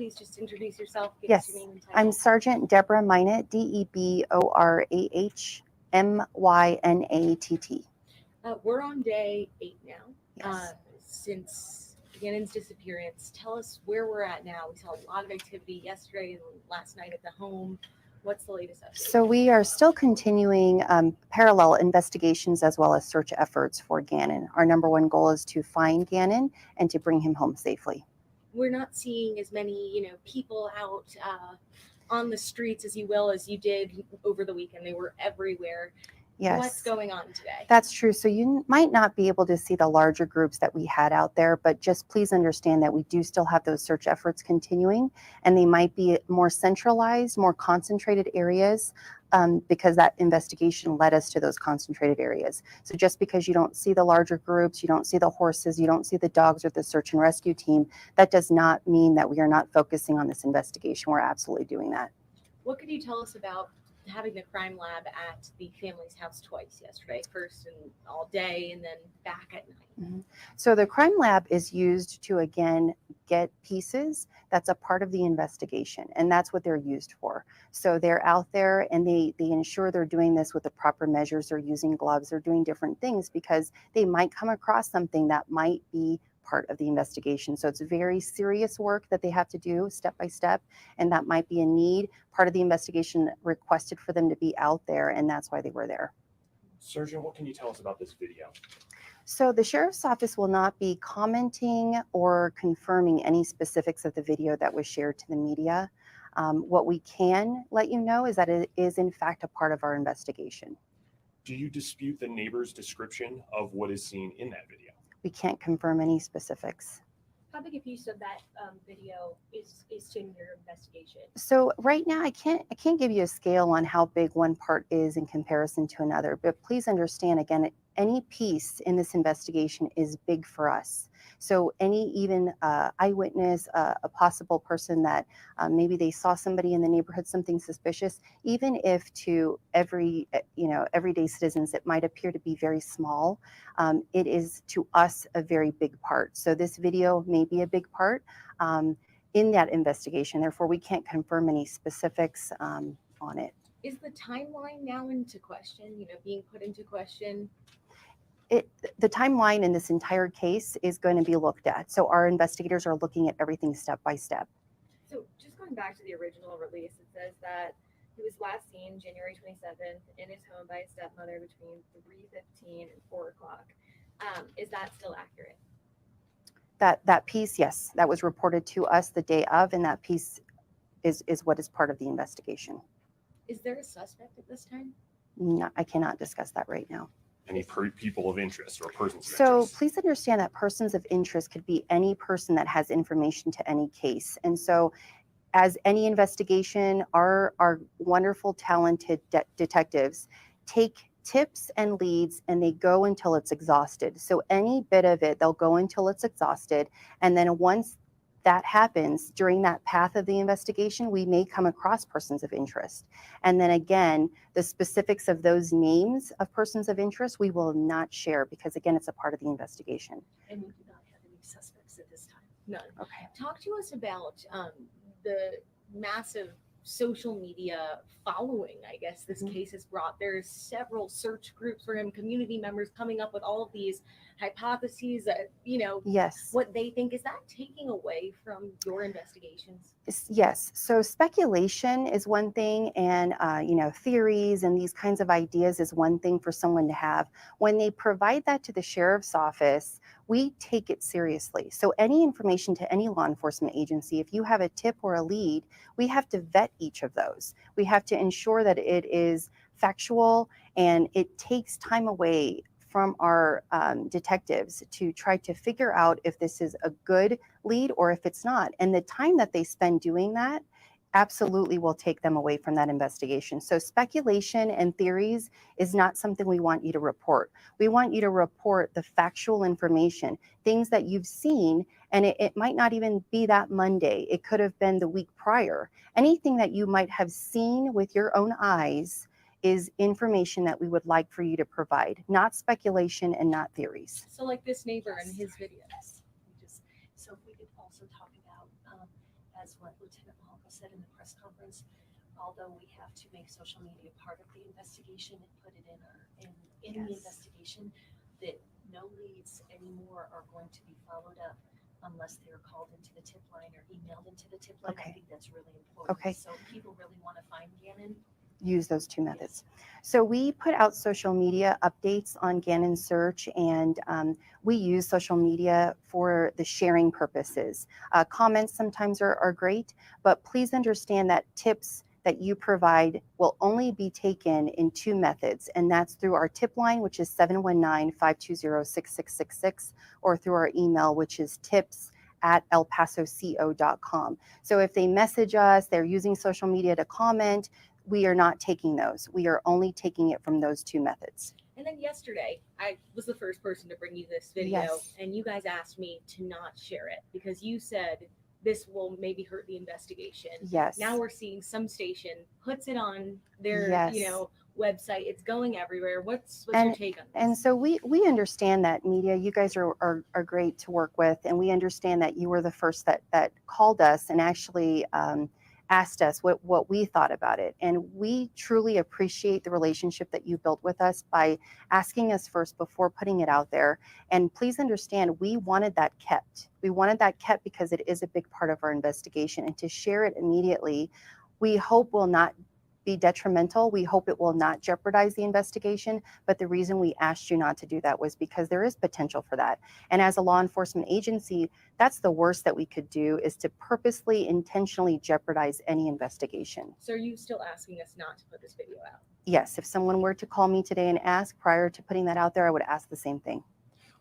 please just introduce yourself? Give Yes, us your name and title. I'm Sergeant Deborah Minott, DEBORAHMYNATT. We're on day 8 now. Yes. Since Gannon's disappearance, tell us where we're at now. We saw a lot of activity yesterday and last night at the home. What's the latest update? So we are still continuing parallel investigations as well as search efforts for Gannon. Our number one goal is to find Gannon and to bring him home safely. We're not seeing as many, people out on the streets, as you will, as you did over the weekend. They were everywhere. Yes. What's going on today? That's true. So you might not be able to see the larger groups that we had out there, but just please understand that we do still have those search efforts continuing, and they might be more centralized, more concentrated areas, because that investigation led us to those concentrated areas. So just because you don't see the larger groups, you don't see the horses, you don't see the dogs or the search and rescue team, that does not mean that we are not focusing on this investigation. We're absolutely doing that. What could you tell us about having the crime lab at the family's house twice yesterday, first and all day and then back at night? Mm-hmm. So the crime lab is used to, again, get pieces that's a part of the investigation, and that's what they're used for. So they're out there and they ensure they're doing this with the proper measures. They're using gloves, they're doing different things because they might come across something that might be part of the investigation. So it's very serious work that they have to do step by step, and that might be a need. Part of the investigation requested for them to be out there, and that's why they were there. Surgeon, what can you tell us about this video? So the sheriff's office will not be commenting or confirming any specifics of the video that was shared to the media. What we can let you know is that it is in fact a part of our investigation. Do you dispute the neighbor's description of what is seen in that video? We can't confirm any specifics. How big a piece of that video is in your investigation? So right now I can't give you a scale on how big one part is in comparison to another, but please understand, again, any piece in this investigation is big for us. So any even eyewitness, a possible person that maybe they saw somebody in the neighborhood, something suspicious, even if to everyday citizens it might appear to be very small, it is to us a very big part. So this video may be a big part in that investigation. Therefore, we can't confirm any specifics on it. Is the timeline now into question, being put into question? The timeline in this entire case is going to be looked at. So our investigators are looking at everything step by step. So just going back to the original release, it says that he was last seen January 27th in his home by his stepmother between 3:15 and 4 o'clock. Is that still accurate? That piece, yes, that was reported to us the day of, and that piece is what is part of the investigation. Is there a suspect at this time? No, I cannot discuss that right now. Any people of interest or persons of So interest? please understand that persons of interest could be any person that has information to any case. And so as any investigation, our wonderful, talented detectives take tips and leads and they go until it's exhausted. So any bit of it, they'll go until it's exhausted. And then once that happens, during that path of the investigation, we may come across persons of interest. And then again, the specifics of those names of persons of interest, we will not share because again, it's a part of the investigation. And we do not have any suspects at this time? None. Okay. Talk to us about the massive social media following, I guess, this case has brought. There's several search groups for him, community members coming up with all of these hypotheses that, Yes. what they think. Is that taking away from your investigations? Yes. So speculation is one thing, and theories and these kinds of ideas is one thing for someone to have. When they provide that to the sheriff's office, we take it seriously. So any information to any law enforcement agency, if you have a tip or a lead, we have to vet each of those. We have to ensure that it is factual, and it takes time away from our detectives to try to figure out if this is a good lead or if it's not. And the time that they spend doing that absolutely will take them away from that investigation. So speculation and theories is not something we want you to report. We want you to report the factual information, things that you've seen, and it might not even be that Monday. It could have been the week prior. Anything that you might have seen with your own eyes is information that we would like for you to provide, not speculation and not theories. So like this neighbor in his videos. So if we could also talk about as what Lieutenant Palmer said in the press conference, although we have to make social media part of the investigation and put it in the investigation, that no leads anymore are going to be followed up unless they're called into the tip line or emailed into the tip line. Okay. I think that's really important. Okay. So people really want to find Gannon. Use those two methods. So we put out social media updates on Gannon search, and we use social media for the sharing purposes. Comments sometimes are great, but please understand that tips that you provide will only be taken in two methods, and that's through our tip line, which is 719-520-6666, or through our email, which is tips@elpasoco.com. So if they message us, they're using social media to comment, we are not taking those. We are only taking it from those two methods. And then yesterday, I was the first person to bring you this video, Yes. and you guys asked me to not share it because you said this will maybe hurt the investigation. Yes. Now we're seeing some station puts it on their, Yes. website. It's going everywhere. What's your And- take on this? And so we understand that media, you guys are great to work with, and we understand that you were the first that called us and actually asked us what we thought about it. And we truly appreciate the relationship that you built with us by asking us first before putting it out there. And please understand, we wanted that kept. We wanted that kept because it is a big part of our investigation. And to share it immediately, we hope will not be detrimental. We hope it will not jeopardize the investigation. But the reason we asked you not to do that was because there is potential for that. And as a law enforcement agency, that's the worst that we could do, is to purposely, intentionally jeopardize any investigation. So are you still asking us not to put this video out? Yes, if someone were to call me today and ask prior to putting that out there, I would ask the same thing.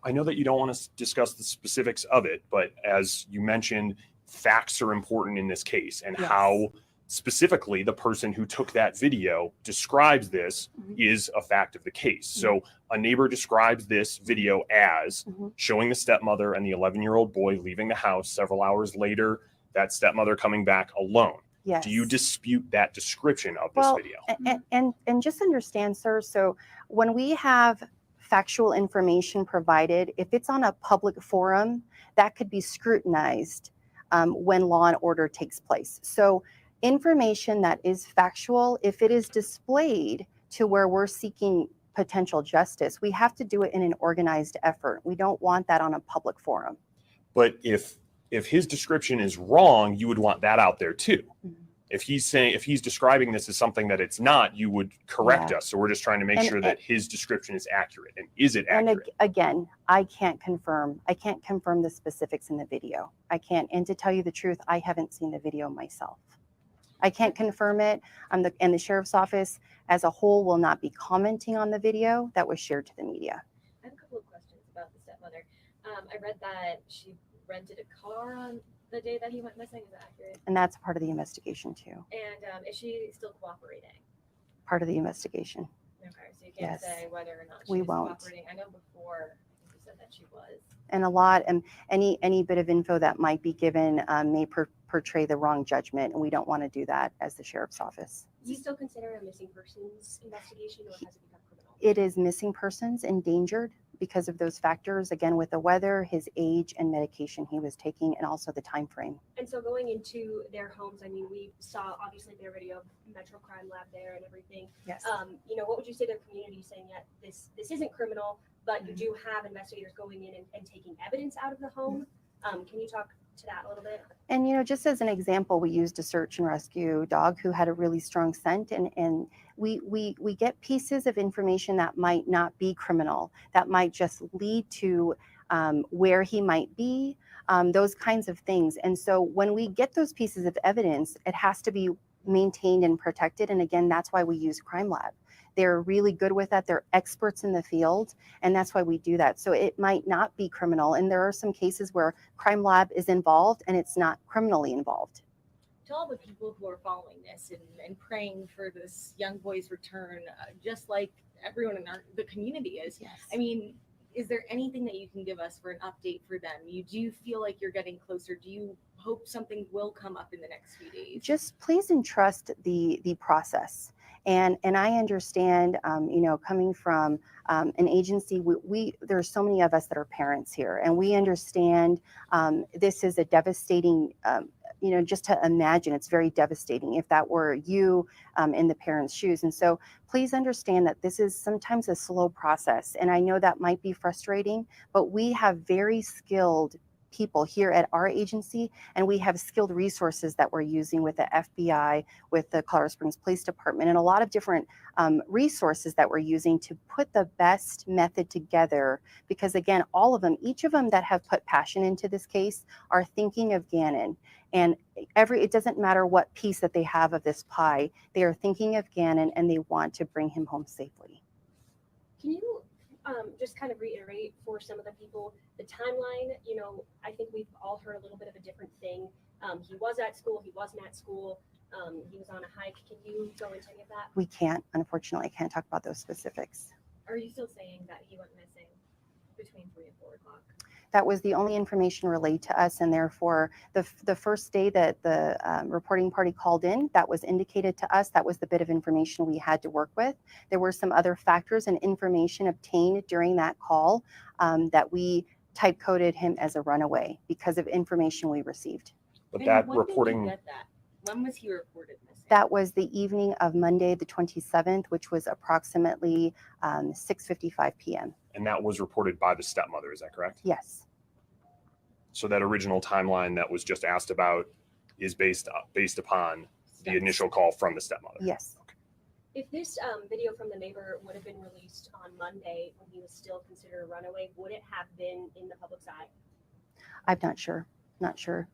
I know that you don't want to discuss the specifics of it, but as you mentioned, facts are important in this case, and Yes. how specifically the person who took that video describes this is a fact of the case. So a neighbor describes this video as showing the stepmother and the 11-year-old boy leaving the house. Several hours later, that stepmother coming back alone. Yes. Do you dispute that description of this video? And just understand, sir, so when we have factual information provided, if it's on a public forum, that could be scrutinized when law and order takes place. So information that is factual, if it is displayed to where we're seeking potential justice, we have to do it in an organized effort. We don't want that on a public forum. But if his description is wrong, you would want that out there too. If he's describing this as something that it's not, you would correct us. So we're just trying to make sure that his description is accurate. And is it accurate? And again, I can't confirm the specifics in the video. I can't. And to tell you the truth, I haven't seen the video myself. I can't confirm it. And the sheriff's office as a whole will not be commenting on the video that was shared to the media. I have a couple of questions about the stepmother. I read that she rented a car on the day that he went missing. Is that accurate? And that's part of the investigation too. And is she still cooperating? Part of the investigation. Okay, so you can't Yes. say whether or not We she's won't. cooperating. I know before you said that she was. And a lot, and any bit of info that might be given may portray the wrong judgment, and we don't want to do that as the sheriff's office. Do you still consider it a missing persons investigation, or has it become criminal? It is missing persons, endangered, because of those factors, again, with the weather, his age, and medication he was taking, and also the time frame. And so going into their homes, I mean, we saw obviously their video of Metro Crime Lab there and everything. Yes. What would you say to the community saying that this isn't criminal, but you do have investigators going in and taking evidence out of the home? Can you talk to that a little bit? And just as an example, we used a search and rescue dog who had a really strong scent, and we get pieces of information that might not be criminal, that might just lead to where he might be, those kinds of things. And so when we get those pieces of evidence, it has to be maintained and protected. And again, that's why we use Crime Lab. They're really good with that. They're experts in the field, and that's why we do that. So it might not be criminal. And there are some cases where Crime Lab is involved and it's not criminally involved. To all the people who are following this and praying for this young boy's return, just like everyone in the community is, Yes. I mean, is there anything that you can give us for an update for them? You do feel like you're getting closer? Do you hope something will come up in the next few days? Just please entrust the process. And I understand, coming from an agency, there's so many of us that are parents here, and we understand this is a devastating just to imagine, it's very devastating if that were you in the parents' shoes. And so please understand that this is sometimes a slow process. And I know that might be frustrating, but we have very skilled people here at our agency, and we have skilled resources that we're using with the FBI, with the Colorado Springs Police Department, and a lot of different resources that we're using to put the best method together. Because again, all of them, each of them that have put passion into this case are thinking of Gannon. And it doesn't matter what piece that they have of this pie, they are thinking of Gannon and they want to bring him home safely. Can you just kind of reiterate for some of the people the timeline? I think we've all heard a little bit of a different thing. He was at school, he wasn't at school, he was on a hike. Can you go into any of that? We can't, unfortunately, I can't talk about those specifics. Are you still saying that he went missing between 3 and 4 o'clock? That was the only information relayed to us, and therefore the first day that the reporting party called in, that was indicated to us. That was the bit of information we had to work with. There were some other factors and information obtained during that call that we type coded him as a runaway because of information we received. But And that when did you reporting, get that? When was he reported missing? That was the evening of Monday, the 27th, which was approximately 6:55 p.m. and that was reported by the stepmother, is that correct? Yes. So that original timeline that was just asked about is based upon the initial call from the stepmother. Yes. If this video from the neighbor would have been released on Monday when he was still considered a runaway, would it have been in the public's eye? I'm not sure. Not sure.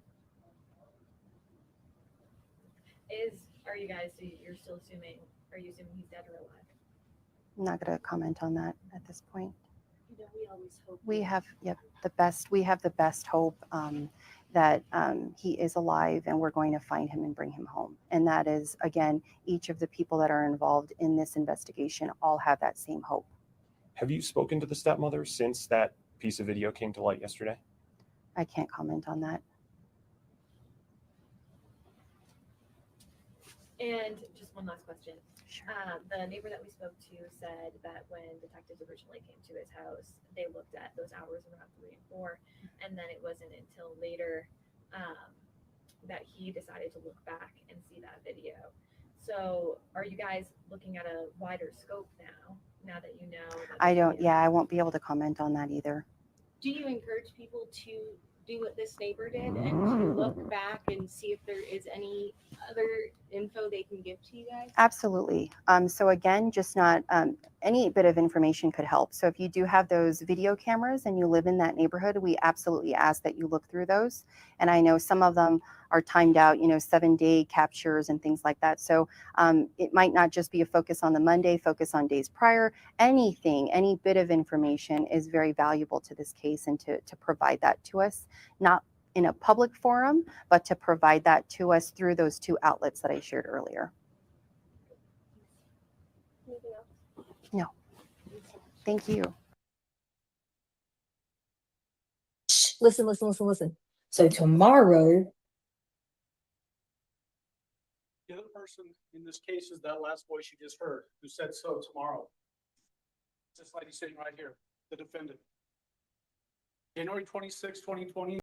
Are you guys, so you're still assuming, are you assuming he's dead or alive? I'm not going to comment on that at this point. We always hope. We have the best hope that he is alive and we're going to find him and bring him home. And that is, again, each of the people that are involved in this investigation all have that same hope. Have you spoken to the stepmother since that piece of video came to light yesterday? I can't comment on that. And just one last question. Sure. The neighbor that we spoke to said that when detectives originally came to his house, they looked at those hours around 3 and 4, and then it wasn't until later that he decided to look back and see that video. So are you guys looking at a wider scope now that you know? That I won't be able to comment on that either. Do you encourage people to do what this neighbor did and to look back and see if there is any other info they can give to you guys? Absolutely. So again, just not any bit of information could help. So if you do have those video cameras and you live in that neighborhood, we absolutely ask that you look through those. And I know some of them are timed out, 7-day captures and things like that. So it might not just be a focus on the Monday, focus on days prior. Anything, any bit of information is very valuable to this case, and to provide that to us, not in a public forum, but to provide that to us through those 2 outlets that I shared earlier. Anything else? No. Thank you. Listen. So tomorrow, the other person in this case is that last voice you just heard, who said so tomorrow. This lady sitting right here, the defendant. January 26, 2020.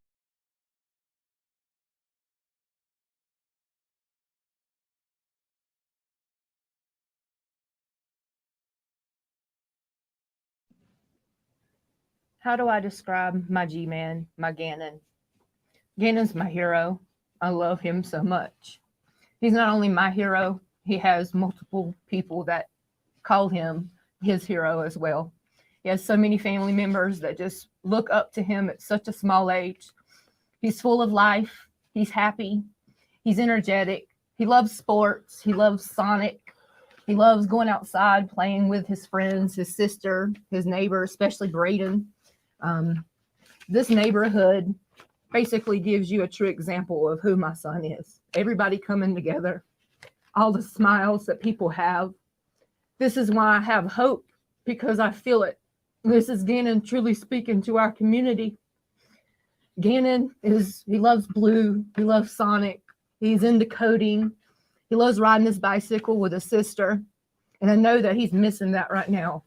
How do I describe my G-Man, my Gannon? Gannon's my hero. I love him so much. He's not only my hero, he has multiple people that call him his hero as well. He has so many family members that just look up to him at such a small age. He's full of life. He's happy. He's energetic. He loves sports. He loves Sonic. He loves going outside, playing with his friends, his sister, his neighbor, especially Braden. This neighborhood basically gives you a true example of who my son is. Everybody coming together, all the smiles that people have. This is why I have hope, because I feel it. This is Gannon truly speaking to our community. Gannon he loves blue. He loves Sonic. He's into coding. He loves riding his bicycle with his sister. And I know that he's missing that right now.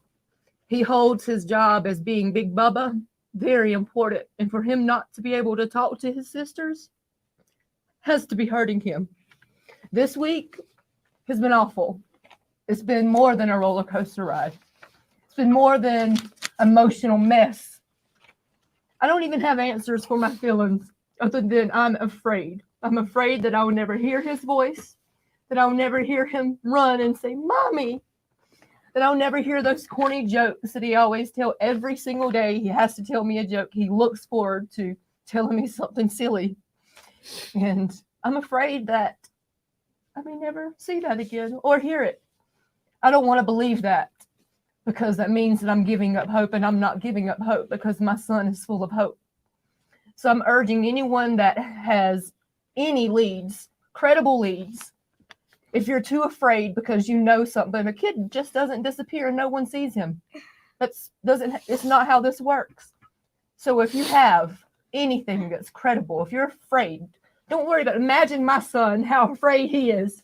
He holds his job as being Big Bubba very important. And for him not to be able to talk to his sisters, has to be hurting him. This week has been awful. It's been more than a roller coaster ride. It's been more than emotional mess. I don't even have answers for my feelings other than I'm afraid. I'm afraid that I will never hear his voice, that I'll never hear him run and say, "Mommy," that I'll never hear those corny jokes that he always tells every single day. He has to tell me a joke. He looks forward to telling me something silly. And I'm afraid that I may never see that again or hear it. I don't want to believe that, because that means that I'm giving up hope, and I'm not giving up hope because my son is full of hope. So I'm urging anyone that has any leads, credible leads, if you're too afraid because you know something, a kid just doesn't disappear and no one sees him. It's not how this works. So if you have anything that's credible, if you're afraid, don't worry about it. Imagine my son, how afraid he is.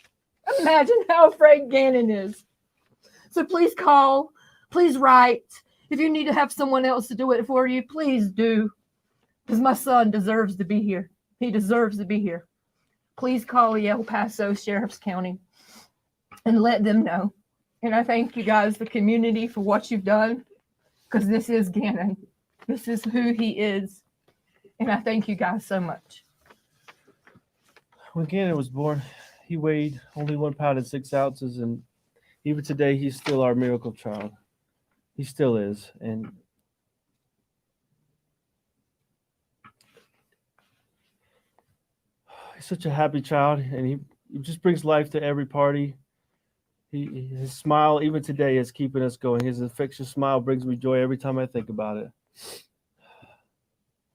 Imagine how afraid Gannon is. So please call, please write. If you need to have someone else to do it for you, please do. Because my son deserves to be here. He deserves to be here. Please call the El Paso Sheriff's County and let them know. And I thank you guys, the community, for what you've done, because this is Gannon. This is who he is. And I thank you guys so much. When Gannon was born, he weighed only 1 pound and 6 ounces, and even today, he's still our miracle child. He still is. And he's such a happy child, and he just brings life to every party. His smile, even today, is keeping us going. His infectious smile brings me joy every time I think about it.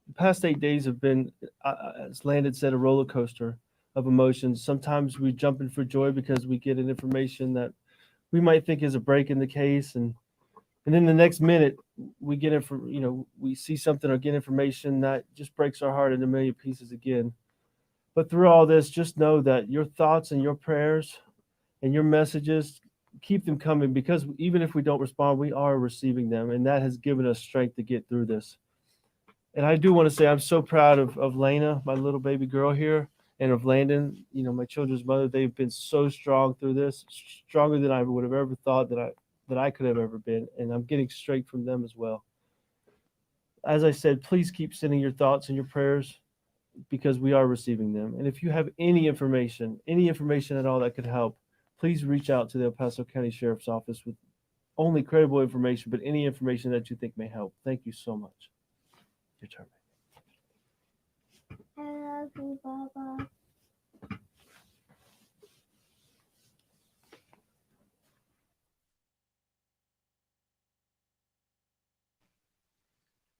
The past 8 days have been, as Landon said, a roller coaster of emotions. Sometimes we jump in for joy because we get an information that we might think is a break in the case, and then the next minute we get we see something or get information that just breaks our heart into a million pieces again. But through all this, just know that your thoughts and your prayers and your messages, keep them coming, because even if we don't respond, we are receiving them, and that has given us strength to get through this. And I do want to say I'm so proud of Lena, my little baby girl here, and of Landon, my children's mother. They've been so strong through this, stronger than I would have ever thought that I could have ever been, and I'm getting strength from them as well. As I said, please keep sending your thoughts and your prayers, because we are receiving them. And if you have any information at all that could help, please reach out to the El Paso County Sheriff's Office with only credible information, but any information that you think may help. Thank you so much. Your turn. I love you, Baba.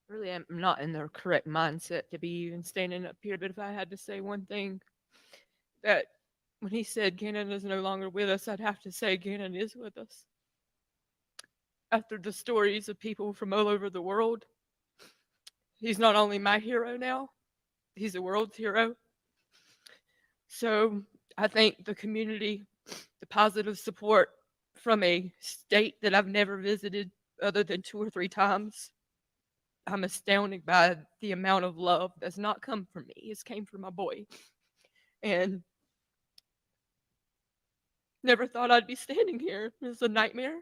Really, I'm not in the correct mindset to be even standing up here, but if I had to say one thing, that when he said Gannon is no longer with us, I'd have to say Gannon is with us. After the stories of people from all over the world, he's not only my hero now, he's the world's hero. So I thank the community, the positive support from a state that I've never visited other than 2 or 3 times. I'm astounded by the amount of love that's not come from me. It's came from my boy. And never thought I'd be standing here. It's a nightmare.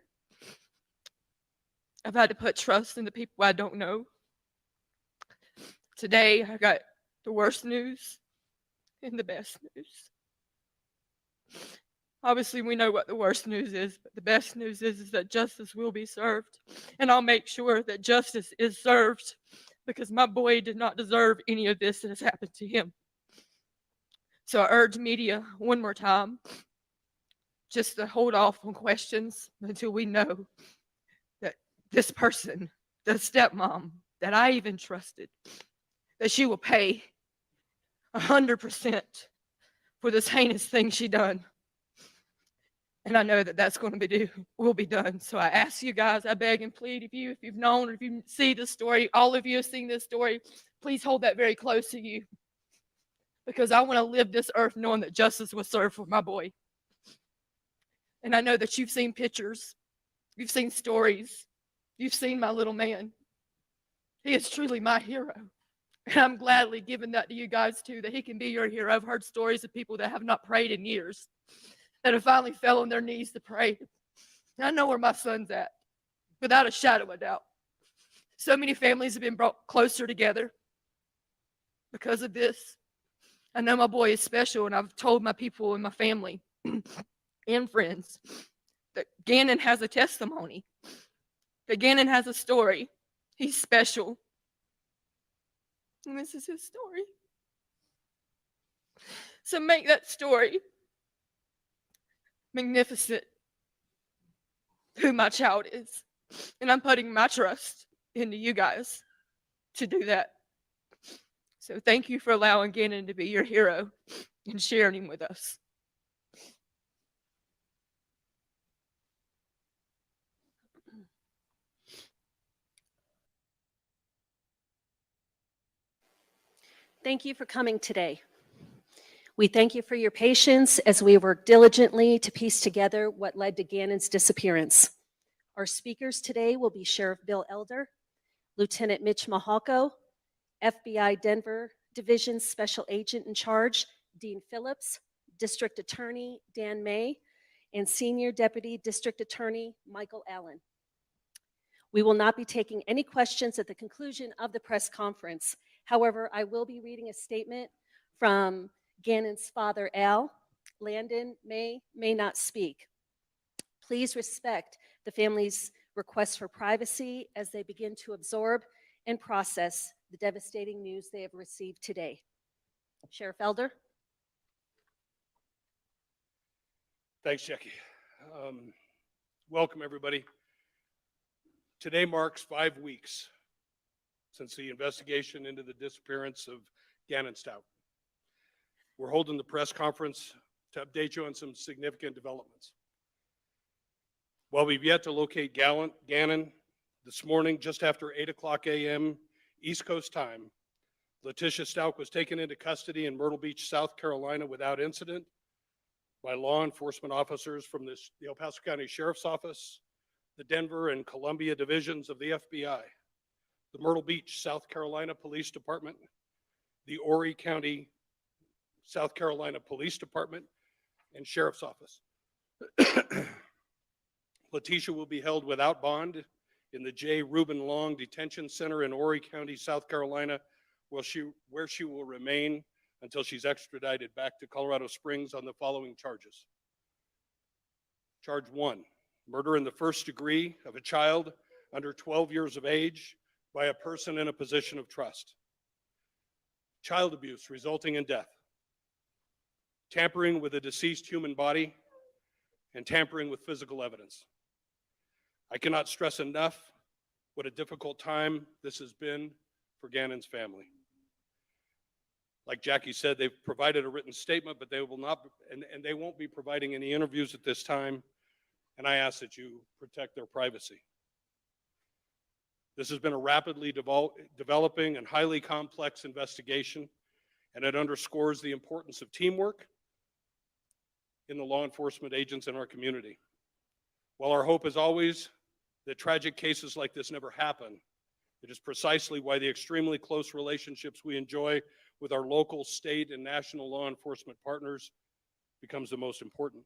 I've had to put trust in the people I don't know. Today, I got the worst news and the best news. Obviously, we know what the worst news is, but the best news is that justice will be served. And I'll make sure that justice is served, because my boy did not deserve any of this that has happened to him. So I urge media one more time just to hold off on questions until we know that this person, the stepmom that I even trusted, that she will pay 100% for this heinous thing she done. And I know that that's going to will be done. So I ask you guys, I beg and plead of you, if you've known or if you see this story, all of you have seen this story, please hold that very close to you. Because I want to live this earth knowing that justice was served for my boy. And I know that you've seen pictures, you've seen stories, you've seen my little man. He is truly my hero. And I'm gladly giving that to you guys too, that he can be your hero. I've heard stories of people that have not prayed in years, that have finally fell on their knees to pray. And I know where my son's at, without a shadow of a doubt. So many families have been brought closer together because of this. I know my boy is special, and I've told my people in my family and friends that Gannon has a testimony, that Gannon has a story. He's special. And this is his story. So make that story magnificent, who my child is. And I'm putting my trust into you guys to do that. So thank you for allowing Gannon to be your hero and sharing him with us. Thank you for coming today. We thank you for your patience as we work diligently to piece together what led to Gannon's disappearance. Our speakers today will be Sheriff Bill Elder, Lieutenant Mitch Mahalko, FBI Denver Division Special Agent in Charge, Dean Phillips, District Attorney Dan May, and Senior Deputy District Attorney Michael Allen. We will not be taking any questions at the conclusion of the press conference. However, I will be reading a statement from Gannon's father, Al. Landon may not speak. Please respect the family's request for privacy as they begin to absorb and process the devastating news they have received today. Sheriff Elder. Thanks, Jackie. Welcome, everybody. Today marks 5 weeks since the investigation into the disappearance of Gannon Stauch. We're holding the press conference to update you on some significant developments. While we've yet to locate Gannon, this morning, just after 8:00 a.m. East Coast time, Letecia Stauch was taken into custody in Myrtle Beach, South Carolina without incident by law enforcement officers from the El Paso County Sheriff's Office, the Denver and Columbia divisions of the FBI, the Myrtle Beach, South Carolina Police Department, the Horry County, South Carolina Police Department, and Sheriff's Office. Letecia will be held without bond in the J. Reuben Long Detention Center in Horry County, South Carolina, where she will remain until she's extradited back to Colorado Springs on the following charges. Charge 1, murder in the first degree of a child under 12 years of age by a person in a position of trust. Child abuse resulting in death. Tampering with a deceased human body, and tampering with physical evidence. I cannot stress enough what a difficult time this has been for Gannon's family. Like Jackie said, they've provided a written statement, but they will not, and they won't be providing any interviews at this time, and I ask that you protect their privacy. This has been a rapidly developing and highly complex investigation, and it underscores the importance of teamwork in the law enforcement agents in our community. While our hope is always that tragic cases like this never happen, it is precisely why the extremely close relationships we enjoy with our local, state, and national law enforcement partners becomes the most important.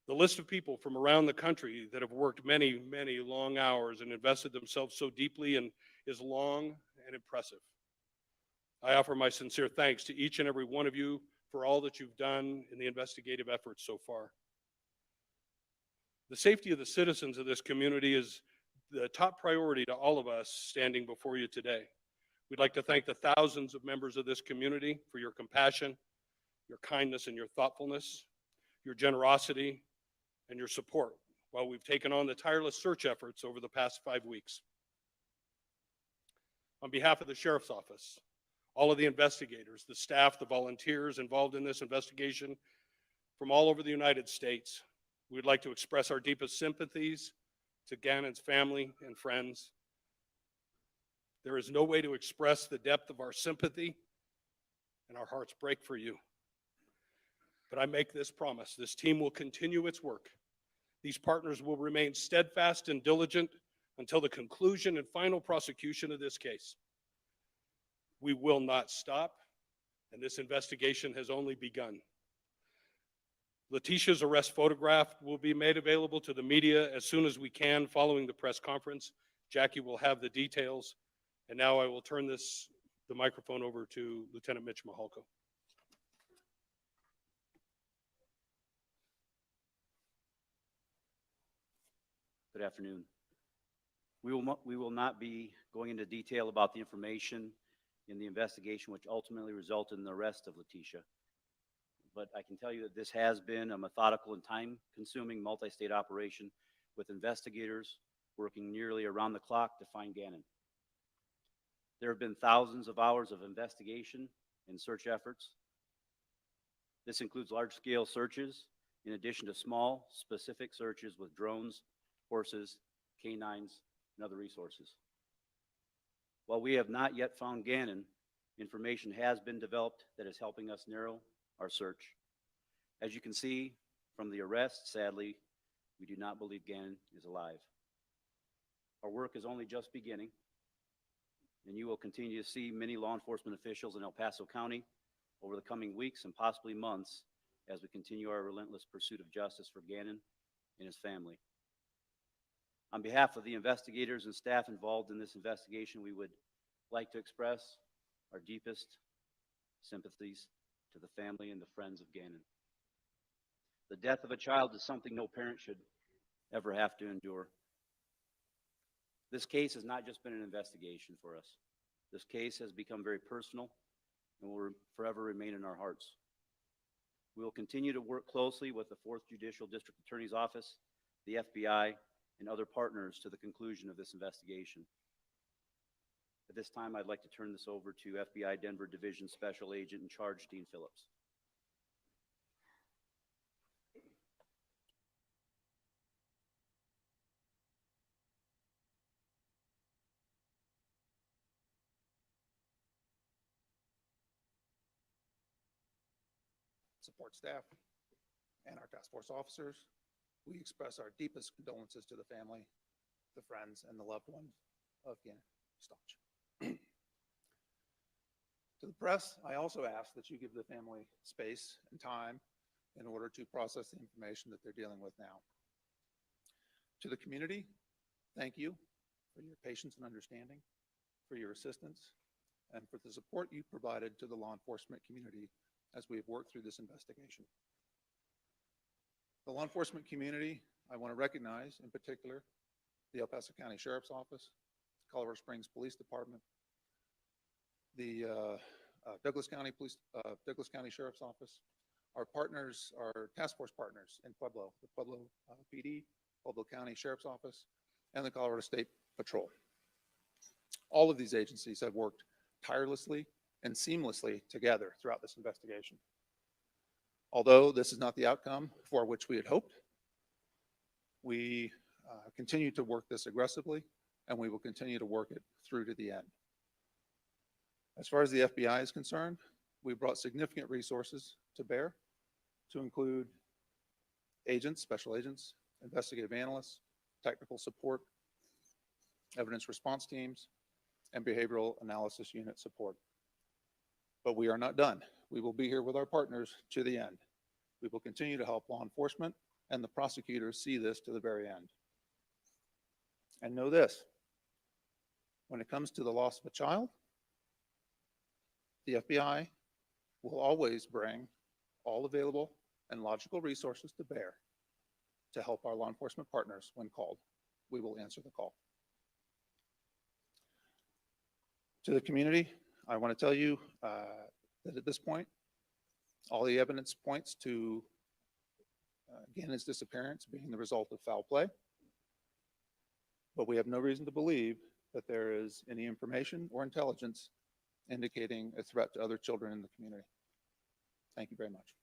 The list of people from around the country that have worked many, many long hours and invested themselves so deeply and is long and impressive. I offer my sincere thanks to each and every one of you for all that you've done in the investigative efforts so far. The safety of the citizens of this community is the top priority to all of us standing before you today. We'd like to thank the thousands of members of this community for your compassion, your kindness, and your thoughtfulness, your generosity, and your support while we've taken on the tireless search efforts over the past 5 weeks. On behalf of the Sheriff's Office, all of the investigators, the staff, the volunteers involved in this investigation from all over the United States, we'd like to express our deepest sympathies to Gannon's family and friends. There is no way to express the depth of our sympathy, and our hearts break for you. But I make this promise: this team will continue its work. These partners will remain steadfast and diligent until the conclusion and final prosecution of this case. We will not stop, and this investigation has only begun. Letecia's arrest photograph will be made available to the media as soon as we can following the press conference. Jackie will have the details. And now I will turn the microphone over to Lieutenant Mitch Mahalko. Good afternoon. We will not be going into detail about the information in the investigation which ultimately resulted in the arrest of Letecia. But I can tell you that this has been a methodical and time-consuming multi-state operation with investigators working nearly around the clock to find Gannon. There have been thousands of hours of investigation and search efforts. This includes large-scale searches in addition to small, specific searches with drones, horses, canines, and other resources. While we have not yet found Gannon, information has been developed that is helping us narrow our search. As you can see from the arrest, sadly, we do not believe Gannon is alive. Our work is only just beginning, and you will continue to see many law enforcement officials in El Paso County over the coming weeks and possibly months as we continue our relentless pursuit of justice for Gannon and his family. On behalf of the investigators and staff involved in this investigation, we would like to express our deepest sympathies to the family and the friends of Gannon. The death of a child is something no parent should ever have to endure. This case has not just been an investigation for us. This case has become very personal and will forever remain in our hearts. We will continue to work closely with the 4th Judicial District Attorney's Office, the FBI, and other partners to the conclusion of this investigation. At this time, I'd like to turn this over to FBI Denver Division Special Agent in Charge, Dean Phillips. Support staff and our task force officers, we express our deepest condolences to the family, the friends, and the loved ones of Letecia Stauch. To the press, I also ask that you give the family space and time in order to process the information that they're dealing with now. To the community, thank you for your patience and understanding, for your assistance, and for the support you provided to the law enforcement community as we have worked through this investigation. The law enforcement community, I want to recognize in particular the El Paso County Sheriff's Office, Colorado Springs Police Department, the Douglas County Sheriff's Office, our partners, our task force partners in Pueblo, the Pueblo PD, Pueblo County Sheriff's Office, and the Colorado State Patrol. All of these agencies have worked tirelessly and seamlessly together throughout this investigation. Although this is not the outcome for which we had hoped, we continue to work this aggressively, and we will continue to work it through to the end. As far as the FBI is concerned, we brought significant resources to bear to include agents, special agents, investigative analysts, technical support, evidence response teams, and behavioral analysis unit support. But we are not done. We will be here with our partners to the end. We will continue to help law enforcement and the prosecutors see this to the very end. And know this, when it comes to the loss of a child, the FBI will always bring all available and logical resources to bear to help our law enforcement partners when called. We will answer the call. To the community, I want to tell you that at this point, all the evidence points to Gannon's disappearance being the result of foul play, but we have no reason to believe that there is any information or intelligence indicating a threat to other children in the community. Thank you very much.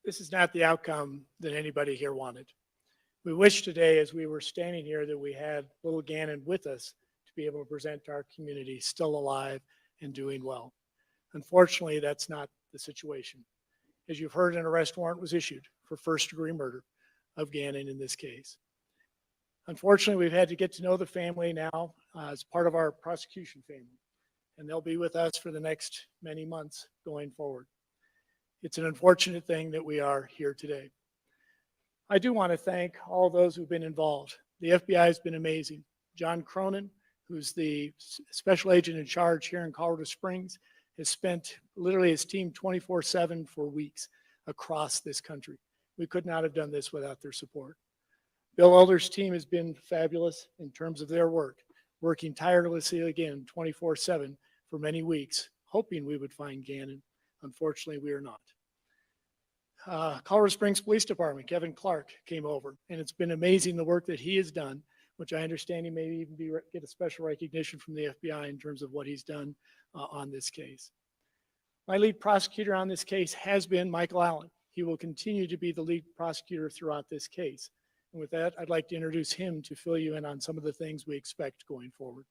This is not the outcome that anybody here wanted. We wish today, as we were standing here, that we had little Gannon with us to be able to present to our community still alive and doing well. Unfortunately, that's not the situation. As you've heard, an arrest warrant was issued for first-degree murder of Gannon in this case. Unfortunately, we've had to get to know the family now as part of our prosecution family, and they'll be with us for the next many months going forward. It's an unfortunate thing that we are here today. I do want to thank all those who've been involved. The FBI has been amazing. John Cronin, who's the special agent in charge here in Colorado Springs, has spent literally his team 24/7 for weeks across this country. We could not have done this without their support. Bill Elder's team has been fabulous in terms of their work, working tirelessly again 24/7 for many weeks, hoping we would find Gannon. Unfortunately, we are not. Colorado Springs Police Department, Kevin Clark came over, and it's been amazing the work that he has done, which I understand he may even get a special recognition from the FBI in terms of what he's done on this case. My lead prosecutor on this case has been Michael Allen. He will continue to be the lead prosecutor throughout this case. And with that, I'd like to introduce him to fill you in on some of the things we expect going forward.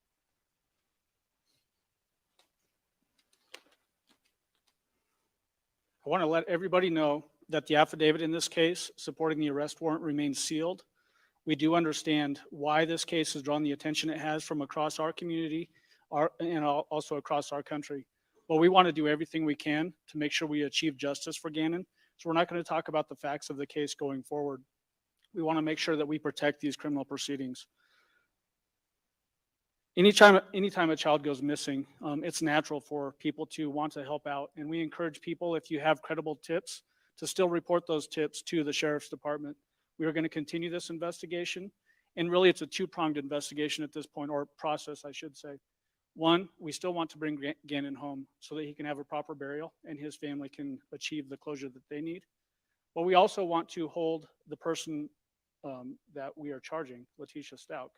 I want to let everybody know that the affidavit in this case supporting the arrest warrant remains sealed. We do understand why this case has drawn the attention it has from across our community and also across our country. But we want to do everything we can to make sure we achieve justice for Gannon. So we're not going to talk about the facts of the case going forward. We want to make sure that we protect these criminal proceedings. Anytime a child goes missing, it's natural for people to want to help out. And we encourage people, if you have credible tips, to still report those tips to the Sheriff's Department. We are going to continue this investigation. And really, it's a two-pronged investigation at this point, or process, I should say. One, we still want to bring Gannon home so that he can have a proper burial and his family can achieve the closure that they need. But we also want to hold the person that we are charging, Letecia Stauch,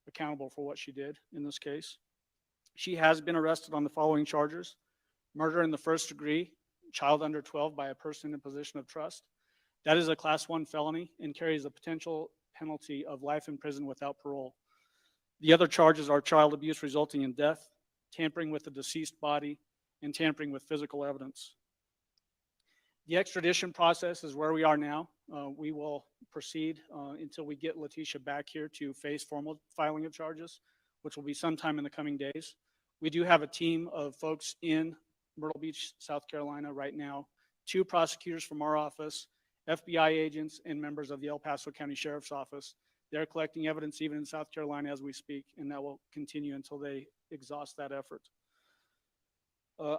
accountable for what she did in this case. She has been arrested on the following charges: murder in the first degree, child under 12 by a person in position of trust. That is a class 1 felony and carries a potential penalty of life in prison without parole. The other charges are child abuse resulting in death, tampering with the deceased body, and tampering with physical evidence. The extradition process is where we are now. We will proceed until we get Letecia back here to face formal filing of charges, which will be sometime in the coming days. We do have a team of folks in Myrtle Beach, South Carolina right now, 2 prosecutors from our office, FBI agents, and members of the El Paso County Sheriff's Office. They're collecting evidence even in South Carolina as we speak, and that will continue until they exhaust that effort.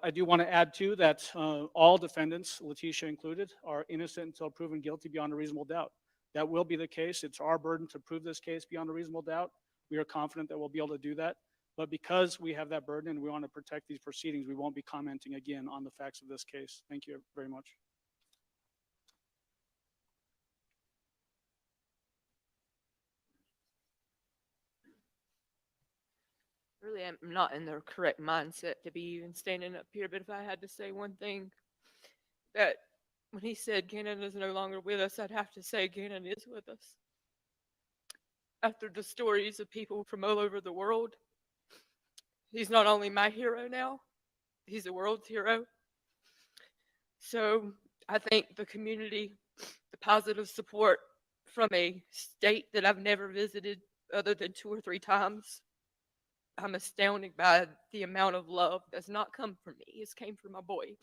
I do want to add too that all defendants, Letecia included, are innocent until proven guilty beyond a reasonable doubt. That will be the case. It's our burden to prove this case beyond a reasonable doubt. We are confident that we'll be able to do that. But because we have that burden and we want to protect these proceedings, we won't be commenting again on the facts of this case. Thank you very much. Really, I'm not in the correct mindset to be even standing up here, but if I had to say one thing, that when he said Gannon is no longer with us, I'd have to say Gannon is with us. After the stories of people from all over the world, he's not only my hero now, he's the world's hero. So I think the community, the positive support from a state that I've never visited other than 2 or 3 times, I'm astounded by the amount of love that's not come from me. It's came from my boy.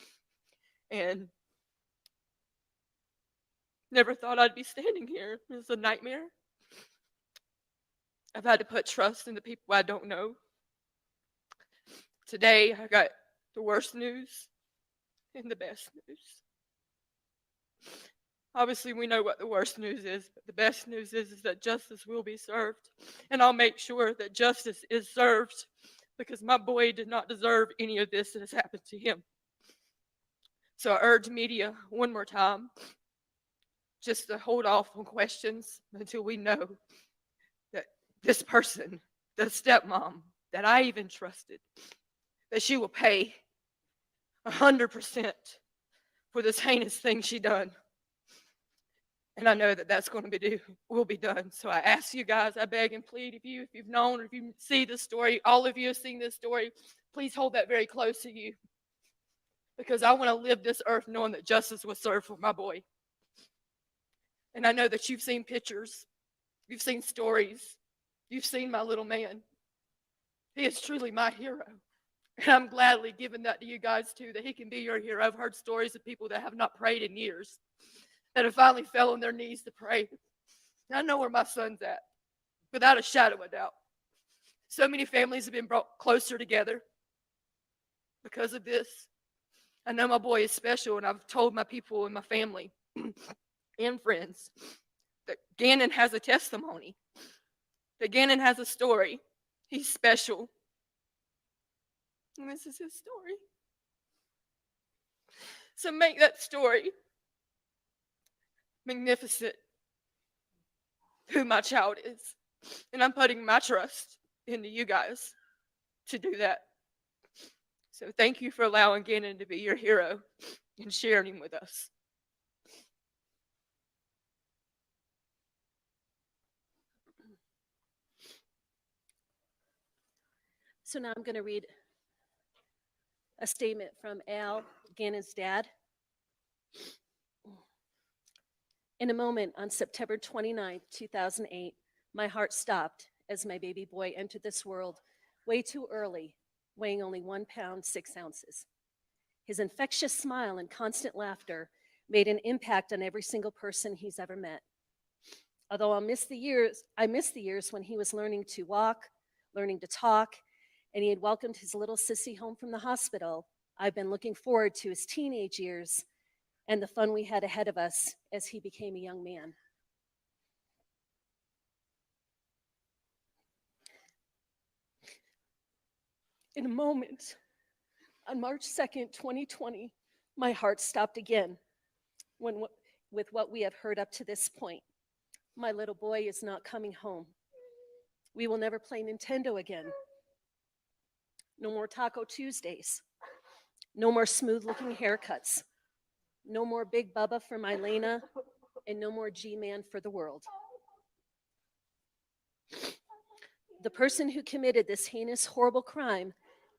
And never thought I'd be standing here. It's a nightmare. I've had to put trust in the people I don't know. Today, I got the worst news and the best news. Obviously, we know what the worst news is, but the best news is that justice will be served. And I'll make sure that justice is served because my boy did not deserve any of this that has happened to him. So I urge media one more time just to hold off on questions until we know that this person, the stepmom that I even trusted, that she will pay 100% for this heinous thing she done. And I know that that's going to will be done. So I ask you guys, I beg and plead, if you've known, or if you see this story, all of you have seen this story, please hold that very close to you. Because I want to live this earth knowing that justice was served for my boy. And I know that you've seen pictures You've seen stories. You've seen my little man. He is truly my hero. And I'm gladly giving that to you guys too, that he can be your hero. I've heard stories of people that have not prayed in years, that have finally fell on their knees to pray. And I know where my son's at, without a shadow of a doubt. So many families have been brought closer together because of this. I know my boy is special, and I've told my people and my family and friends that Gannon has a testimony, that Gannon has a story. He's special. And this is his story. So make that story magnificent, who my child is. And I'm putting my trust into you guys to do that. So thank you for allowing Gannon to be your hero and sharing him with us. So now I'm going to read a statement from Al, Gannon's dad. In a moment on September 29, 2008, my heart stopped as my baby boy entered this world way too early, weighing only 1 pound, 6 ounces. His infectious smile and constant laughter made an impact on every single person he's ever met. Although I miss the years when he was learning to walk, learning to talk, and he had welcomed his little sissy home from the hospital, I've been looking forward to his teenage years and the fun we had ahead of us as he became a young man. In a moment, on March 2nd, 2020, my heart stopped again with what we have heard up to this point. My little boy is not coming home. We will never play Nintendo again. No more Taco Tuesdays. No more smooth-looking haircuts. No more Big Bubba for Mylena, and no more G-Man for the world. The person who committed this heinous, horrible crime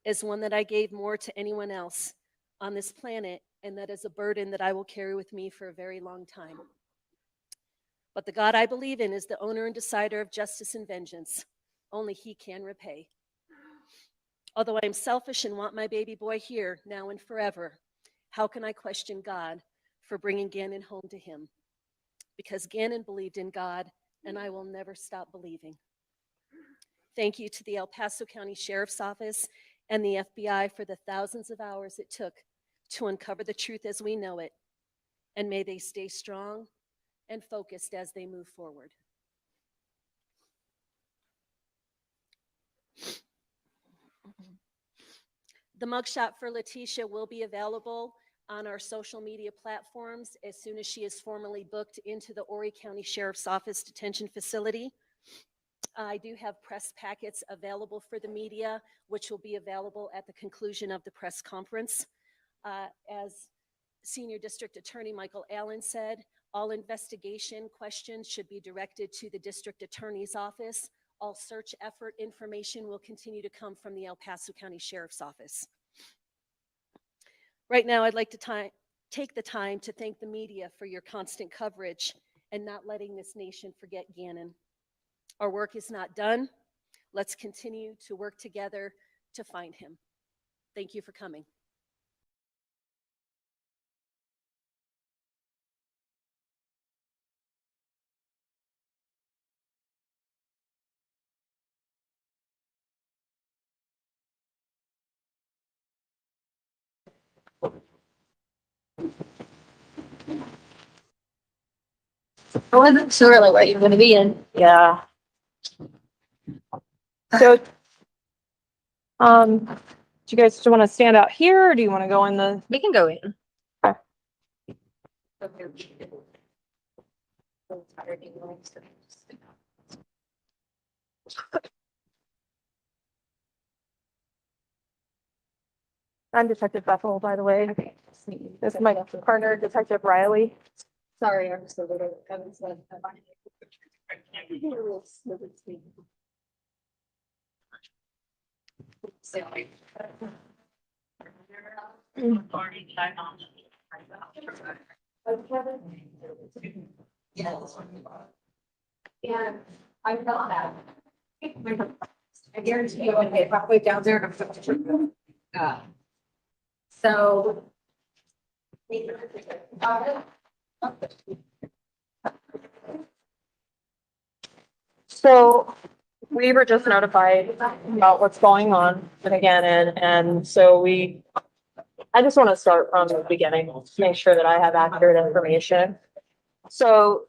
is one that I gave more to anyone else on this planet, and that is a burden that I will carry with me for a very long time. But the God I believe in is the owner and decider of justice and vengeance. Only he can repay. Although I am selfish and want my baby boy here now and forever, how can I question God for bringing Gannon home to him? Because Gannon believed in God, and I will never stop believing. Thank you to the El Paso County Sheriff's Office and the FBI for the thousands of hours it took to uncover the truth as we know it, and may they stay strong and focused as they move forward. The mugshot for Letecia will be available on our social media platforms as soon as she is formally booked into the Horry County Sheriff's Office detention facility. I do have press packets available for the media, which will be available at the conclusion of the press conference. As Senior District Attorney Michael Allen said, all investigation questions should be directed to the District Attorney's Office. All search effort information will continue to come from the El Paso County Sheriff's Office. Right now, I'd like to take the time to thank the media for your constant coverage and not letting this nation forget Gannon. Our work is not done. Let's continue to work together to find him. Thank you for coming. I wasn't sure like what you were gonna be in. Yeah. So, do you guys want to stand out here or do you want to go in the? We can go in. Okay. I'm Detective Bethel, by the way. Okay. This is my partner, Detective Riley. Sorry, I'm just a little. And I felt that. I guarantee you, okay, if I put it down there, so. So we were just notified about what's going on again, and so I just want to start from the beginning, to make sure that I have accurate information. So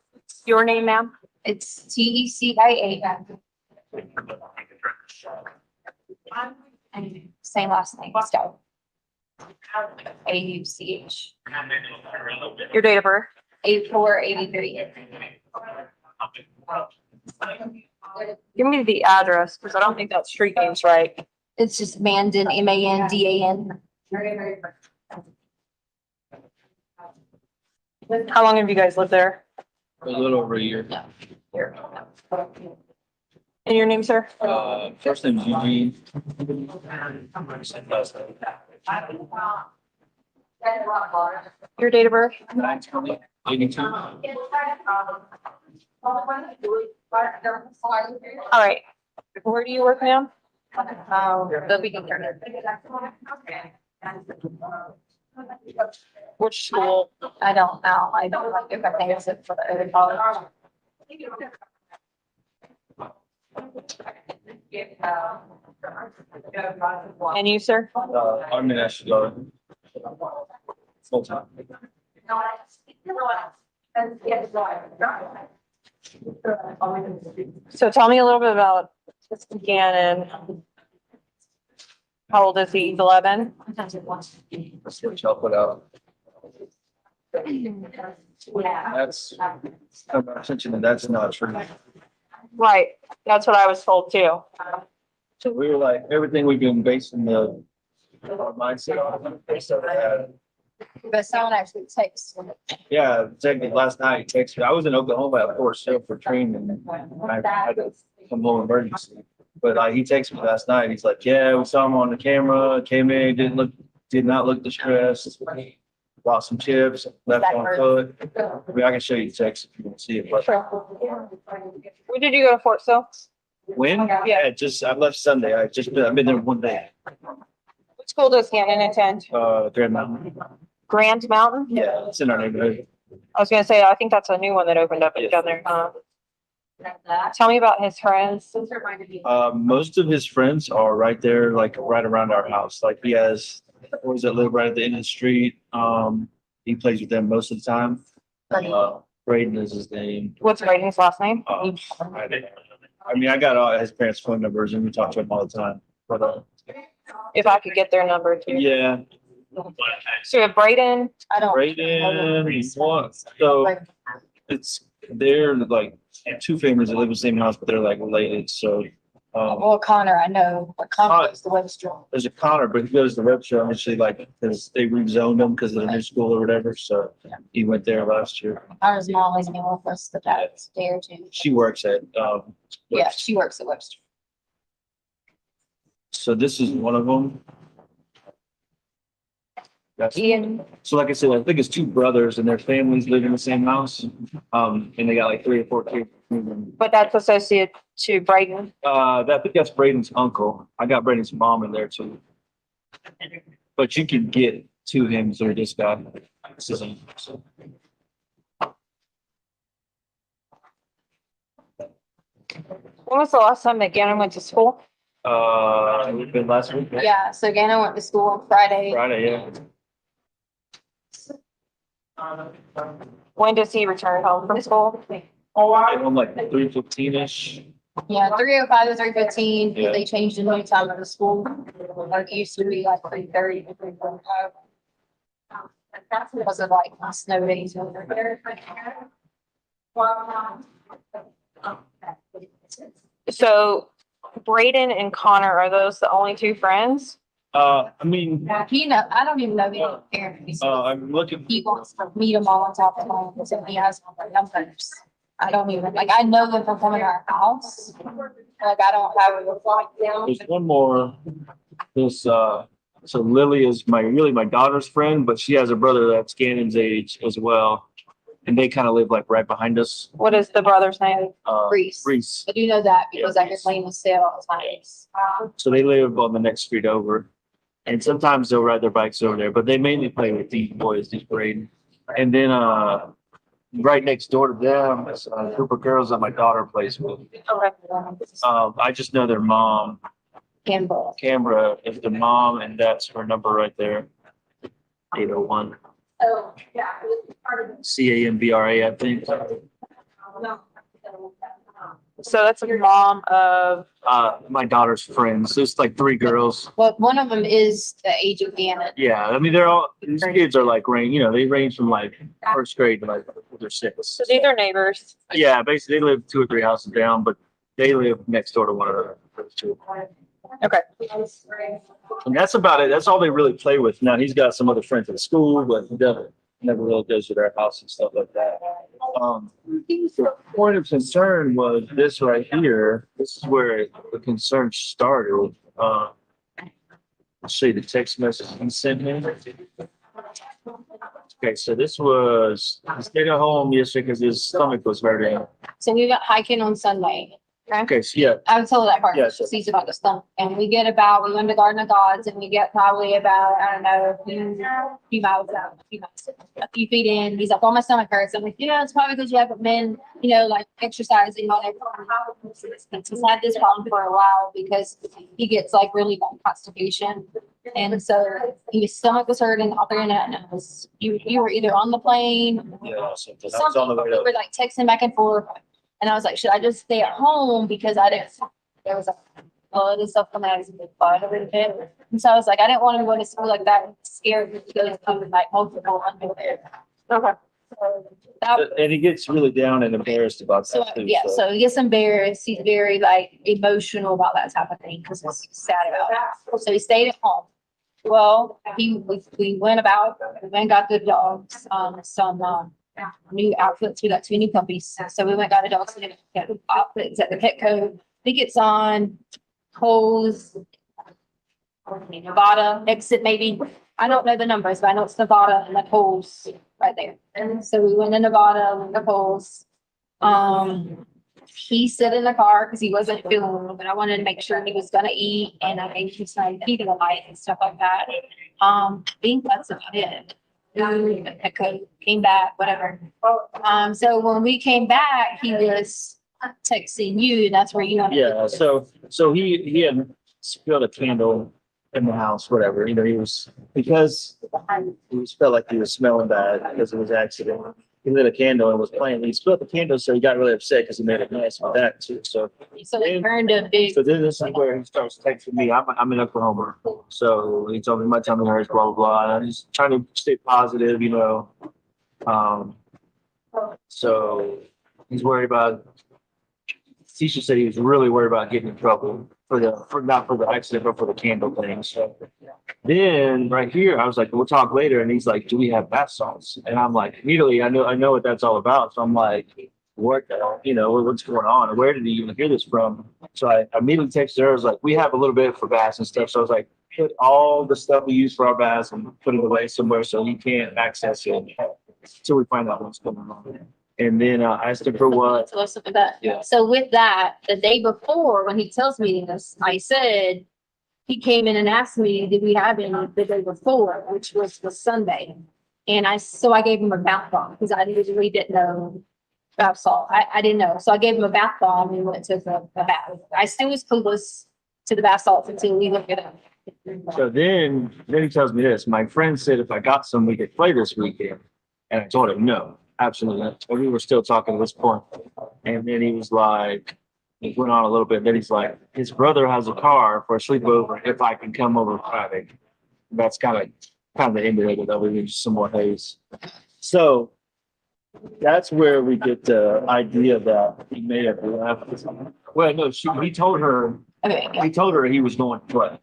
your name, ma'am? It's TECIA. And same last name, Stauch. AUCH. Your date of birth? 8483. Give me the address, because I don't think that street name's right. It's just Mandan, MANDAN. How long have you guys lived there? A little over a year. And your name, sir? First name's Eugene. Your date of birth? 82. All right. Where do you work, ma'am? The beginning. Which school? I don't know. I don't like if I think it's it for the other college. And you, sir? I'm in Ashland. Full time. So tell me a little bit about this Gannon. How old is he? He's 11? Switch I'll put out. That's, I'm attention that that's not true. Right. That's what I was told too. So we were like, everything we've been basing our mindset on, based on that. But someone actually takes. Yeah, technically last night he texted me. I was in Oklahoma at Fort Sill for training. And I had to come home emergency. But he texted me last night. He's like, yeah, we saw him on the camera, came in, did not look distressed. Bought some chips, left on foot. I mean, I can show you the text if you want to see it. But When did you go to Fort Sill? when? Yeah, I left Sunday. I've been there one day. What school does Gannon attend? Grand Mountain. Grand Mountain? Yeah, it's in our neighborhood. I was gonna say, I think that's a new one that opened up down there. Tell me about his friends. Most of his friends are right there, like right around our house. Like he has boys that live right at the end of the street. He plays with them most of the time. Braden is his name. What's Braden's last name? I mean, I got all his parents' phone numbers and we talk to him all the time. But If I could get their number too. yeah, So we have Braden. Braden, what? So they're like two families that live in the same house, but they're like related. So Well, Connor, I know, but Connor is the Webster. there's a Connor, but he goes to the Webster obviously, like because they rezoned him because of the new school or whatever. So he went there last year. Connor's mom has been with us the past day or two. She works at Yeah, she works at Webster. so this is one of them. That's, Ian. so like I said, I think it's two brothers and their families live in the same house. And they got like 3 or 4 kids. But that's associated to Braden. I think that's Braden's uncle. I got Braden's mom in there too. But you can get to him through this guy. This is him. When was the last time that Gannon went to school? It's been last week. Yeah, so Gannon went to school on Friday. Friday, yeah. When does he return home from school? I'm like 3:15-ish. Yeah, 3:05 to 3:15, Yeah. they changed the new time of the school. Like it used to be like 3:30 to 3:45. Because of like snow days over there. So Braden and Connor, are those the only two friends? I mean, I don't even know the parents. I'm looking. He wants to meet them all on top of home, so he has all their numbers. I don't even, like, I know them from coming to our house. Like, I don't have a reply down. There's one more. This so Lily is my daughter's friend, but she has a brother that's Gannon's age as well. and they kind of live like right behind us. What is the brother's name? Reese. Reese. I do know that because I hear playing with Sale all the time. So they live on the next street over. And sometimes they'll ride their bikes over there, but they mainly play with these boys, these Braden. And then right next door to them is a group of girls that my daughter plays with. Okay. I just know their mom. Canberra is the mom, and that's her number right there. 801. Oh, yeah. CAMBRA, I think. So that's a mom of My daughter's friends. There's like 3 girls. Well, one of them is the age of Gannon. Yeah, I mean, these kids are like they range from like first grade to like they're 6. So these are neighbors. Yeah, basically they live 2 or 3 houses down, but they live next door to one another. Okay. And that's about it. That's all they really play with. Now he's got some other friends at school, but he never really goes to their house and stuff like that. The point of concern was this right here. This is where the concern started. I'll show you the text message he sent me. Okay, so this was, he stayed at home yesterday because his stomach was hurting. So we went hiking on Sunday. Okay, so yeah. I would tell that part. Yeah, She sees about the stomach. And we went to Garden of Gods and we get probably about, I don't know, a few miles out, a few feet in. He's like, well, my stomach hurts. I'm like, it's probably because you haven't been, like exercising on it. He's had this problem for a while because he gets like really bad constipation. And so his stomach was hurting all through the night. And you were either on the plane, Yeah, so that's something, on the way we up. were like texting back and forth. And I was like, should I just stay at home? Because there was a blood and stuff coming out of his blood a little bit. And so I was like, I didn't want him to go to school like that. Scared because of like multiple underwear. Okay. And he gets really down and embarrassed about So that too. yeah, so he gets embarrassed. He's very like emotional about that type of thing because he's sad about it. So he stayed at home. Well, we went and got the dogs, some new outfits. We got 2 new puppies. So we went and got a dog outfits at the Petco. I think it's on Coles, Nevada exit maybe. I don't know the numbers, but I know it's Nevada and the Coles right there. And so we went to Nevada, went to Coles. He sat in the car because he wasn't feeling well, but I wanted to make sure he was gonna eat and I made sure some Pedialyte and stuff like that. I think that's about it. Came back, whatever. So when we came back, he was texting you. That's where you. Yeah, so he had spilled a candle in the house, whatever. He was because he felt like he was smelling bad because of his accident. He lit a candle and was playing. He spilled the candle, so he got really upset because he made a mess with that too. So he burned a big. So then this is where he starts texting me. I'm in Oklahoma, so he told me my tummy hurts, blah blah blah. And he's trying to stay positive, So he's worried about. Teacher said he was really worried about getting in trouble not for the accident, but for the candle thing. So then right here, I was like, we'll talk later. And he's like, do we have bath salts? And I'm like, immediately, I know what that's all about. So I'm like, what, what's going on? Where did he even hear this from? So I immediately texted her. I was like, we have a little bit for baths and stuff. So I was like, put all the stuff we use for our baths and put it away somewhere so he can't access it until we find out what's going on. And then I asked him for what. So listen for that. Yeah. So with that, the day before, when he tells me this, I said, he came in and asked me, did we have any the day before, which was the Sunday. And I gave him a bath bomb because I really didn't know bath salt. I didn't know. So I gave him a bath bomb and we went to the bath. I still was clueless to the bath salts until we looked it up. So then he tells me this. My friend said if I got some, we could play this weekend. And I told him no. Absolutely not. And we were still talking at this point. And then he was like, he went on a little bit. Then he's like, his brother has a car for a sleepover if I can come over Friday. That's kind of the end of it, though. We need some more haze. So that's where we get the idea that he may have left. Well, no, he told her he was going to play.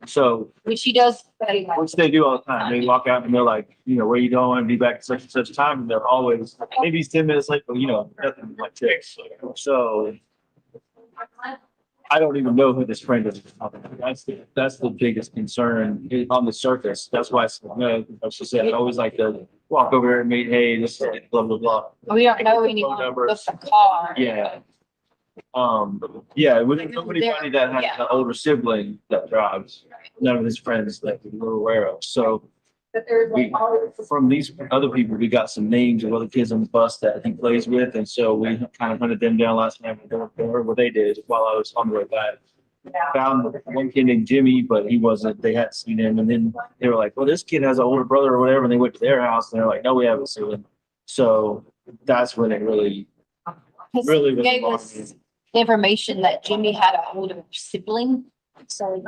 So which he does, which they do all the time. They walk out and they're like, where are you going? Be back at such and such time. And they're always maybe he's 10 minutes late, but nothing like this. So I don't even know who this friend is. That's the biggest concern on the surface. That's why I said, I always like to walk over there and meet, hey, this is blah, blah, blah. We don't know Phone anyone numbers. with the car. Yeah. Yeah, we didn't know anybody that had Yeah. an older sibling that drives. None of his friends that we were aware of. So we, from these other people, we got some names of other kids on the bus that he plays with. And so we kind of hunted them down last night. We heard what they did while I was on the way back. Found one kid named Jimmy, but he wasn't, they hadn't seen him. And then they were like, well, this kid has an older brother or whatever. And they went to their house and they're like, no, we haven't seen him. So that's when it really Gave us information that Jimmy had an older sibling. So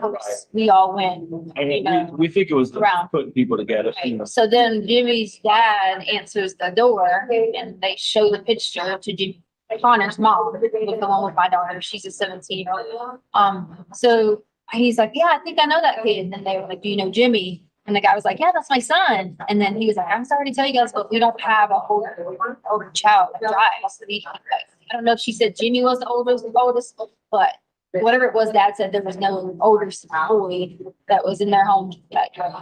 we all went, you know. We think it was around. putting people together. You know. So then Jimmy's dad answers the door and they show the picture to Jimmy Connor's mom, with the one with my daughter. She's a 17-year-old. So he's like, yeah, I think I know that kid. And then they were like, do you know Jimmy? And the guy was like, yeah, that's my son. And then he was like, I'm sorry to tell you guys, but we don't have a older child that drives. I don't know if she said Jimmy was the oldest, but whatever it was, Dad said there was no older boy that was in their home that drove.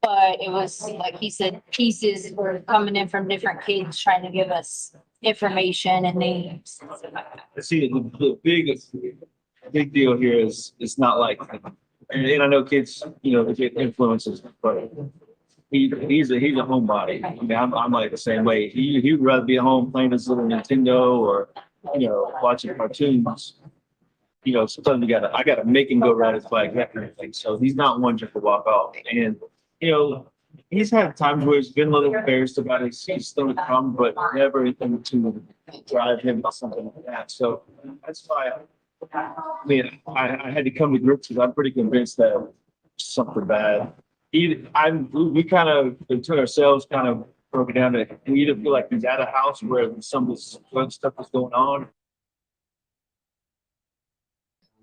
But it was like he said, pieces were coming in from different kids trying to give us information and names. See, the big deal here is it's not like, and I know kids, you know, they get influences, but he's a homebody. I mean, I'm like the same way. He'd rather be at home playing his little Nintendo or, you know, watching cartoons. You know, sometimes I gotta make him go ride his bike, that kind of thing. So he's not one just to walk off. And, you know, he's had times where he's been a little embarrassed about his stomach problem, but never anything to drive him to something like that. So that's why I had to come to grips with. I'm pretty convinced that something bad. We kind of took ourselves, kind of broke it down to, we either feel like he's at a house where some of this good stuff is going on.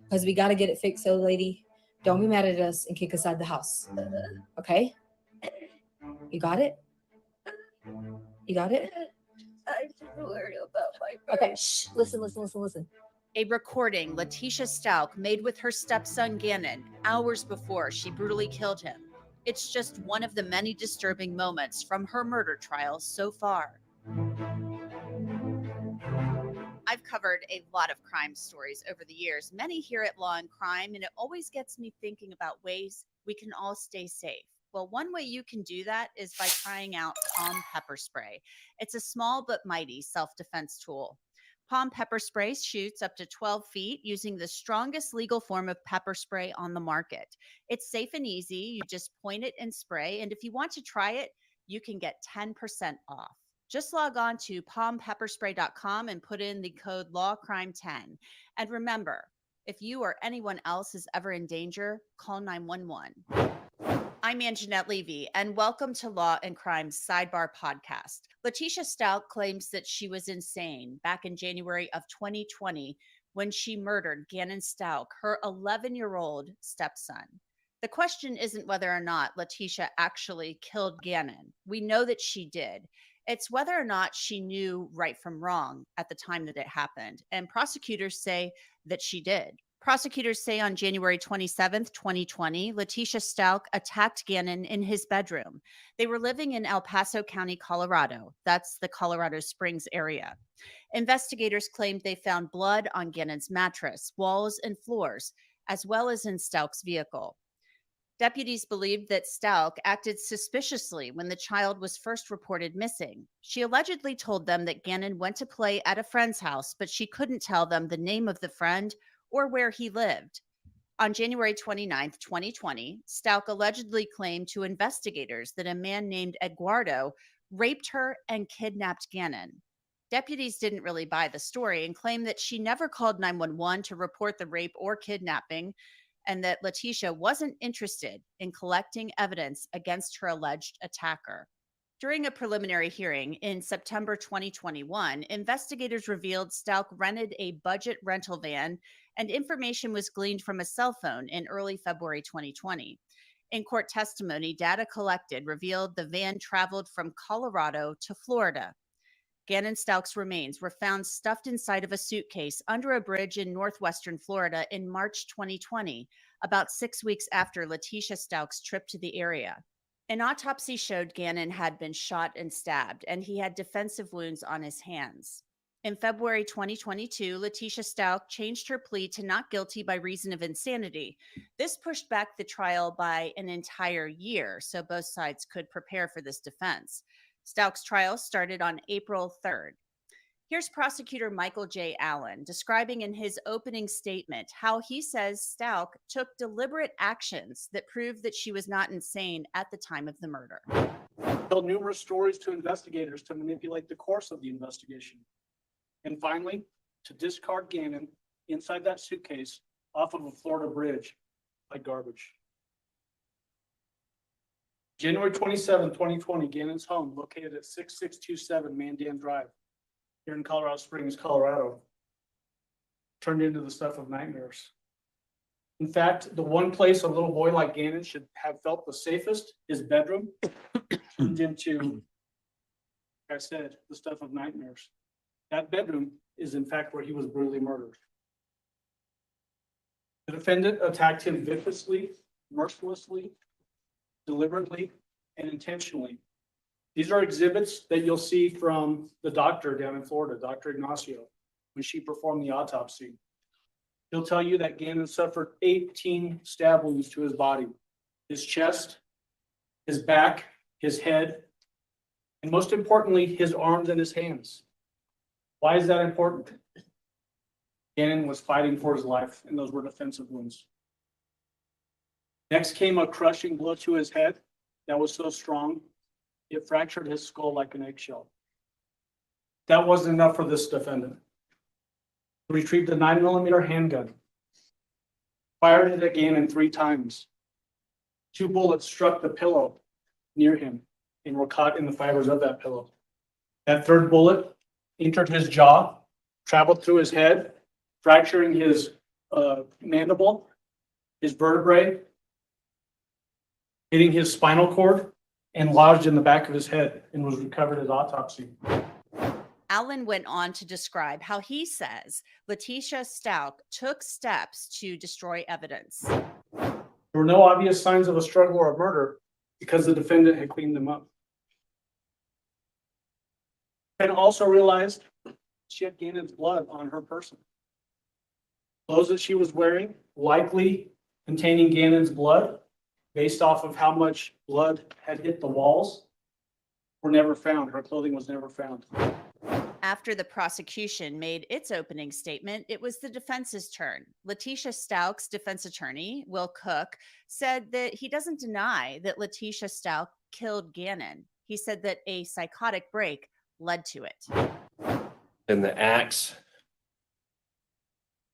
Because we got to get it fixed. So, lady, don't be mad at us and kick us out of the house. Okay? You got it? You got it? I'm worried about my Okay, shh. Listen. A recording Letecia Stauch made with her stepson Gannon hours before she brutally killed him. It's just one of the many disturbing moments from her murder trial so far. I've covered a lot of crime stories over the years, many here at Law and Crime, and it always gets me thinking about ways we can all stay safe. Well, one way you can do that is by trying out Palm Pepper Spray. It's a small but mighty self-defense tool. Palm Pepper Spray shoots up to 12 feet using the strongest legal form of pepper spray on the market. It's safe and easy. You just point it and spray, and if you want to try it, you can get 10% off. Just log on to palmpepperspray.com and put in the code LAWCRIME10. And remember, if you or anyone else is ever in danger, call 911. I'm Anjanette Levy, and welcome to Law and Crime's Sidebar Podcast. Letecia Stauch claims that she was insane back in January of 2020 when she murdered Gannon Stauch, her 11-year-old stepson. The question isn't whether or not Letecia actually killed Gannon. We know that she did. It's whether or not she knew right from wrong at the time that it happened. And prosecutors say that she did. Prosecutors say on January 27th, 2020, Letecia Stauch attacked Gannon in his bedroom. They were living in El Paso County, Colorado. That's the Colorado Springs area. Investigators claimed they found blood on Gannon's mattress, walls, and floors, as well as in Stauch's vehicle. Deputies believed that Stauch acted suspiciously when the child was first reported missing. She allegedly told them that Gannon went to play at a friend's house, but she couldn't tell them the name of the friend or where he lived. On January 29th, 2020, Stauch allegedly claimed to investigators that a man named Eduardo raped her and kidnapped Gannon. Deputies didn't really buy the story and claimed that she never called 911 to report the rape or kidnapping, and that Letecia wasn't interested in collecting evidence against her alleged attacker. During a preliminary hearing in September 2021, investigators revealed Stauch rented a budget rental van, and information was gleaned from a cell phone in early February 2020. In court testimony, data collected revealed the van traveled from Colorado to Florida. Gannon Stauch's remains were found stuffed inside of a suitcase under a bridge in northwestern Florida in March 2020, about 6 weeks after Letecia Stauch's trip to the area. An autopsy showed Gannon had been shot and stabbed, and he had defensive wounds on his hands. In February 2022, Letecia Stauch changed her plea to not guilty by reason of insanity. This pushed back the trial by an entire year, so both sides could prepare for this defense. Stauch's trial started on April 3rd. Here's prosecutor Michael J. Allen describing in his opening statement how he says Stauch took deliberate actions that proved that she was not insane at the time of the murder. Told numerous stories to investigators to manipulate the course of the investigation. And finally, to discard Gannon inside that suitcase off of a Florida bridge like garbage. January 27, 2020, Gannon's home, located at 6627 Mandan Drive, here in Colorado Springs, Colorado, turned into the stuff of nightmares. In fact, the one place a little boy like Gannon should have felt the safest, his bedroom, turned into, like I said, the stuff of nightmares. That bedroom is in fact where he was brutally murdered. The defendant attacked him viciously, mercilessly, deliberately, and intentionally. These are exhibits that you'll see from the doctor down in Florida, Dr. Ignacio, when she performed the autopsy. He'll tell you that Gannon suffered 18 stab wounds to his body, his chest, his back, his head, and most importantly, his arms and his hands. Why is that important? Gannon was fighting for his life, and those were defensive wounds. Next came a crushing blow to his head that was so strong, it fractured his skull like an eggshell. That wasn't enough for this defendant. He retrieved a 9mm handgun, fired it at Gannon 3 times. 2 bullets struck the pillow near him and were caught in the fibers of that pillow. That 3rd bullet entered his jaw, traveled through his head, fracturing his mandible, his vertebrae, hitting his spinal cord, and lodged in the back of his head, and was recovered at autopsy. Allen went on to describe how he says Letecia Stauch took steps to destroy evidence. There were no obvious signs of a struggle or a murder because the defendant had cleaned them up. And also realized she had Gannon's blood on her person. Clothes that she was wearing, likely containing Gannon's blood, based off of how much blood had hit the walls, were never found. Her clothing was never found. After the prosecution made its opening statement, it was the defense's turn. Letecia Stauch's defense attorney, Will Cook, said that he doesn't deny that Letecia Stauch killed Gannon. He said that a psychotic break led to it. And the acts,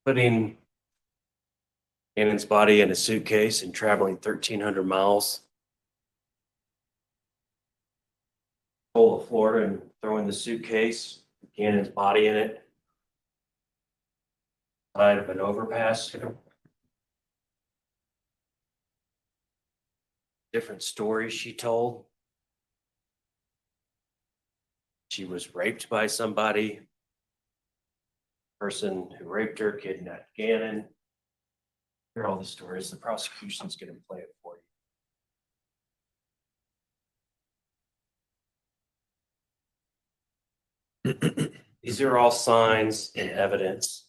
putting Gannon's body in a suitcase and traveling 1,300 miles whole of Florida and throwing the suitcase, Gannon's body in it, side of an overpass. Different stories she told. She was raped by somebody. Person who raped her kidnapped Gannon. Hear all the stories. The prosecution's going to play it for you. These are all signs and evidence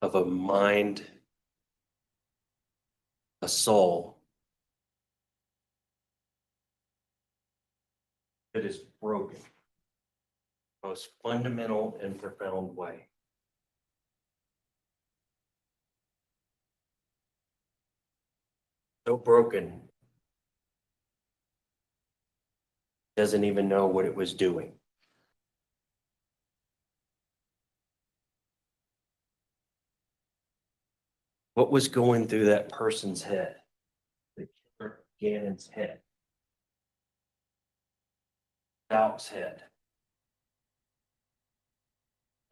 of a mind, a soul that is broken, most fundamental and profound way. So broken, doesn't even know what it was doing. What was going through that person's head? The killer Gannon's head. Stauch's head.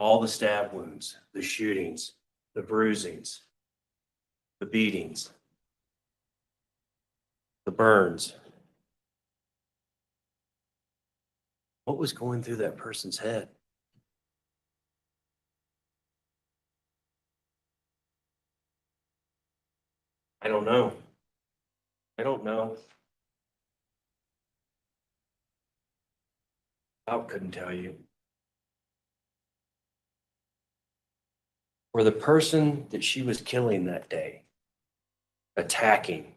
All the stab wounds, the shootings, the bruisings, the beatings, the burns. What was going through that person's head? I don't know. I don't know. I couldn't tell you. Or the person that she was killing that day, attacking.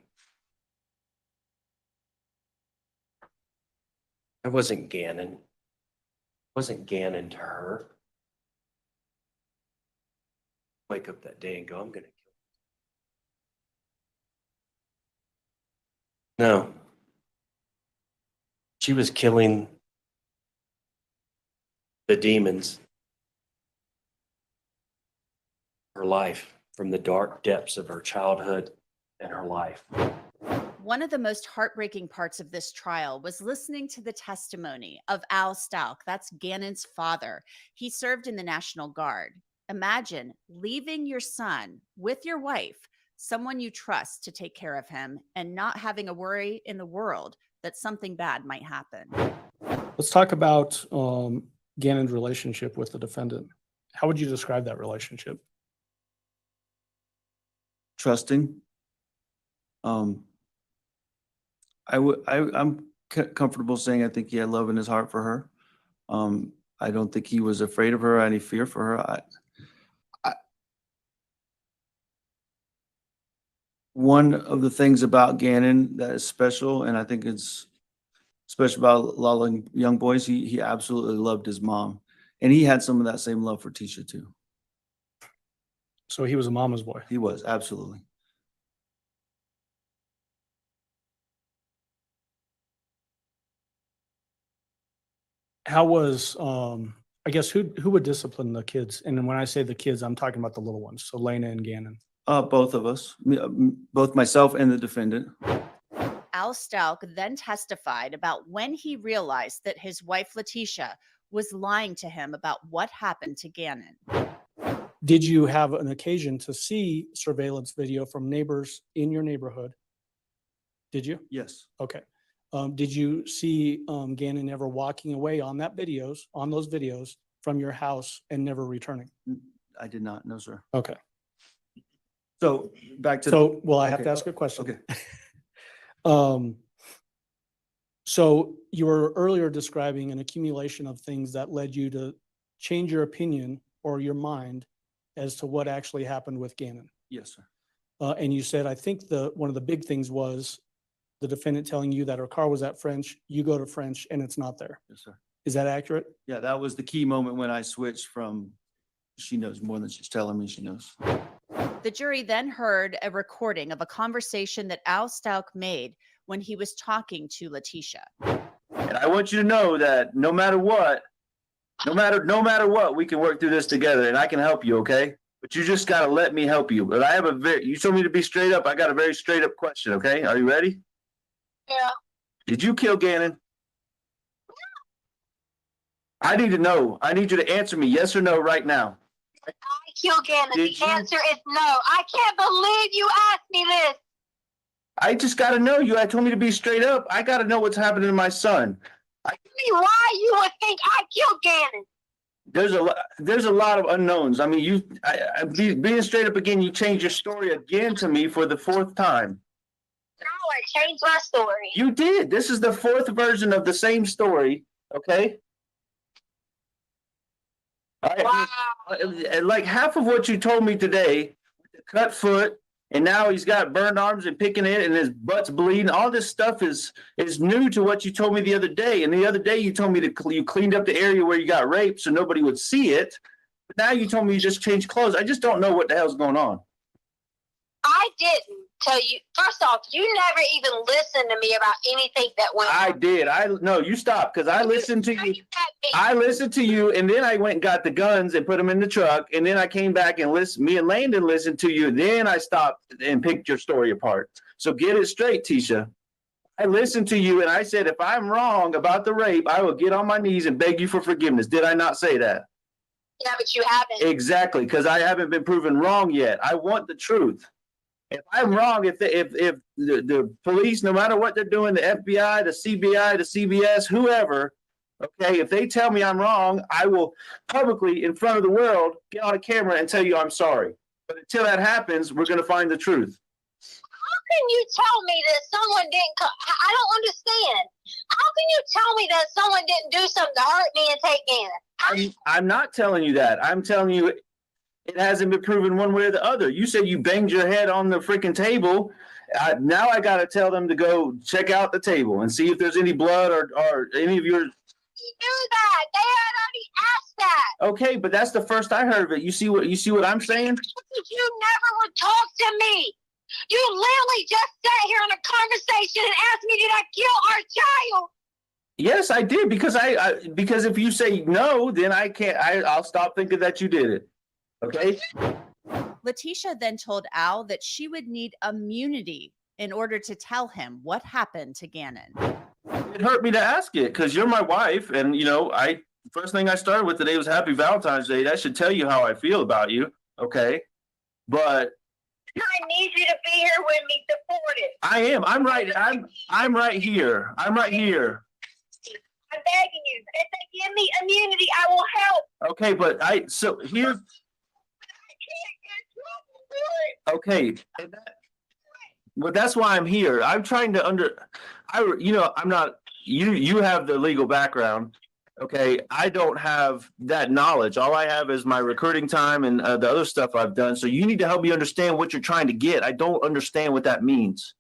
It wasn't Gannon. It wasn't Gannon to her. Wake up that day and go, I'm going to kill him. No. She was killing the demons. Her life from the dark depths of her childhood and her life. One of the most heartbreaking parts of this trial was listening to the testimony of Al Stauch. That's Gannon's father. He served in the National Guard. Imagine leaving your son with your wife, someone you trust to take care of him, and not having a worry in the world that something bad might happen. Let's talk about Gannon's relationship with the defendant. How would you describe that relationship? Trusting. I'm comfortable saying I think he had love in his heart for her. I don't think he was afraid of her, any fear for her. One of the things about Gannon that is special, and I think it's special about a lot of young boys, he absolutely loved his mom. And he had some of that same love for Tisha too. So he was a mama's boy. He was, absolutely. How was, I guess, who would discipline the kids? And when I say the kids, I'm talking about the little ones. So Lena and Gannon. Both of us, both myself and the defendant. Al Stauch then testified about when he realized that his wife, Letecia, was lying to him about what happened to Gannon. Did you have an occasion to see surveillance video from neighbors in your neighborhood? Did you? Yes. Okay. Did you see Gannon ever walking away on those videos from your house and never returning? I did not, no, sir. Okay. So back to I have to ask a question. Okay. So you were earlier describing an accumulation of things that led you to change your opinion or your mind as to what actually happened with Gannon. Yes, sir. And you said, I think one of the big things was the defendant telling you that her car was at French, you go to French and it's not there. Yes, sir. Is that accurate? Yeah, that was the key moment when I switched from, she knows more than she's telling me she knows. The jury then heard a recording of a conversation that Al Stauch made when he was talking to Letecia. And I want you to know that no matter what, we can work through this together and I can help you, okay? But you just got to let me help you. But I have you told me to be straight up. I got a very straight up question, okay? Are you ready? Yeah. Did you kill Gannon? I need to know. I need you to answer me yes or no right now. I killed Gannon. The answer is no. I can't believe you asked me this. I just got to know you. I told me to be straight up. I got to know what's happening to my son. Tell me why you would think I killed Gannon. There's a lot of unknowns. I mean, being straight up again, you changed your story again to me for the fourth time. No, I changed my story. You did. This is the fourth version of the same story. Okay. Wow. Like half of what you told me today, the cut foot, and now he's got burned arms and picking it, and his butt's bleeding. All this stuff is new to what you told me the other day. And the other day you told me you cleaned up the area where you got raped so nobody would see it. But now you told me you just changed clothes. I just don't know what the hell's going on. I didn't tell you. First off, you never even listened to me about anything that went on. I did. No, you stopped because I listened to you. I listened to you, and then I went and got the guns and put them in the truck, and then I came back and me and Landon listened to you. Then I stopped and picked your story apart. So get it straight, Tisha. I listened to you, and I said, if I'm wrong about the rape, I will get on my knees and beg you for forgiveness. Did I not say that? Yeah, but you haven't. Exactly, because I haven't been proven wrong yet. I want the truth. If I'm wrong, if the police, no matter what they're doing, the FBI, the CBI, the CBS, whoever, okay, if they tell me I'm wrong, I will publicly, in front of the world, get on a camera and tell you I'm sorry. But until that happens, we're going to find the truth. How can you tell me that someone didn't I don't understand. How can you tell me that someone didn't do something to hurt me and take Gannon? I'm not telling you that. I'm telling you it hasn't been proven one way or the other. You said you banged your head on the freaking table. Now I got to tell them to go check out the table and see if there's any blood or any of your. Do that. They had already asked that. Okay, but that's the first I heard of it. You see what I'm saying? You never would talk to me. You literally just sat here in a conversation and asked me, did I kill our child? Yes, I did because if you say no, then I can't. I'll stop thinking that you did it. Okay. Letecia then told Al that she would need immunity in order to tell him what happened to Gannon. It hurt me to ask it because you're my wife, and first thing I started with today was Happy Valentine's Day. That should tell you how I feel about you. Okay, but I need you to be here with me, supportive. I am. I'm right. I'm right here. I'm right here. I'm begging you. If they give me immunity, I will help. Okay, but here. Okay, well, that's why I'm here. I'm trying to I'm not. You have the legal background. Okay, I don't have that knowledge. All I have is my recruiting time and the other stuff I've done. So you need to help me understand what you're trying to get. I don't understand what that means.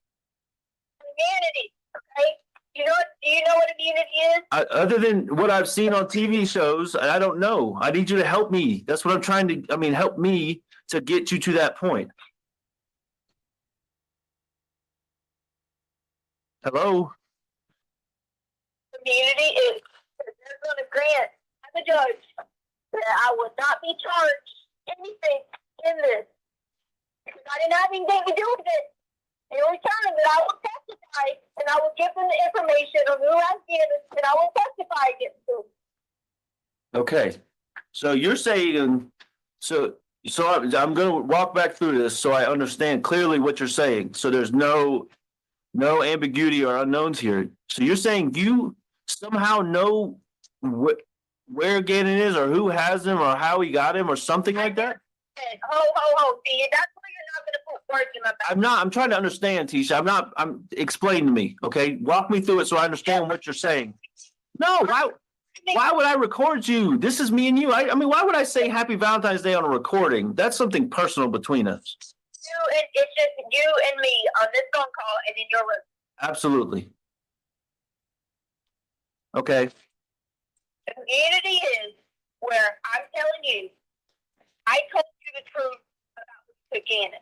Immunity, okay? Do you know what immunity is? Other than what I've seen on TV shows, I don't know. I need you to help me. That's what I'm trying to. Help me to get you to that point. Hello? Immunity is they're going to grant the judge that I would not be charged anything in this. Because I didn't have anything to do with it. In return, that I will testify and I will give them the information of who has given and I will testify against them. Okay. So you're saying, so I'm going to walk back through this so I understand clearly what you're saying. So there's no ambiguity or unknowns here. So you're saying you somehow know where Gannon is or who has him or how he got him or something like that? See, that's why you're not going to put words in my mouth. I'm trying to understand, Tisha. Explain to me, okay? Walk me through it so I understand what you're saying. No, why would I record you? This is me and you. Why would I say Happy Valentine's Day on a recording? That's something personal between us. It's just you and me on this phone call and in your room. Absolutely. Okay. Immunity is where I'm telling you, I told you the truth about Gannon.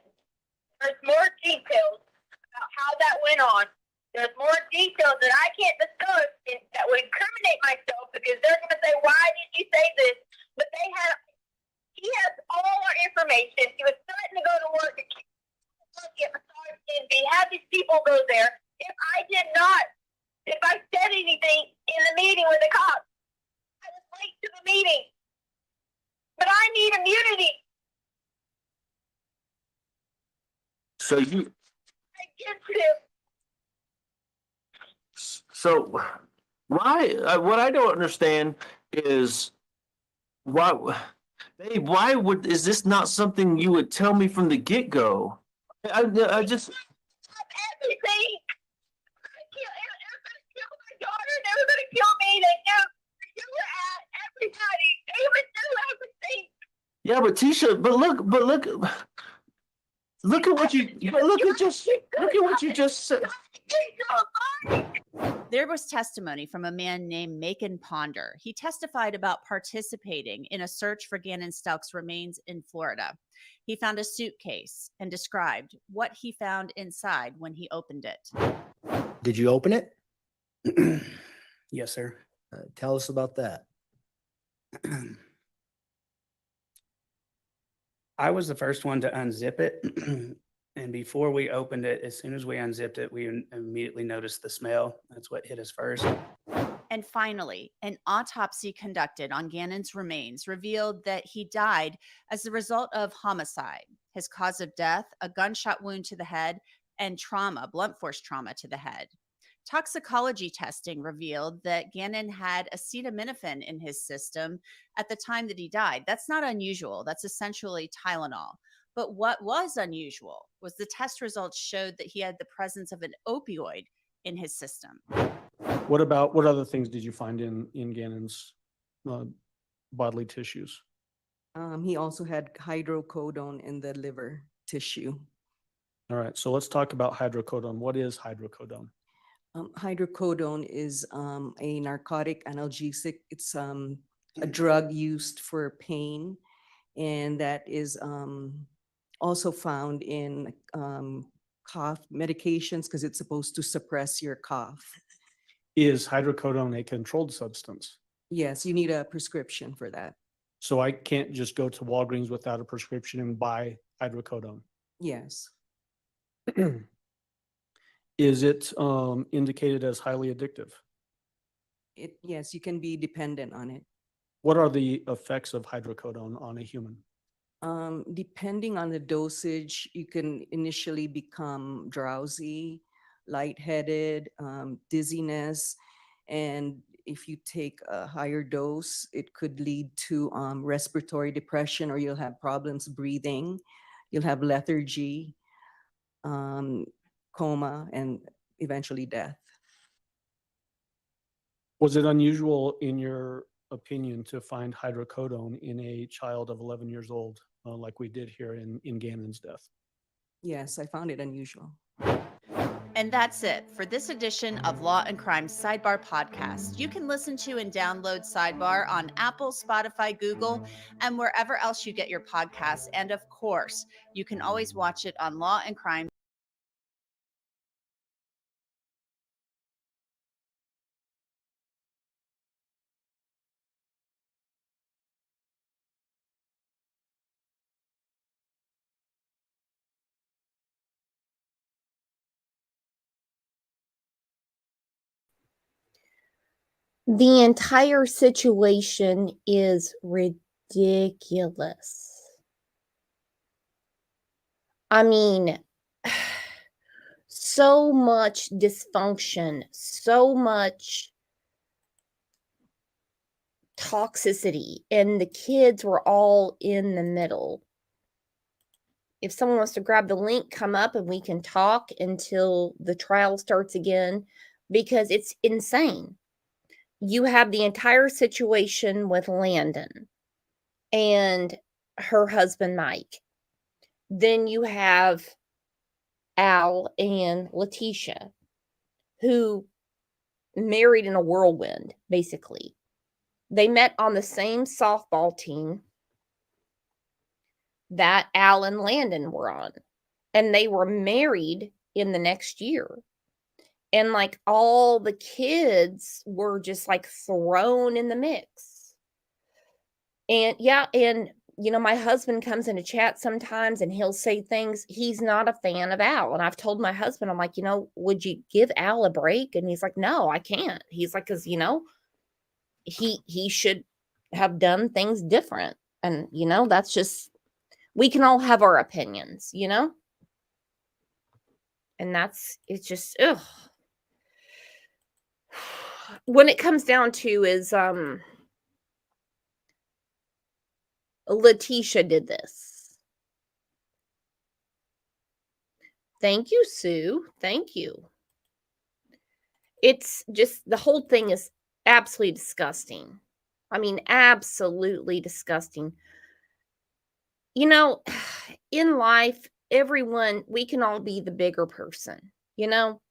There's more details about how that went on. There's more details that I can't discuss that would incriminate myself because they're going to say, why did you say this? But he has all our information. He was threatening to go to work and get massaged and have these people go there. If I said anything in the meeting with the cops, I was late to the meeting. But I need immunity. So you. So why? What I don't understand is why. Babe, is this not something you would tell me from the get-go? I just. Everything. They were going to kill my daughter. They were going to kill me. They knew where you were at. Everybody. They would do everything. Yeah, but Tisha, look at what you just said. There was testimony from a man named Macon Ponder. He testified about participating in a search for Gannon Stauch's remains in Florida. He found a suitcase and described what he found inside when he opened it. Did you open it? Yes, sir. Tell us about that. I was the first one to unzip it. And before we opened it, as soon as we unzipped it, we immediately noticed the smell. That's what hit us first. And finally, an autopsy conducted on Gannon's remains revealed that he died as the result of homicide. His cause of death, a gunshot wound to the head, and trauma, blunt force trauma to the head. Toxicology testing revealed that Gannon had acetaminophen in his system at the time that he died. That's not unusual. That's essentially Tylenol. But what was unusual was the test results showed that he had the presence of an opioid in his system. What other things did you find in Gannon's bodily tissues? He also had hydrocodone in the liver tissue. All right, so let's talk about hydrocodone. What is hydrocodone? Hydrocodone is a narcotic analgesic. It's a drug used for pain, and that is also found in cough medications because it's supposed to suppress your cough. Is hydrocodone a controlled substance? Yes, you need a prescription for that. So I can't just go to Walgreens without a prescription and buy hydrocodone? Yes. Is it indicated as highly addictive? Yes, you can be dependent on it. What are the effects of hydrocodone on a human? Depending on the dosage, you can initially become drowsy, lightheaded, dizziness, and if you take a higher dose, it could lead to respiratory depression, or you'll have problems breathing. You'll have lethargy, coma, and eventually death. Was it unusual, in your opinion, to find hydrocodone in a child of 11 years old, like we did here in Gannon's death? Yes, I found it unusual. And that's it for this edition of Law and Crime Sidebar Podcast. You can listen to and download Sidebar on Apple, Spotify, Google, and wherever else you get your podcasts. And of course, you can always watch it on Law and Crime. The entire situation is ridiculous. I mean, so much dysfunction, so much toxicity, and the kids were all in the middle. If someone wants to grab the link, come up and we can talk until the trial starts again, because it's insane. You have the entire situation with Landon and her husband, Mike. Then you have Al and Letecia, who married in a whirlwind, basically. They met on the same softball team that Al and Landon were on, and they were married in the next year. And like all the kids were just like thrown in the mix. And yeah, and you know, my husband comes into chat sometimes and he'll say things. He's not a fan of Al. And I've told my husband, I'm like, you know, would you give Al a break? And he's like, no, I can't. He's like, because, you know, he should have done things different. And, you know, that's just, we can all have our opinions, you know? And it's just, ugh. When it comes down to is, Letecia did this. Thank you, Sue. Thank you. It's just, the whole thing is absolutely disgusting. I mean, absolutely disgusting. You know, in life, everyone, we can all be the bigger person, you know?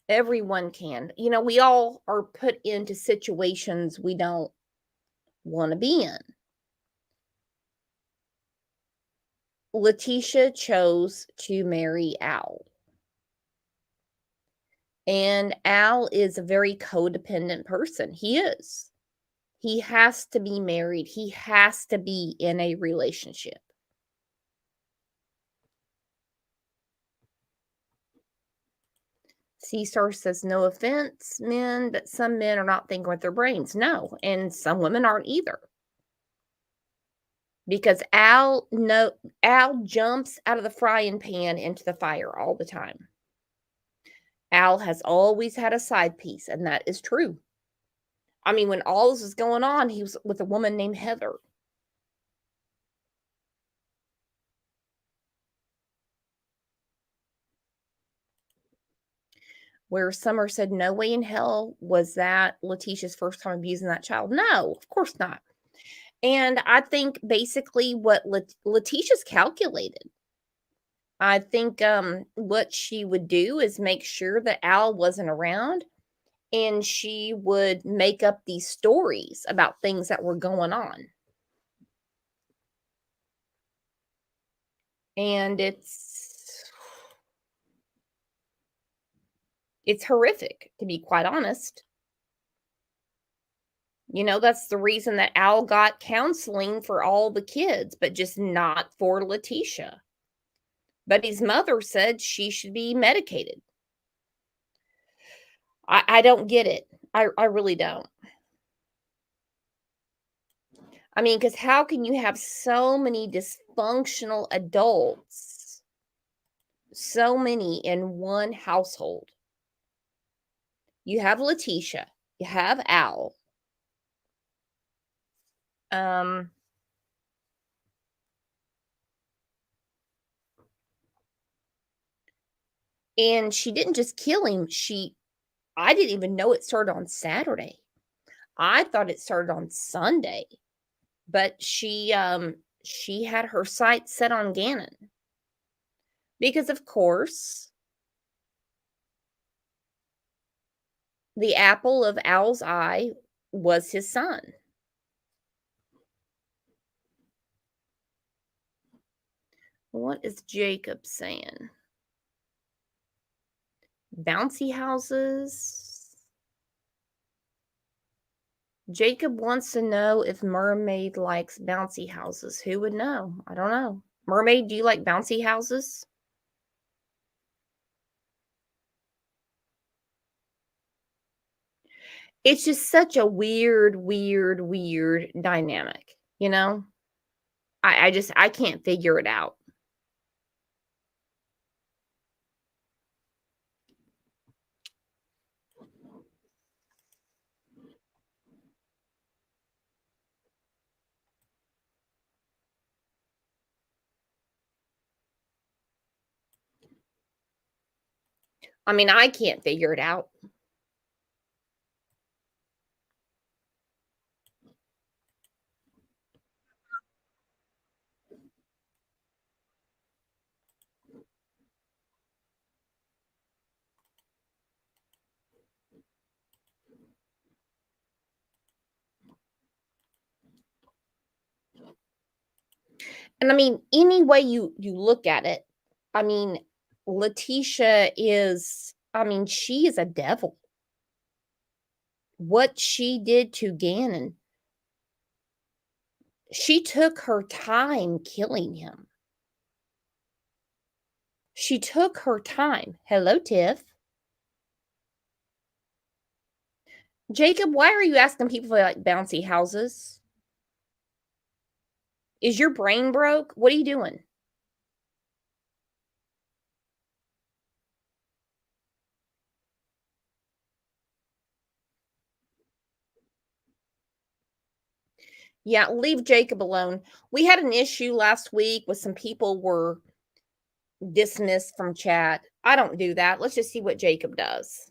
Everyone can. You know, we all are put into situations we don't want to be in. Letecia chose to marry Al. And Al is a very codependent person. He is. He has to be married. He has to be in a relationship. C-Star says, no offense, men, but some men are not thinking with their brains. No, and some women aren't either. Because Al jumps out of the frying pan into the fire all the time. Al has always had a side piece, and that is true. I mean, when all this was going on, he was with a woman named Heather. where Summer said, no way in hell was that Leticia's first time abusing that child. No, of course not. And I think basically what Leticia's calculated. I think what she would do is make sure that Al wasn't around, and she would make up these stories about things that were going on. And it's horrific, to be quite honest. You know, that's the reason that Al got counseling for all the kids, but just not for Letecia. But his mother said she should be medicated. I don't get it. I really don't. I mean, because how can you have so many dysfunctional adults, so many in one household? You have Letecia, you have Al. And she didn't just kill him. I didn't even know it started on Saturday. I thought it started on Sunday. But she had her sights set on Gannon. Because of course, the apple of Al's eye was his son. What is Jacob saying? Bouncy houses. Jacob wants to know if Mermaid likes bouncy houses. Who would know? I don't know. Mermaid, do you like bouncy houses? It's just such a weird dynamic, you know? I can't figure it out. I mean, I can't figure it out. And I mean, any way you look at it, I mean, Letecia is, I mean, she is a devil. What she did to Gannon, she took her time killing him. She took her time. Hello, Tiff. Jacob, why are you asking people if they like bouncy houses? Is your brain broke? What are you doing? Yeah, leave Jacob alone. We had an issue last week with some people were dismissed from chat. I don't do that. Let's just see what Jacob does.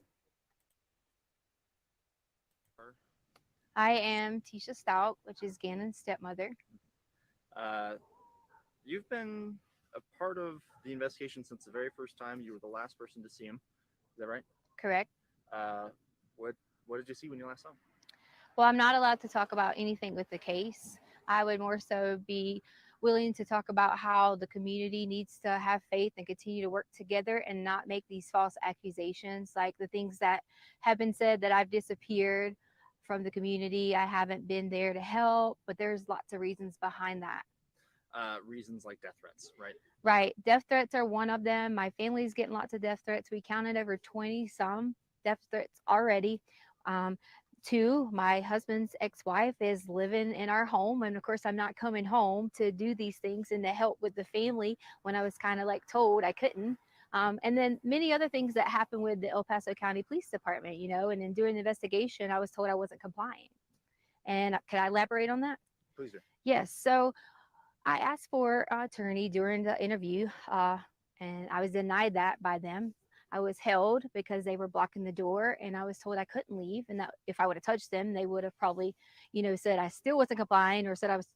I am Letecia Stauch, which is Gannon's stepmother. You've been a part of the investigation since the very first time. You were the last person to see him. Is that right? Correct. What did you see when you last saw him? Well, I'm not allowed to talk about anything with the case. I would more so be willing to talk about how the community needs to have faith and continue to work together and not make these false accusations, like the things that have been said that I've disappeared from the community. I haven't been there to help, but there's lots of reasons behind that. Reasons like death threats, right? Right. Death threats are one of them. My family's getting lots of death threats. We counted over 20 some death threats already. Two, my husband's ex-wife is living in our home. And of course, I'm not coming home to do these things and to help with the family when I was kind of like told I couldn't. And then many other things that happened with the El Paso County Police Department, you know, and in doing the investigation, I was told I wasn't complying. And could I elaborate on that? Please do. Yes. So I asked for an attorney during the interview, and I was denied that by them. I was held because they were blocking the door, and I was told I couldn't leave, and that if I would have touched them, they would have probably, said I still wasn't complying, or said I was,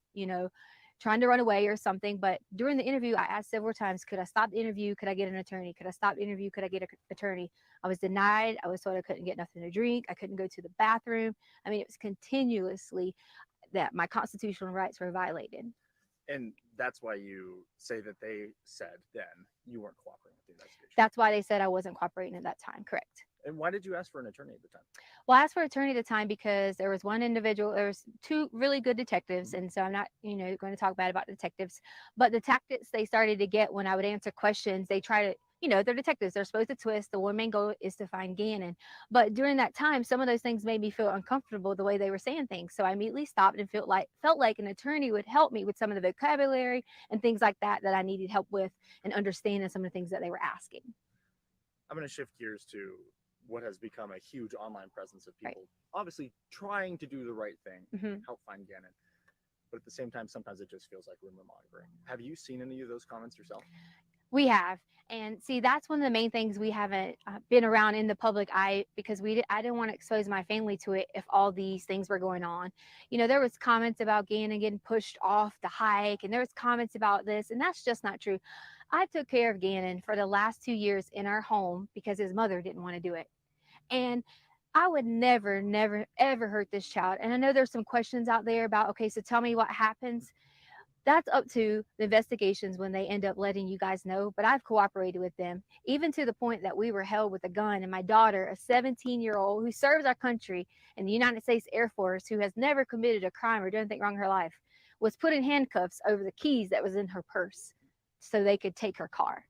trying to run away or something. But during the interview, I asked several times, could I stop the interview? Could I get an attorney? Could I stop the interview? Could I get an attorney? I was denied. I was told I couldn't get nothing to drink. I couldn't go to the bathroom. I mean, it was continuously that my constitutional rights were violated. And that's why you say that they said then you weren't cooperating with the investigation. That's why they said I wasn't cooperating at that time. Correct. And why did you ask for an attorney at the time? Well, I asked for an attorney at the time because there was one individual, there was two really good detectives. And so I'm not, going to talk bad about detectives, but the tactics they started to get when I would answer questions, they try to, they're detectives. They're supposed to twist. The one main goal is to find Gannon. But during that time, some of those things made me feel uncomfortable the way they were saying things. So I immediately stopped and felt like an attorney would help me with some of the vocabulary and things like that I needed help with, and understanding some of the things that they were asking. I'm going to shift gears to what has become a huge online presence of people obviously trying to do the right thing, help find Gannon. But at the same time, sometimes it just feels like rumor mongering. Have you seen any of those comments yourself? We have. And see, that's one of the main things we haven't been around in the public eye, because I didn't want to expose my family to it if all these things were going on. There was comments about Gannon getting pushed off the hike, and there was comments about this, and that's just not true. I took care of Gannon for the last 2 years in our home because his mother didn't want to do it. And I would never, never, ever hurt this child. And I know there's some questions out there about, okay, so tell me what happens. That's up to the investigations when they end up letting you guys know. But I've cooperated with them, even to the point that we were held with a gun. And my daughter, a 17-year-old who serves our country in the United States Air Force, who has never committed a crime or done anything wrong in her life, was put in handcuffs over the keys that was in her purse so they could take her car.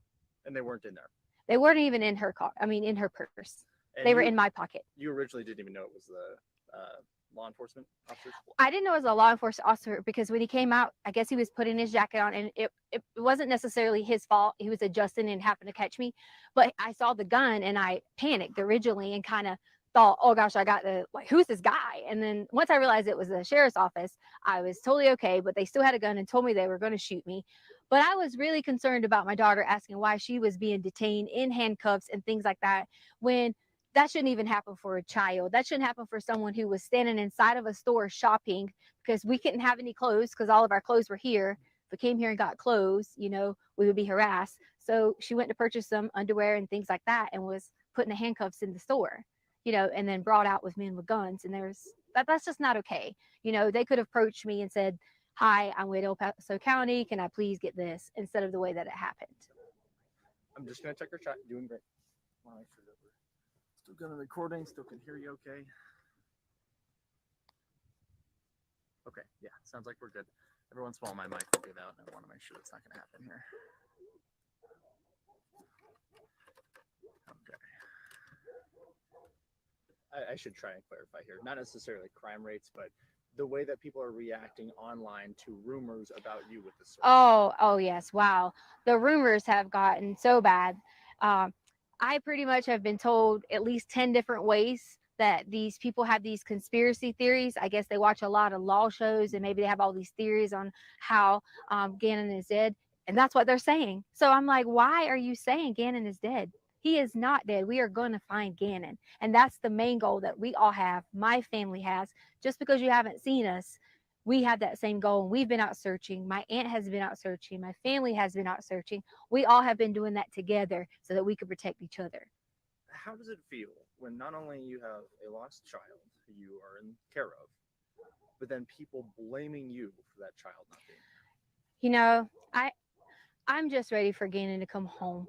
And they weren't in there. They weren't even in her car. I mean, in her purse. And they were in my pocket. You originally didn't even know it was the law enforcement officers? I didn't know it was a law enforcement officer because when he came out, I guess he was putting his jacket on, and it wasn't necessarily his fault. He was adjusting and happened to catch me. But I saw the gun and I panicked originally and kind of thought, oh gosh, who's this guy? And then once I realized it was the sheriff's office, I was totally okay, but they still had a gun and told me they were going to shoot me. But I was really concerned about my daughter, asking why she was being detained in handcuffs and things like that, when that shouldn't even happen for a child. That shouldn't happen for someone who was standing inside of a store shopping, because we couldn't have any clothes because all of our clothes were here. If we came here and got clothes, we would be harassed. So she went to purchase some underwear and things like that and was put in the handcuffs in the store, and then brought out with men with guns. And that's just not okay. They could have approached me and said, hi, I'm with El Paso County. Can I please get this? Instead of the way that it happened. I'm just going to check your chat. Doing great. Want to make sure that we're still good on recording, still can hear you okay. Okay, yeah, sounds like we're good. Every once in a while my mic will give out, and I want to make sure that's not going to happen here. Okay. I should try and clarify here. Not necessarily crime rates, but the way that people are reacting online to rumors about you with the source. Oh yes. Wow. The rumors have gotten so bad. I pretty much have been told at least 10 different ways that these people have these conspiracy theories. I guess they watch a lot of law shows and maybe they have all these theories on how Gannon is dead. And that's what they're saying. So I'm like, why are you saying Gannon is dead? He is not dead. We are going to find Gannon. And that's the main goal that we all have. My family has. Just because you haven't seen us, we have that same goal. And we've been out searching. My aunt has been out searching. My family has been out searching. We all have been doing that together so that we could protect each other. How does it feel when not only you have a lost child who you are in care of, but then people blaming you for that child not being there? I'm just ready for Gannon to come home.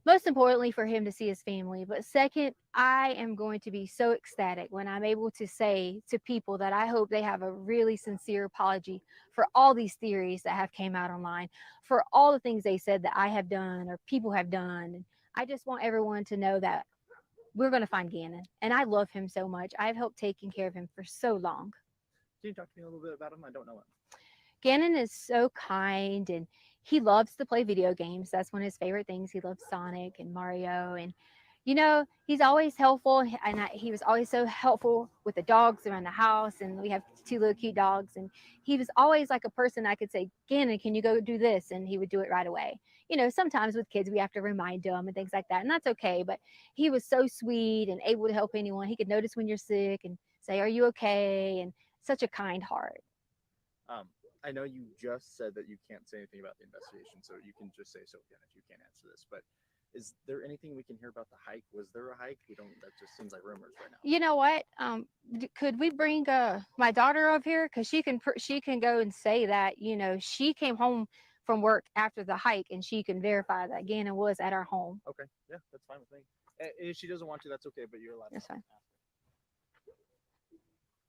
Most importantly, for him to see his family. But second, I am going to be so ecstatic when I'm able to say to people that I hope they have a really sincere apology for all these theories that have came out online, for all the things they said that I have done or people have done. And I just want everyone to know that we're going to find Gannon. And I love him so much. I've helped taking care of him for so long. Can you talk to me a little bit about him? I don't know him. Gannon is so kind, and he loves to play video games. That's one of his favorite things. He loves Sonic and Mario, and You know, he's always helpful, and he was always so helpful with the dogs around the house, and we have 2 little cute dogs, and he was always like a person I could say, Gannon, can you go do this? And he would do it right away. You know, sometimes with kids, we have to remind them and things like that, and that's okay, but he was so sweet and able to help anyone. He could notice when you're sick and say, are you okay? And such a kind heart. I know you just said that you can't say anything about the investigation, so you can just say so again if you can't answer this, but is there anything we can hear about the hike? Was there a hike? We don't, that just seems like rumors right now. You know what? Could we bring my daughter up here? Because she can go and say that, you know, she came home from work after the hike and she can verify that Gannon was at our home. Okay, yeah, that's fine with me. If she doesn't want to, that's okay, but you're allowed. That's fine.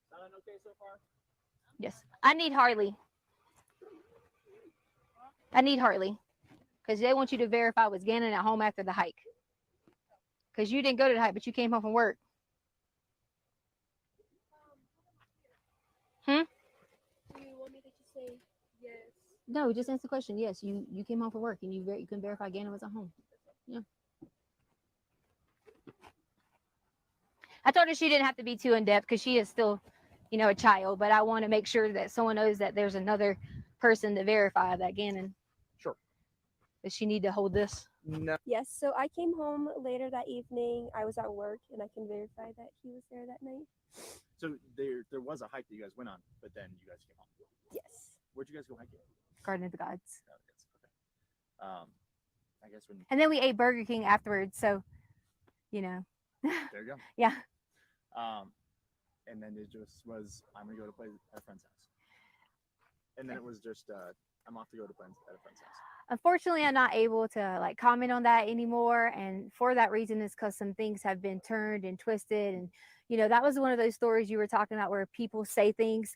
Sound okay so far? Yes. I need Harley. Because they want you to verify was Gannon at home after the hike. Because you didn't go to the hike, but you came home from work. Do you want me to just say yes? No, just answer the question. Yes, you came home from work and you can verify Gannon was at home. Yeah. I told her she didn't have to be too in depth because she is still, you know, a child. But I want to make sure that someone knows that there's another person to verify that Gannon. Sure. Does she need to hold this? No. Yes, so I came home later that evening. I was at work and I can verify that he was there that night. So there was a hike that you guys went on, but then you guys came home. Yes. Where'd you guys go hiking? Garden of the Gods. Okay. I guess when. And then we ate Burger King afterwards. So, you know. There you go. Yeah. And then it just was, I'm gonna go to play at a friend's house. And then it was just, I'm off to go to play at a friend's house. Unfortunately, I'm not able to like comment on that anymore. And for that reason is because some things have been turned and twisted. And, you know, that was one of those stories you were talking about where people say things.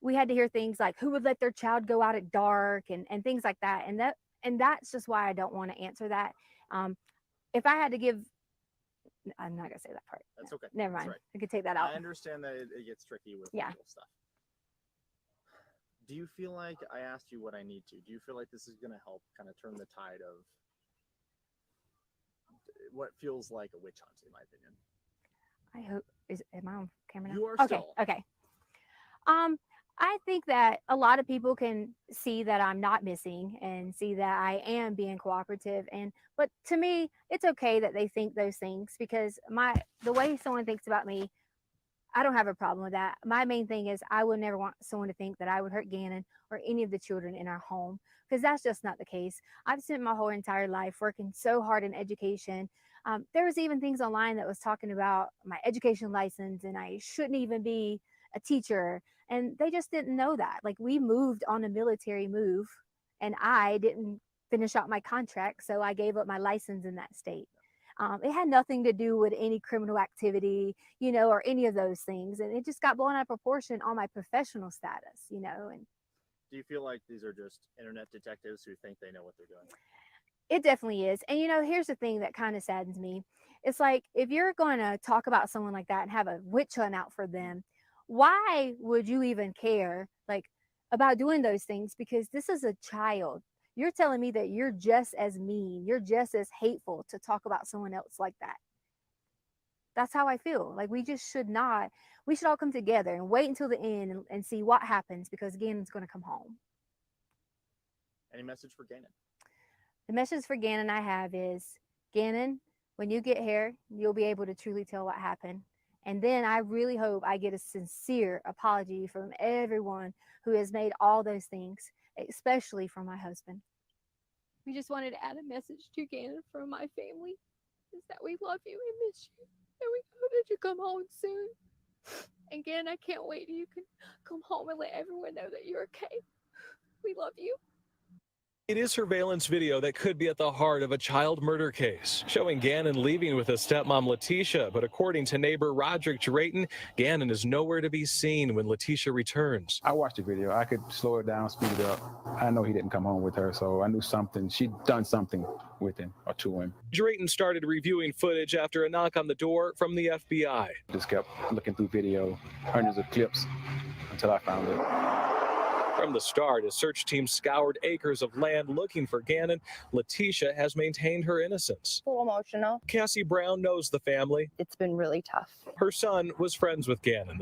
We had to hear things like who would let their child go out at dark and things like that. And that's just why I don't want to answer that. If I had to give, I'm not gonna say that part. That's okay. Never mind. Right. I could take that out. I understand that it gets tricky with Yeah. legal stuff. Do you feel like I asked you what I need to? Do you feel like this is going to help kind of turn the tide of what feels like a witch hunt, in my opinion? I hope am I on camera now? You are okay. still. Okay. I think that a lot of people can see that I'm not missing and see that I am being cooperative. But to me, it's okay that they think those things because the way someone thinks about me, I don't have a problem with that. My main thing is I would never want someone to think that I would hurt Gannon or any of the children in our home because that's just not the case. I've spent my whole entire life working so hard in education. There was even things online that was talking about my education license and I shouldn't even be a teacher. And they just didn't know that. Like we moved on a military move and I didn't finish out my contract. So I gave up my license in that state. It had nothing to do with any criminal activity, you know, or any of those things. And it just got blown out of proportion on my professional status, you know. And do you feel like these are just internet detectives who think they know what they're doing? it definitely is. And, you know, here's the thing that kind of saddens me. It's like, if you're going to talk about someone like that and have a witch hunt out for them, why would you even care, like, about doing those things? Because this is a child. You're telling me that you're just as mean, you're just as hateful to talk about someone else like that. That's how I feel. Like we just should not, we should all come together and wait until the end and see what happens because Gannon's going to come home. Any message for Gannon? The message for Gannon I have is, Gannon, when you get here, you'll be able to truly tell what happened. And then I really hope I get a sincere apology from everyone who has made all those things, especially from my husband. We just wanted to add a message to Gannon from my family, is that we love you and miss you, and we hope that you come home soon. And Gannon, I can't wait till you can come home and let everyone know that you're okay. We love you. It is surveillance video that could be at the heart of a child murder case, showing Gannon leaving with his stepmom Letecia. But according to neighbor Roderick Drayton, Gannon is nowhere to be seen when Letecia returns. I watched the video. I could slow it down, speed it up. I know he didn't come home with her, so I knew something. She'd done something with him or to him. Drayton started reviewing footage after a knock on the door from the FBI. Just kept looking through video, hundreds of clips until I found it. From the start, as search teams scoured acres of land looking for Gannon, Letecia has maintained her innocence. A little emotional. Cassie Brown knows the family. It's been really tough. Her son was friends with Gannon.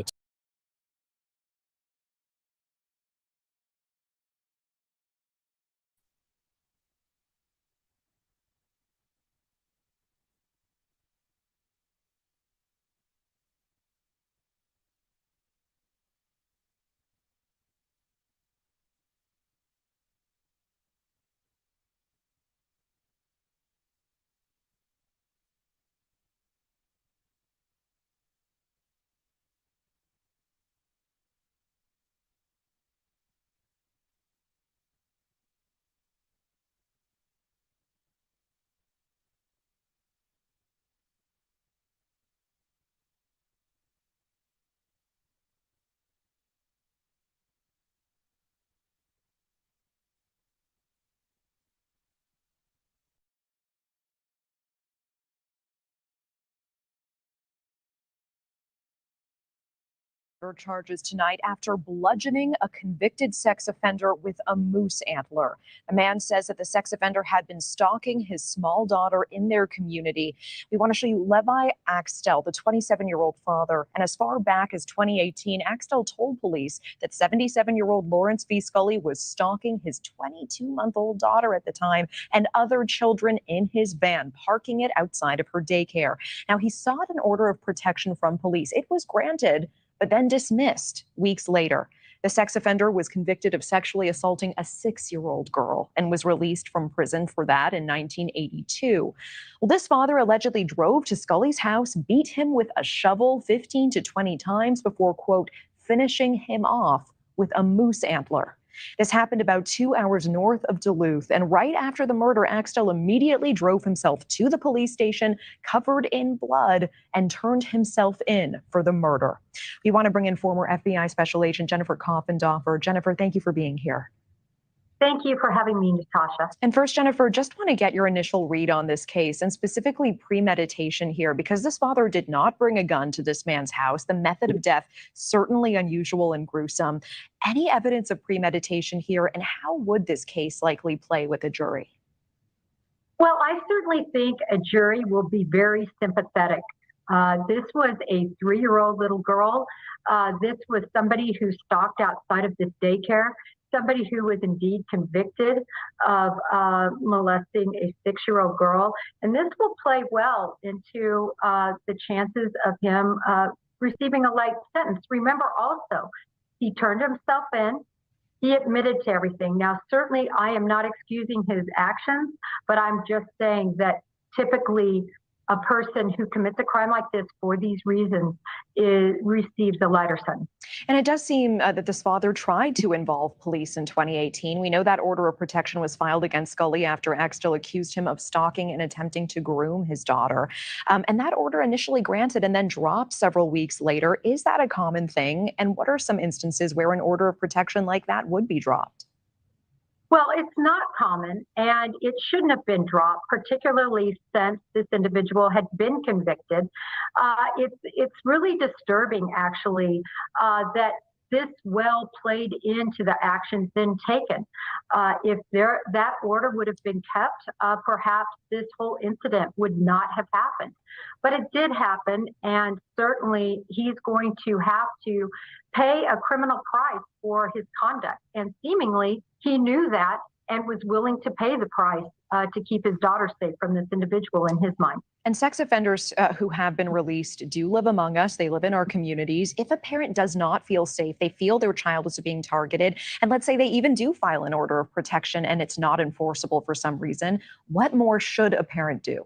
Charges tonight after bludgeoning a convicted sex offender with a moose antler. A man says that the sex offender had been stalking his small daughter in their community. We want to show you Levi Axtell, the 27-year-old father. And as far back as 2018, Axtell told police that 77-year-old Lawrence V. Scully was stalking his 22-month-old daughter at the time and other children in his van, parking it outside of her daycare. Now, he sought an order of protection from police. It was granted, but then dismissed weeks later. The sex offender was convicted of sexually assaulting a 6-year-old girl and was released from prison for that in 1982. Well, this father allegedly drove to Scully's house, beat him with a shovel 15 to 20 times before, quote, finishing him off with a moose antler. This happened about 2 hours north of Duluth, and right after the murder, Axtell immediately drove himself to the police station, covered in blood, and turned himself in for the murder. We want to bring in former FBI Special Agent Jennifer Coffendorfer. Jennifer, thank you for being here. Thank you for having me, Natasha. And first, Jennifer, just want to get your initial read on this case and specifically premeditation here, because this father did not bring a gun to this man's house. The method of death, certainly unusual and gruesome. Any evidence of premeditation here, and how would this case likely play with a jury? Well, I certainly think a jury will be very sympathetic. This was a 3-year-old little girl. This was somebody who stalked outside of this daycare, somebody who was indeed convicted of molesting a 6-year-old girl. And this will play well into the chances of him receiving a light sentence. Remember also, he turned himself in. He admitted to everything. Now, certainly I am not excusing his actions, but I'm just saying that typically a person who commits a crime like this for these reasons receives a lighter sentence. And it does seem that this father tried to involve police in 2018. We know that order of protection was filed against Scully after Axtell accused him of stalking and attempting to groom his daughter. And that order initially granted and then dropped several weeks later. Is that a common thing? And what are some instances where an order of protection like that would be dropped? Well, it's not common, and it shouldn't have been dropped, particularly since this individual had been convicted. It's really disturbing, actually, that this well played into the actions then taken. If that order would have been kept, perhaps this whole incident would not have happened. But it did happen, and certainly he's going to have to pay a criminal price for his conduct. And seemingly, he knew that and was willing to pay the price to keep his daughter safe from this individual in his mind. And sex offenders who have been released do live among us. They live in our communities. If a parent does not feel safe, they feel their child is being targeted, and let's say they even do file an order of protection and it's not enforceable for some reason, what more should a parent do?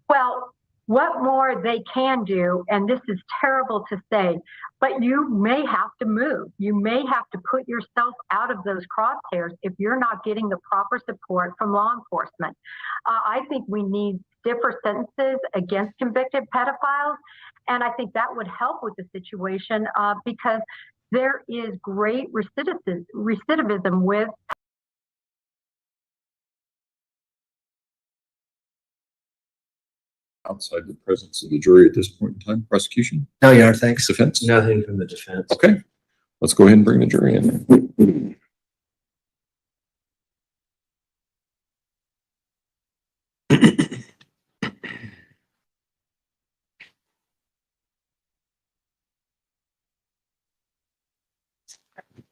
Well, what more they can do, and this is terrible to say, but you may have to move. You may have to put yourself out of those crosshairs if you're not getting the proper support from law enforcement. I think we need stiffer sentences against convicted pedophiles, and I think that would help with the situation because there is great recidivism with outside the presence of the jury at this point in time. Prosecution? No, Your Honor, thanks. Defense? Nothing from the defense. Okay. Let's go ahead and bring the jury in.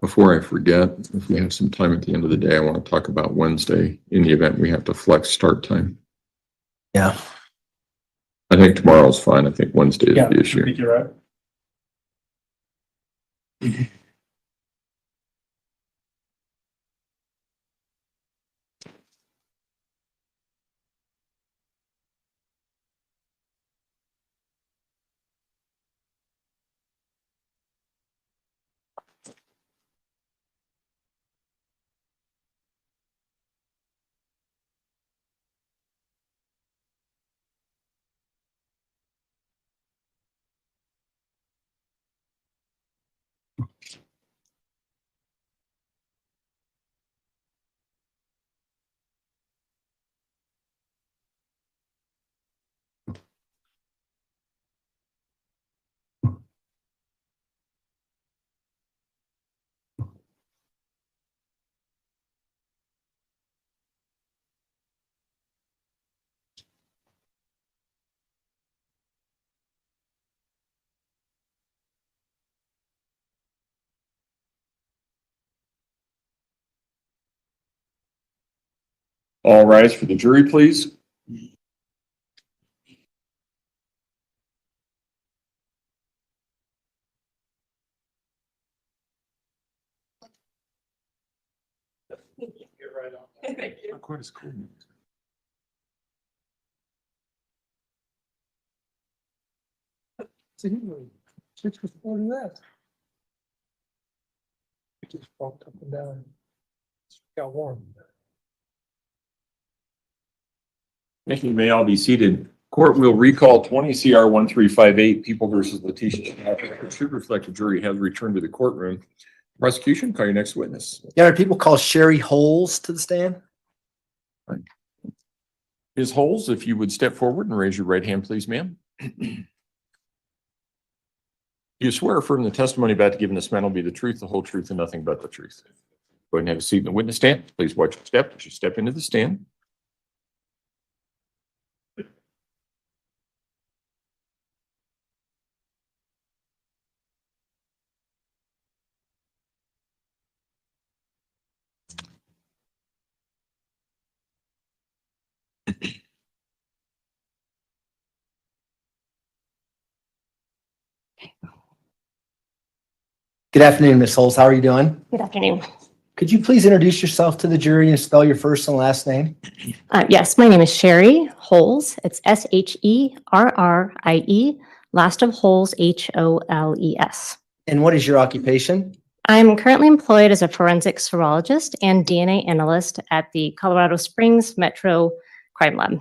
Before I forget, if we have some time at the end of the day, I want to talk about Wednesday in the event we have to flex start time. Yeah. I think tomorrow's fine. I think Wednesday is Yeah, the I issue. think you're right. All rise for the jury, please. You're right on. Thank you. Not quite as cool. 6 was 40 left. It just walked up and down. Got warm. Thank you. May all be seated. Court will recall 20 CR 1358 People versus Letecia Stauch. Should reflect the jury has returned to the courtroom. Prosecution, call your next witness. Yeah, people call Sherry Holes to the stand. Ms. Holes, if you would step forward and raise your right hand, please, ma'am. You swear or affirm the testimony about to give in this man will be the truth, the whole truth, and nothing but the truth. Go ahead and have a seat in the witness stand. Please watch your step as you step into the stand. Good afternoon, Ms. Holes. How are you doing? Good afternoon. Could you please introduce yourself to the jury and spell your first and last name? Yes, my name is Sherry Holes. It's Sherrie, last of Holes, Holes. And what is your occupation? I'm currently employed as a forensic serologist and DNA analyst at the Colorado Springs Metro Crime Lab.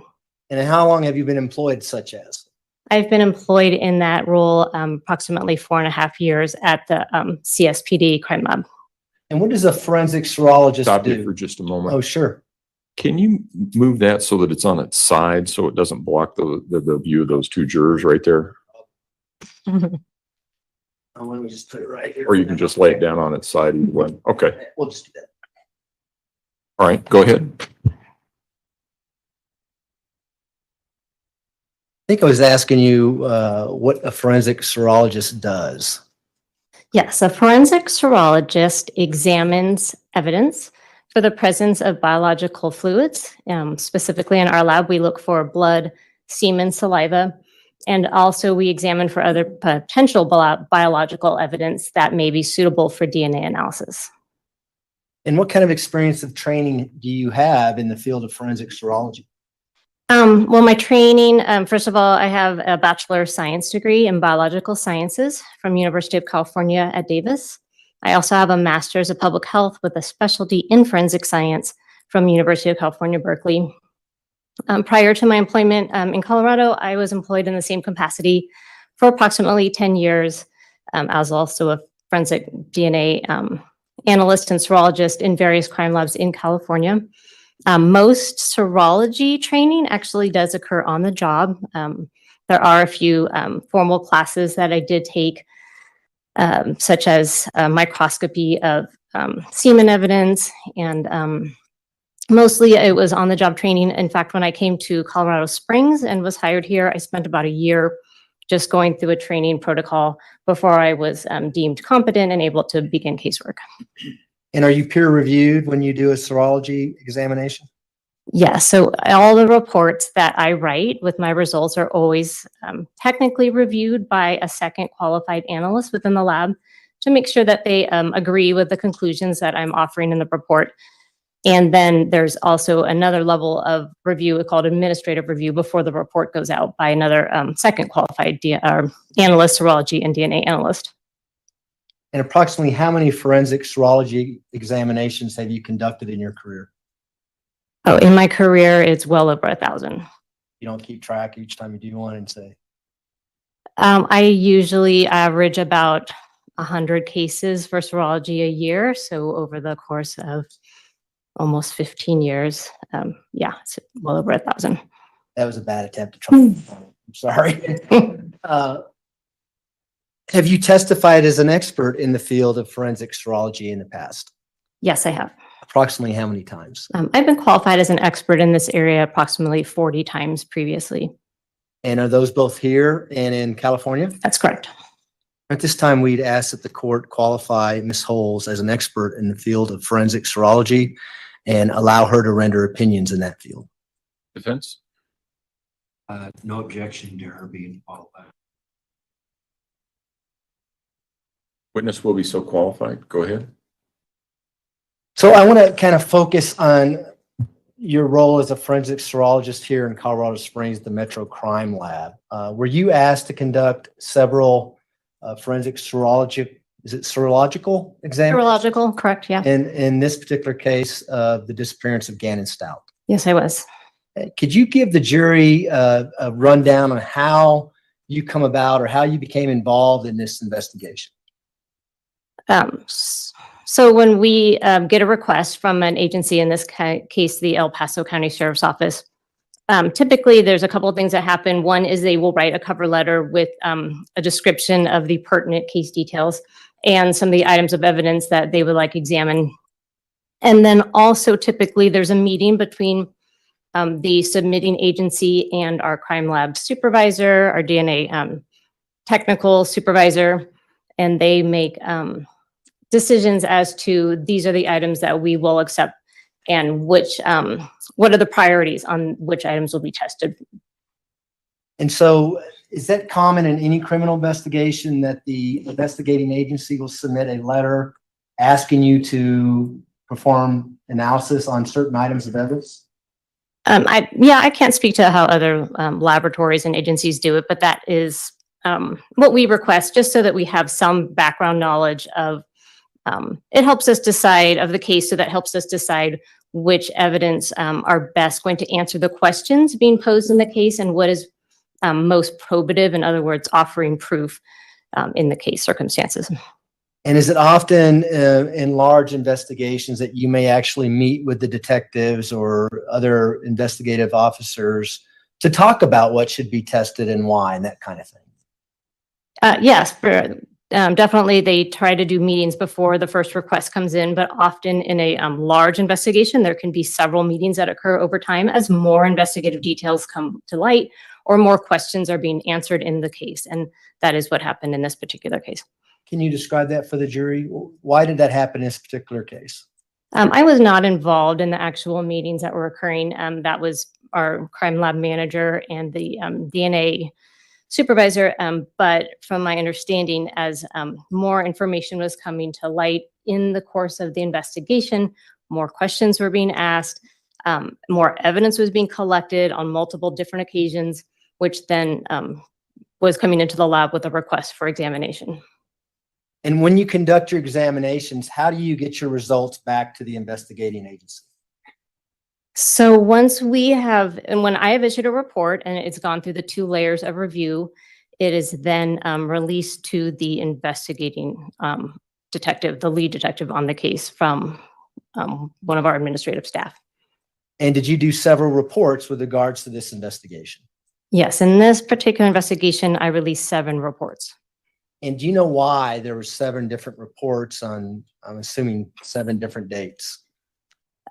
And how long have you been employed such as? I've been employed in that role approximately 4.5 years at the CSPD Crime Lab. And what does a forensic serologist Stop do? you for just a moment. Oh, sure. Can you move that so that it's on its side so it doesn't block the view of those two jurors right there? Let me just put it right here. Or you can just lay it down on its side either way. Okay. We'll just do that. All right, go ahead. I think I was asking you what a forensic serologist does. Yes, a forensic serologist examines evidence for the presence of biological fluids. Specifically in our lab, we look for blood, semen, saliva, and also we examine for other potential biological evidence that may be suitable for DNA analysis. And what kind of experience of training do you have in the field of forensic serology? Well, my training, first of all, I have a Bachelor of Science degree in Biological Sciences from University of California at Davis. I also have a Master's of Public Health with a specialty in Forensic Science from University of California, Berkeley. Prior to my employment in Colorado, I was employed in the same capacity for approximately 10 years. I was also a forensic DNA analyst and serologist in various crime labs in California. Most serology training actually does occur on the job. There are a few formal classes that I did take such as microscopy of semen evidence, and mostly it was on the job training. In fact, when I came to Colorado Springs and was hired here, I spent about a year just going through a training protocol before I was deemed competent and able to begin casework. And are you peer reviewed when you do a serology examination? Yeah, so all the reports that I write with my results are always technically reviewed by a second qualified analyst within the lab to make sure that they agree with the conclusions that I'm offering in the report. And then there's also another level of review called administrative review before the report goes out by another second qualified analyst, serology and DNA analyst. And approximately how many forensic serology examinations have you conducted in your career? Oh, in my career, it's well over 1,000. You don't keep track each time you do one and say? I usually average about 100 cases for serology a year. So over the course of almost 15 years, yeah, it's well over 1,000. That was a bad attempt to try. I'm sorry. Have you testified as an expert in the field of forensic serology in the past? Yes, I have. Approximately how many times? I've been qualified as an expert in this area approximately 40 times previously. And are those both here and in California? That's correct. At this time, we'd ask that the court qualify Ms. Holes as an expert in the field of forensic serology and allow her to render opinions in that field. Defense? No objection to her being qualified. Witness will be so qualified. Go ahead. So I want to kind of focus on your role as a forensic serologist here in Colorado Springs, the Metro Crime Lab. Were you asked to conduct several forensic serological exams? Serological, correct, yeah. In this particular case, the disappearance of Gannon Stauch. Yes, I was. Could you give the jury a rundown on how you come about or how you became involved in this investigation? So when we get a request from an agency, in this case, the El Paso County Sheriff's Office, typically there's a couple of things that happen. One is they will write a cover letter with a description of the pertinent case details and some of the items of evidence that they would like examined. And then also typically there's a meeting between the submitting agency and our crime lab supervisor, our DNA technical supervisor, and they make decisions as to these are the items that we will accept and which what are the priorities on which items will be tested. And so is that common in any criminal investigation that the investigating agency will submit a letter asking you to perform analysis on certain items of evidence? I can't speak to how other laboratories and agencies do it, but that is what we request, just so that we have some background knowledge of, it helps us decide of the case, so that helps us decide which evidence are best going to answer the questions being posed in the case and what is most probative, in other words, offering proof in the case circumstances. And is it often in large investigations that you may actually meet with the detectives or other investigative officers to talk about what should be tested and why and that kind of thing? Yes, definitely they try to do meetings before the first request comes in, but often in a large investigation, there can be several meetings that occur over time as more investigative details come to light or more questions are being answered in the case. And that is what happened in this particular case. Can you describe that for the jury? Why did that happen in this particular case? I was not involved in the actual meetings that were occurring. That was our crime lab manager and the DNA supervisor. But from my understanding, as more information was coming to light in the course of the investigation, more questions were being asked, more evidence was being collected on multiple different occasions, which then was coming into the lab with a request for examination. And when you conduct your examinations, how do you get your results back to the investigating agency? So once we have, and when I have issued a report and it's gone through the 2 layers of review, it is then released to the investigating detective, the lead detective on the case from one of our administrative staff. And did you do several reports with regards to this investigation? Yes, in this particular investigation, I released 7 reports. And do you know why there were 7 different reports on, I'm assuming 7 different dates?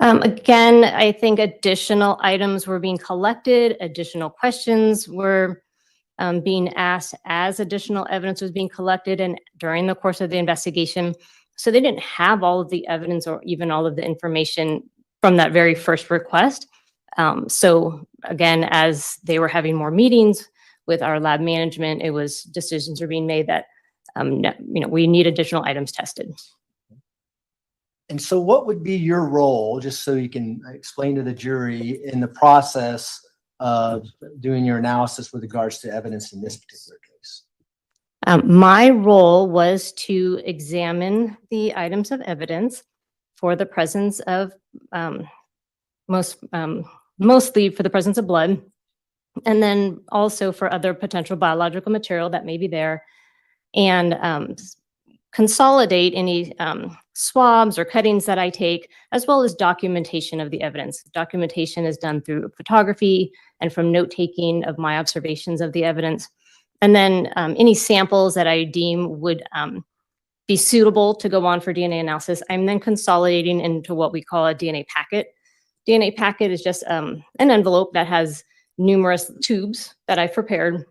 Again, I think additional items were being collected, additional questions were being asked as additional evidence was being collected and during the course of the investigation. So they didn't have all of the evidence or even all of the information from that very first request. So again, as they were having more meetings with our lab management, it was decisions are being made that, we need additional items tested. And so what would be your role, just so you can explain to the jury, in the process of doing your analysis with regards to evidence in this particular case? My role was to examine the items of evidence for the presence of, mostly for the presence of blood, and then also for other potential biological material that may be there, and consolidate any swabs or cuttings that I take, as well as documentation of the evidence. Documentation is done through photography and from note-taking of my observations of the evidence. And then any samples that I deem would be suitable to go on for DNA analysis, I'm then consolidating into what we call a DNA packet. DNA packet is just an envelope that has numerous tubes that I've prepared.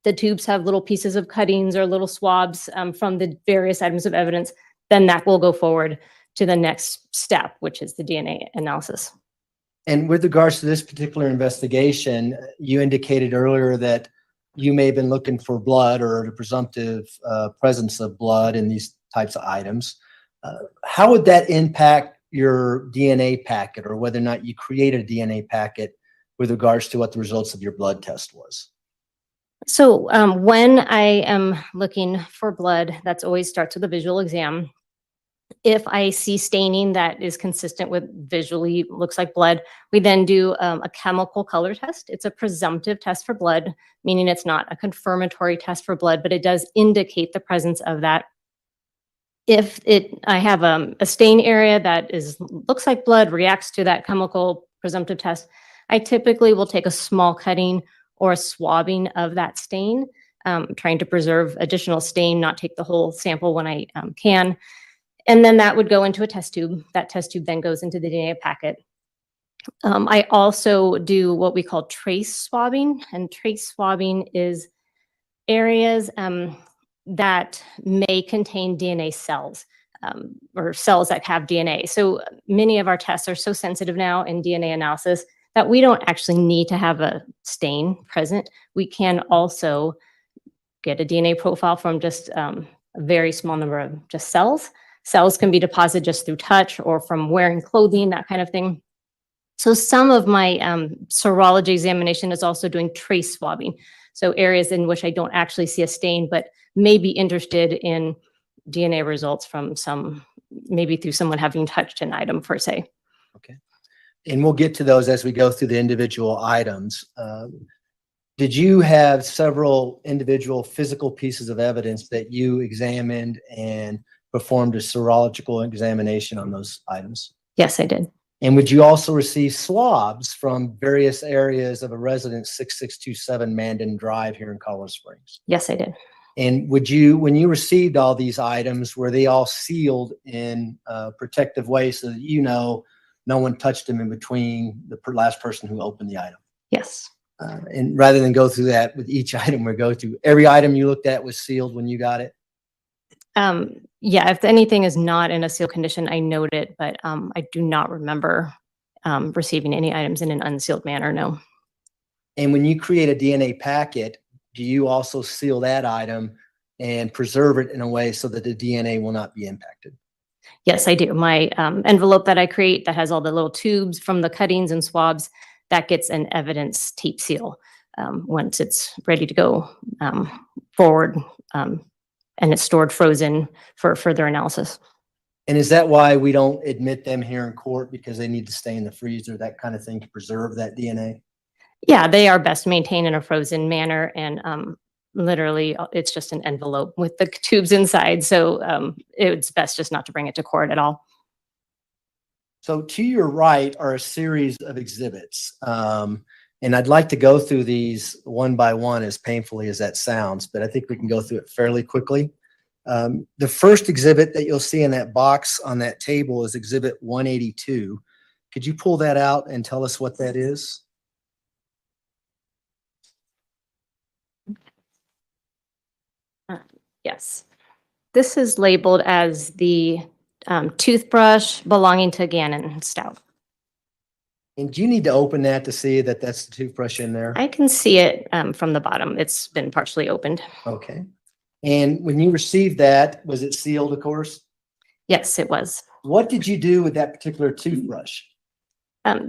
The tubes have little pieces of cuttings or little swabs from the various items of evidence. Then that will go forward to the next step, which is the DNA analysis. And with regards to this particular investigation, you indicated earlier that you may have been looking for blood or the presumptive presence of blood in these types of items. How would that impact your DNA packet, or whether or not you created a DNA packet with regards to what the results of your blood test was? So when I am looking for blood, that's always starts with a visual exam. If I see staining that is consistent with visually looks like blood, we then do a chemical color test. It's a presumptive test for blood, meaning it's not a confirmatory test for blood, but it does indicate the presence of that. If I have a stain area that looks like blood, reacts to that chemical presumptive test, I typically will take a small cutting or a swabbing of that stain, trying to preserve additional stain, not take the whole sample when I can. And then that would go into a test tube. That test tube then goes into the DNA packet. I also do what we call trace swabbing, and trace swabbing is areas that may contain DNA cells or cells that have DNA. So many of our tests are so sensitive now in DNA analysis that we don't actually need to have a stain present. We can also get a DNA profile from just a very small number of just cells. Cells can be deposited just through touch or from wearing clothing, that kind of thing. So some of my serology examination is also doing trace swabbing. So areas in which I don't actually see a stain, but may be interested in DNA results from maybe through someone having touched an item per se. Okay. And we'll get to those as we go through the individual items. Did you have several individual physical pieces of evidence that you examined and performed a serological examination on those items? Yes, I did. And would you also receive swabs from various areas of a residence 6627 Mandan Drive here in Colorado Springs? Yes, I did. And would you, when you received all these items, were they all sealed in a protective way so that no one touched them in between the last person who opened the item? Yes. And rather than go through that with each item we go through, every item you looked at was sealed when you got it? Yeah, if anything is not in a sealed condition, I note it, but I do not remember receiving any items in an unsealed manner, no. And when you create a DNA packet, do you also seal that item and preserve it in a way so that the DNA will not be impacted? Yes, I do. My envelope that I create that has all the little tubes from the cuttings and swabs, that gets an evidence tape seal once it's ready to go forward, and it's stored frozen for further analysis. And is that why we don't admit them here in court, because they need to stay in the freezer, that kind of thing, to preserve that DNA? Yeah, they are best maintained in a frozen manner, and literally it's just an envelope with the tubes inside. So it's best just not to bring it to court at all. So to your right are a series of exhibits. And I'd like to go through these one by one, as painfully as that sounds, but I think we can go through it fairly quickly. The first exhibit that you'll see in that box on that table is Exhibit 182. Could you pull that out and tell us what that is? Yes. This is labeled as the toothbrush belonging to Gannon Stauch. And do you need to open that to see that that's the toothbrush in there? I can see it from the bottom. It's been partially opened. Okay. And when you received that, was it sealed, of course? Yes, it was. What did you do with that particular toothbrush?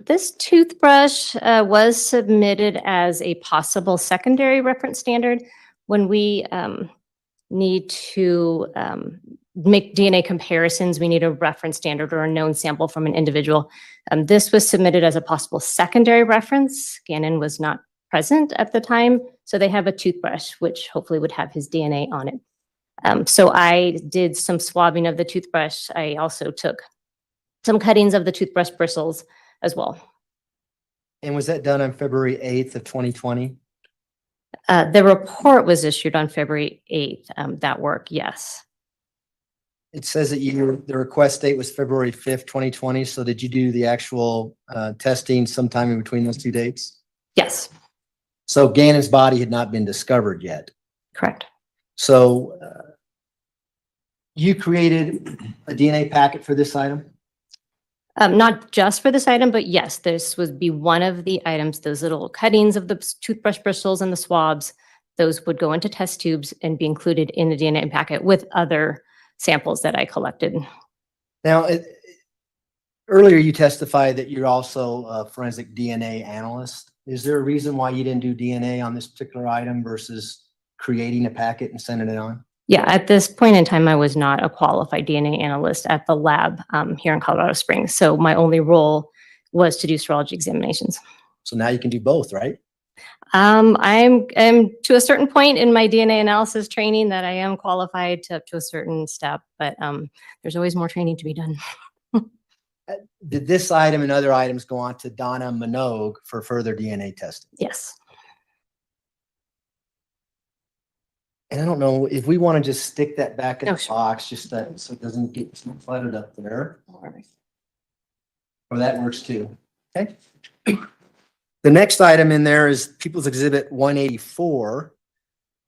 This toothbrush was submitted as a possible secondary reference standard when we need to make DNA comparisons. We need a reference standard or a known sample from an individual. This was submitted as a possible secondary reference. Gannon was not present at the time, so they have a toothbrush, which hopefully would have his DNA on it. So I did some swabbing of the toothbrush. I also took some cuttings of the toothbrush bristles as well. And was that done on February 8th of 2020? The report was issued on February 8th, that work, yes. It says that the request date was February 5th, 2020. So did you do the actual testing sometime in between those two dates? Yes. So Gannon's body had not been discovered yet. Correct. So you created a DNA packet for this item? Not just for this item, but yes, this would be one of the items, those little cuttings of the toothbrush bristles and the swabs, those would go into test tubes and be included in the DNA packet with other samples that I collected. Now, earlier you testified that you're also a forensic DNA analyst. Is there a reason why you didn't do DNA on this particular item versus creating a packet and sending it on? Yeah, at this point in time, I was not a qualified DNA analyst at the lab here in Colorado Springs. So my only role was to do serology examinations. So now you can do both, right? I'm to a certain point in my DNA analysis training that I am qualified to up to a certain step, but there's always more training to be done. Did this item and other items go on to Donna Minogue for further DNA testing? Yes. And I don't know if we want to just stick that back in the box, just that so it doesn't get cluttered up there. Or that works too. Okay. The next item in there is People's Exhibit 184.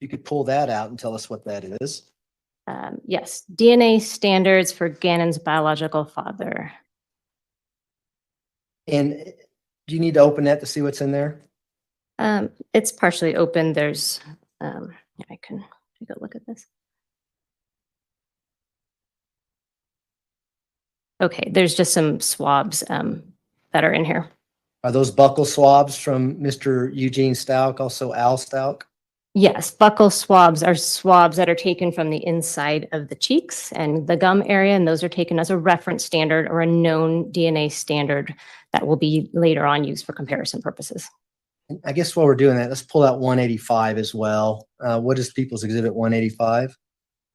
You could pull that out and tell us what that is. Yes, DNA standards for Gannon's biological father. And do you need to open that to see what's in there? It's partially open. There's, I can take a look at this. Okay, there's just some swabs that are in here. Are those buccal swabs from Mr. Eugene Stauch, also Al Stauch? Yes, buccal swabs are swabs that are taken from the inside of the cheeks and the gum area, and those are taken as a reference standard or a known DNA standard that will be later on used for comparison purposes. I guess while we're doing that, let's pull out 185 as well. What is People's Exhibit 185?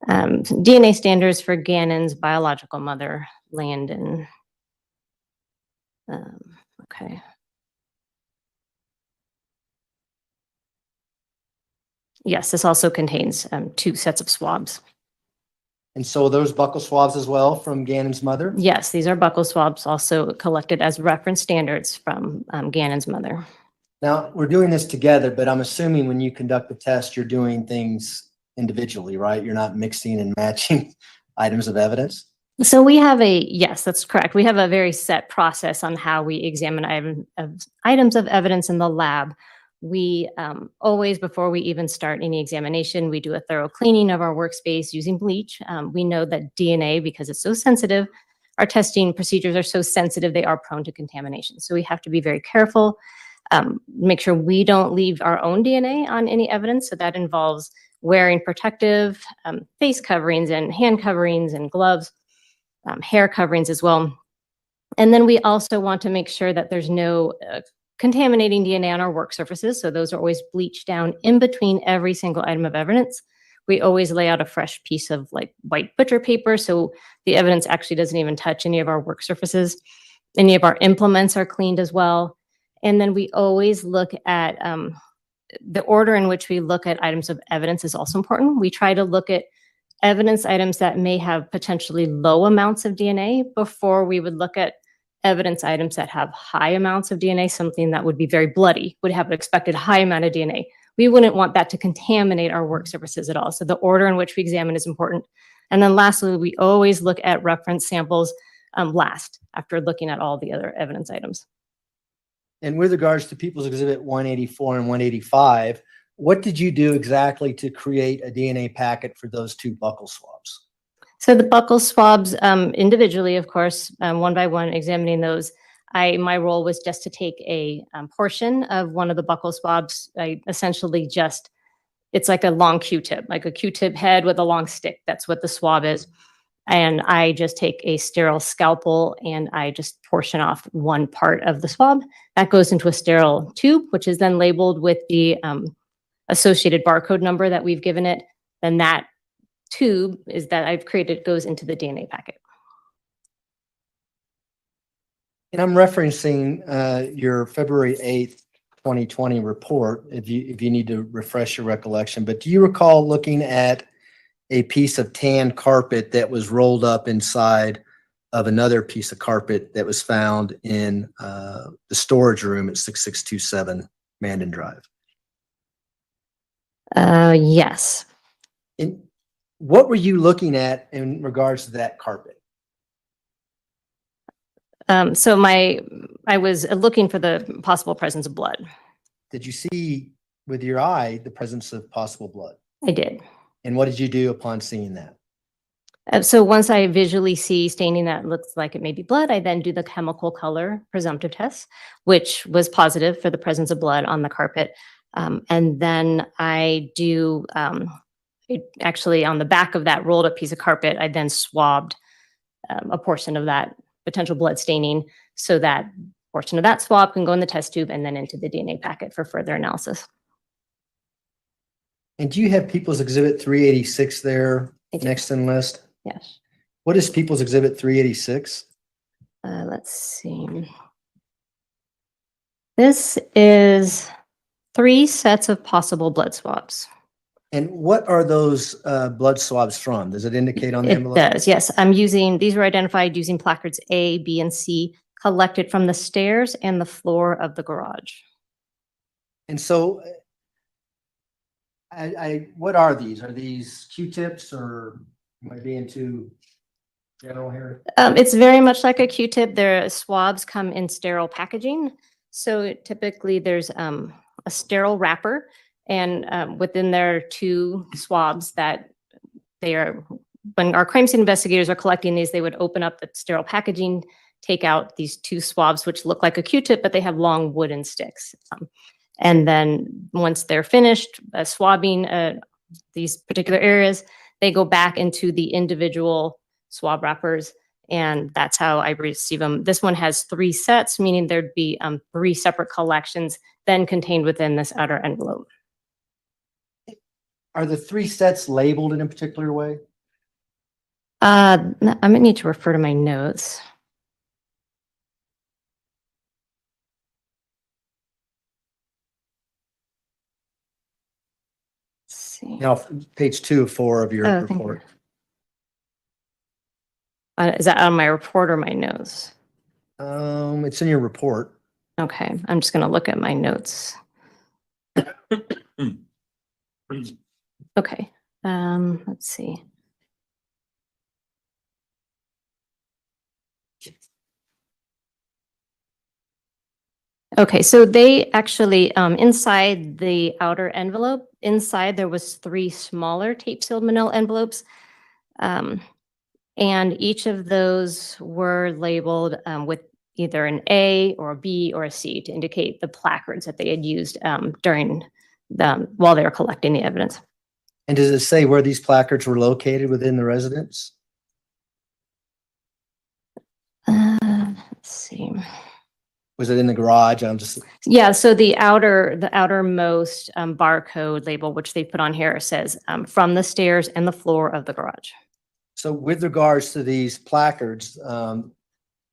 DNA standards for Gannon's biological mother, Landon. Okay. Yes, this also contains 2 sets of swabs. And so those buccal swabs as well from Gannon's mother? Yes, these are buccal swabs also collected as reference standards from Gannon's mother. Now, we're doing this together, but I'm assuming when you conduct the test, you're doing things individually, right? You're not mixing and matching items of evidence? So we have yes, that's correct. We have a very set process on how we examine items of evidence in the lab. We always, before we even start any examination, we do a thorough cleaning of our workspace using bleach. We know that DNA, because it's so sensitive, our testing procedures are so sensitive, they are prone to contamination. So we have to be very careful, make sure we don't leave our own DNA on any evidence. So that involves wearing protective face coverings and hand coverings and gloves, hair coverings as well. And then we also want to make sure that there's no contaminating DNA on our work surfaces. So those are always bleached down in between every single item of evidence. We always lay out a fresh piece of like white butcher paper. So the evidence actually doesn't even touch any of our work surfaces. Any of our implements are cleaned as well. And then we always look at the order in which we look at items of evidence is also important. We try to look at evidence items that may have potentially low amounts of DNA before we would look at evidence items that have high amounts of DNA, something that would be very bloody, would have an expected high amount of DNA. We wouldn't want that to contaminate our work surfaces at all. So the order in which we examine is important. And then lastly, we always look at reference samples last after looking at all the other evidence items. And with regards to People's Exhibit 184 and 185, what did you do exactly to create a DNA packet for those two buccal swabs? So the buccal swabs, individually, of course, one by one, examining those. My role was just to take a portion of one of the buccal swabs. I essentially just, it's like a long Q-tip, like a Q-tip head with a long stick. That's what the swab is. And I just take a sterile scalpel and I just portion off one part of the swab. That goes into a sterile tube, which is then labeled with the associated barcode number that we've given it. Then that tube is that I've created goes into the DNA packet. And I'm referencing your February 8th, 2020 report, if you need to refresh your recollection. But do you recall looking at a piece of tan carpet that was rolled up inside of another piece of carpet that was found in the storage room at 6627 Mandan Drive? Yes. And what were you looking at in regards to that carpet? So I was looking for the possible presence of blood. Did you see with your eye the presence of possible blood? I did. And what did you do upon seeing that? So once I visually see staining that looks like it may be blood, I then do the chemical color presumptive test, which was positive for the presence of blood on the carpet. And then I do, actually on the back of that rolled up piece of carpet, I then swabbed a portion of that potential blood staining so that portion of that swab can go in the test tube and then into the DNA packet for further analysis. And do you have People's Exhibit 386 there next in the list? Yes. What is People's Exhibit 386? Let's see. This is 3 sets of possible blood swabs. And what are those blood swabs from? Does it indicate on the envelope? It does, yes. These were identified using placards A, B, and C, collected from the stairs and the floor of the garage. And so, what are these? Are these Q-tips, or am I being too general here? It's very much like a Q-tip. Their swabs come in sterile packaging. So typically there's a sterile wrapper, and within there are 2 swabs that they are, when our crime scene investigators are collecting these, they would open up the sterile packaging, take out these 2 swabs, which look like a Q-tip, but they have long wooden sticks. And then once they're finished swabbing these particular areas, they go back into the individual swab wrappers, and that's how I receive them. This one has 3 sets, meaning there'd be 3 separate collections then contained within this outer envelope. Are the 3 sets labeled in a particular way? I'm gonna need to refer to my notes. Now, page 2 of 4 of your Thank report. you. Is that on my report or my notes? It's in your report. Okay, I'm just gonna look at my notes. Okay, let's see. Okay, so they actually, inside the outer envelope, inside there was 3 smaller tape-sealed manila envelopes. And each of those were labeled with either an A or a B or a C to indicate the placards that they had used while they were collecting the evidence. And does it say where these placards were located within the residence? Let's see. Was it in the garage? Yeah, so the outermost barcode label, which they put on here, says from the stairs and the floor of the garage. So with regards to these placards,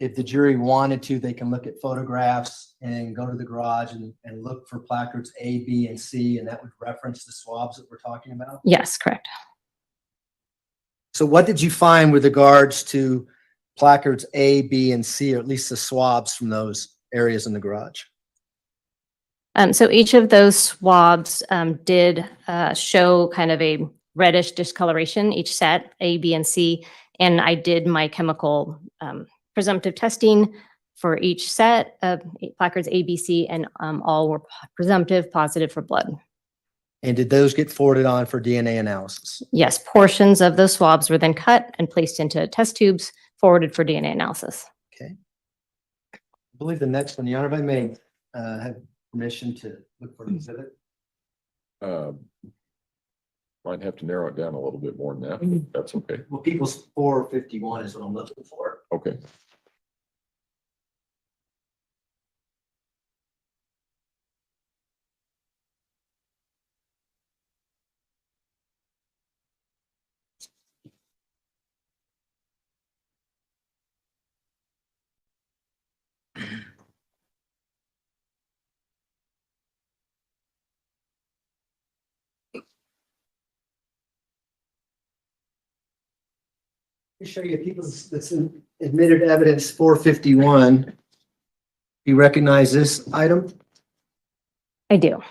if the jury wanted to, they can look at photographs and go to the garage and look for placards A, B, and C, and that would reference the swabs that we're talking about? Yes, correct. So what did you find with regards to placards A, B, and C, or at least the swabs from those areas in the garage? So each of those swabs did show kind of a reddish discoloration, each set, A, B, and C. And I did my chemical presumptive testing for each set of placards A, B, C, and all were presumptive positive for blood. And did those get forwarded on for DNA analysis? Yes, portions of those swabs were then cut and placed into test tubes, forwarded for DNA analysis. Okay. I believe the next one, the Honor, if I may have permission to look for the exhibit. Might have to narrow it down a little bit more than that. That's okay. Well, People's 451 is what I'm looking for. Okay. Let me show you people's, that's in admitted evidence 451. You recognize this item? I do.